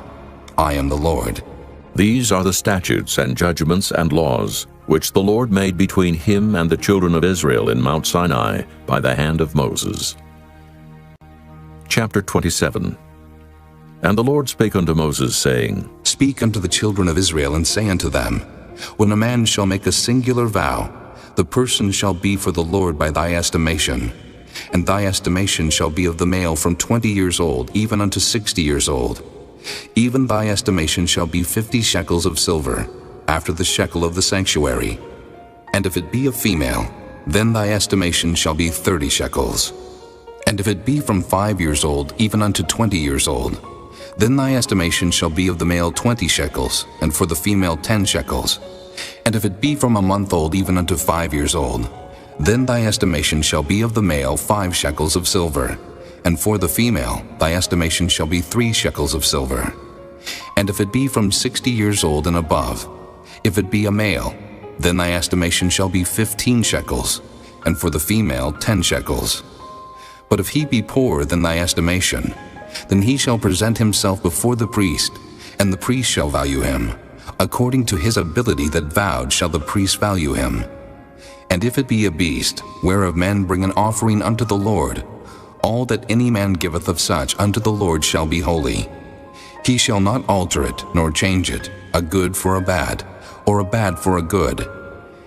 I am the Lord. These are the statutes and judgments and laws which the Lord made between him and the children of Israel in Mount Sinai by the hand of Moses. Chapter 27. And the Lord spake unto Moses, saying, Speak unto the children of Israel, and say unto them, When a man shall make a singular vow, the person shall be for the Lord by thy estimation. And thy estimation shall be of the male from 20 years old, even unto 60 years old. Even thy estimation shall be 50 shekels of silver, after the shekel of the sanctuary. And if it be a female, then thy estimation shall be 30 shekels. And if it be from 5 years old, even unto 20 years old, then thy estimation shall be of the male 20 shekels, and for the female 10 shekels. And if it be from a month old, even unto 5 years old, then thy estimation shall be of the male 5 shekels of silver, and for the female thy estimation shall be 3 shekels of silver. And if it be from 60 years old and above, if it be a male, then thy estimation shall be 15 shekels, and for the female 10 shekels. But if he be poorer than thy estimation, then he shall present himself before the priest, and the priest shall value him. According to his ability that vowed shall the priest value him. And if it be a beast, whereof men bring an offering unto the Lord, all that any man giveth of such unto the Lord shall be holy. He shall not alter it, nor change it, a good for a bad, or a bad for a good.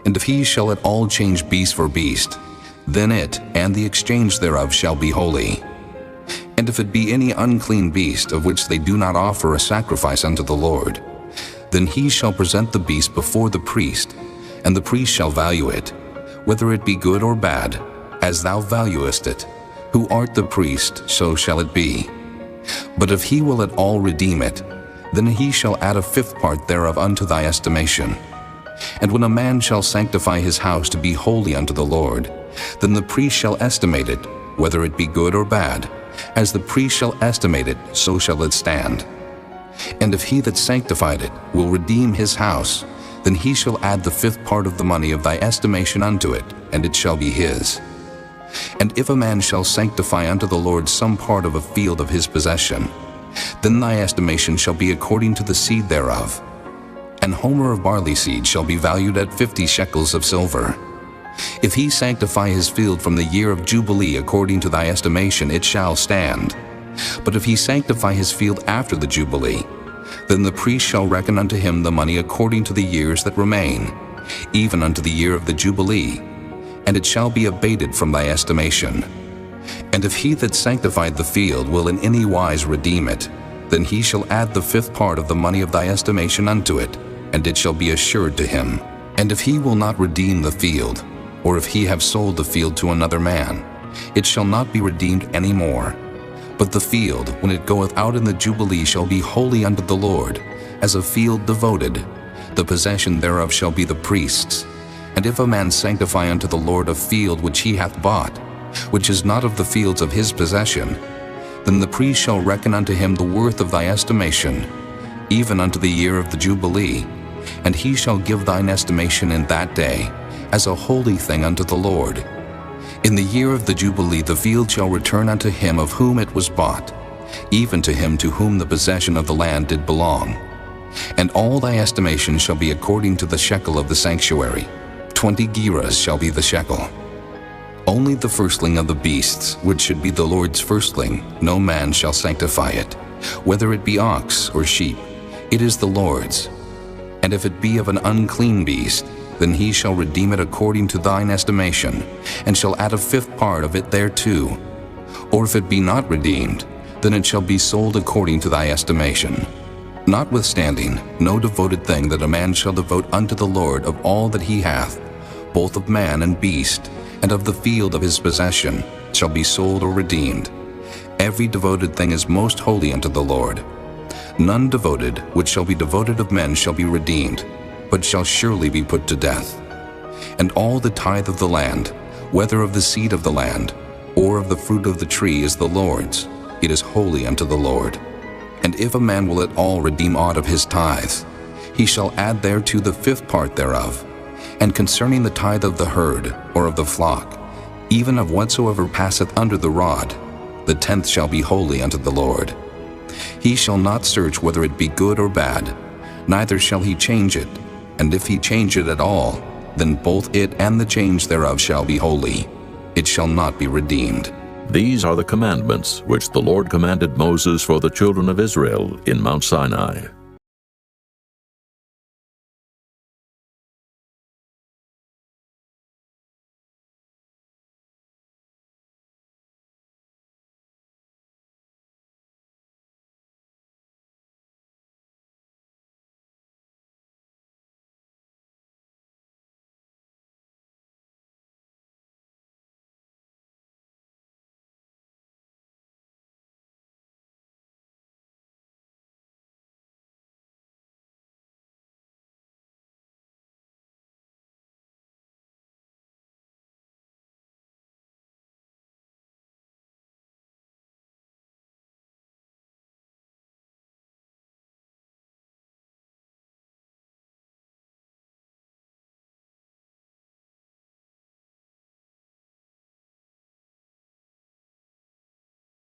And if he shall at all change beast for beast, then it and the exchange thereof shall be holy. And if it be any unclean beast of which they do not offer a sacrifice unto the Lord, then he shall present the beast before the priest, and the priest shall value it, whether it be good or bad, as thou valuest it. Who art the priest, so shall it be. But if he will at all redeem it, then he shall add a 5th part thereof unto thy estimation. And when a man shall sanctify his house to be holy unto the Lord, then the priest shall estimate it, whether it be good or bad. As the priest shall estimate it, so shall it stand. And if he that sanctified it will redeem his house, then he shall add the 5th part of the money of thy estimation unto it, and it shall be his. And if a man shall sanctify unto the Lord some part of a field of his possession, Then thy estimation shall be according to the seed thereof. An homer of barley seed shall be valued at 50 shekels of silver. If he sanctify his field from the year of Jubilee according to thy estimation, it shall stand. But if he sanctify his field after the Jubilee, then the priest shall reckon unto him the money according to the years that remain, even unto the year of the Jubilee, and it shall be abated from thy estimation. And if he that sanctified the field will in any wise redeem it, then he shall add the 5th part of the money of thy estimation unto it, and it shall be assured to him. And if he will not redeem the field, or if he have sold the field to another man, it shall not be redeemed any more. But the field, when it goeth out in the Jubilee, shall be holy unto the Lord, as a field devoted. The possession thereof shall be the priest's. And if a man sanctify unto the Lord a field which he hath bought, which is not of the fields of his possession, then the priest shall reckon unto him the worth of thy estimation, even unto the year of the Jubilee, and he shall give thine estimation in that day, as a holy thing unto the Lord. In the year of the Jubilee the field shall return unto him of whom it was bought, even to him to whom the possession of the land did belong. And all thy estimation shall be according to the shekel of the sanctuary. 20 gerahs shall be the shekel. Only the firstling of the beasts, which should be the Lord's firstling, no man shall sanctify it, whether it be ox or sheep, it is the Lord's. And if it be of an unclean beast, then he shall redeem it according to thine estimation, and shall add a 5th part of it thereto. Or if it be not redeemed, then it shall be sold according to thy estimation. Notwithstanding, no devoted thing that a man shall devote unto the Lord of all that he hath, both of man and beast, and of the field of his possession, shall be sold or redeemed. Every devoted thing is most holy unto the Lord. None devoted, which shall be devoted of men, shall be redeemed, but shall surely be put to death. And all the tithe of the land, whether of the seed of the land, or of the fruit of the tree, is the Lord's. It is holy unto the Lord. And if a man will at all redeem aught of his tithes, he shall add thereto the 5th part thereof. And concerning the tithe of the herd, or of the flock, even of whatsoever passeth under the rod, the 10th shall be holy unto the Lord. He shall not search whether it be good or bad, neither shall he change it. And if he change it at all, then both it and the change thereof shall be holy. It shall not be redeemed. These are the commandments which the Lord commanded Moses for the children of Israel in Mount Sinai.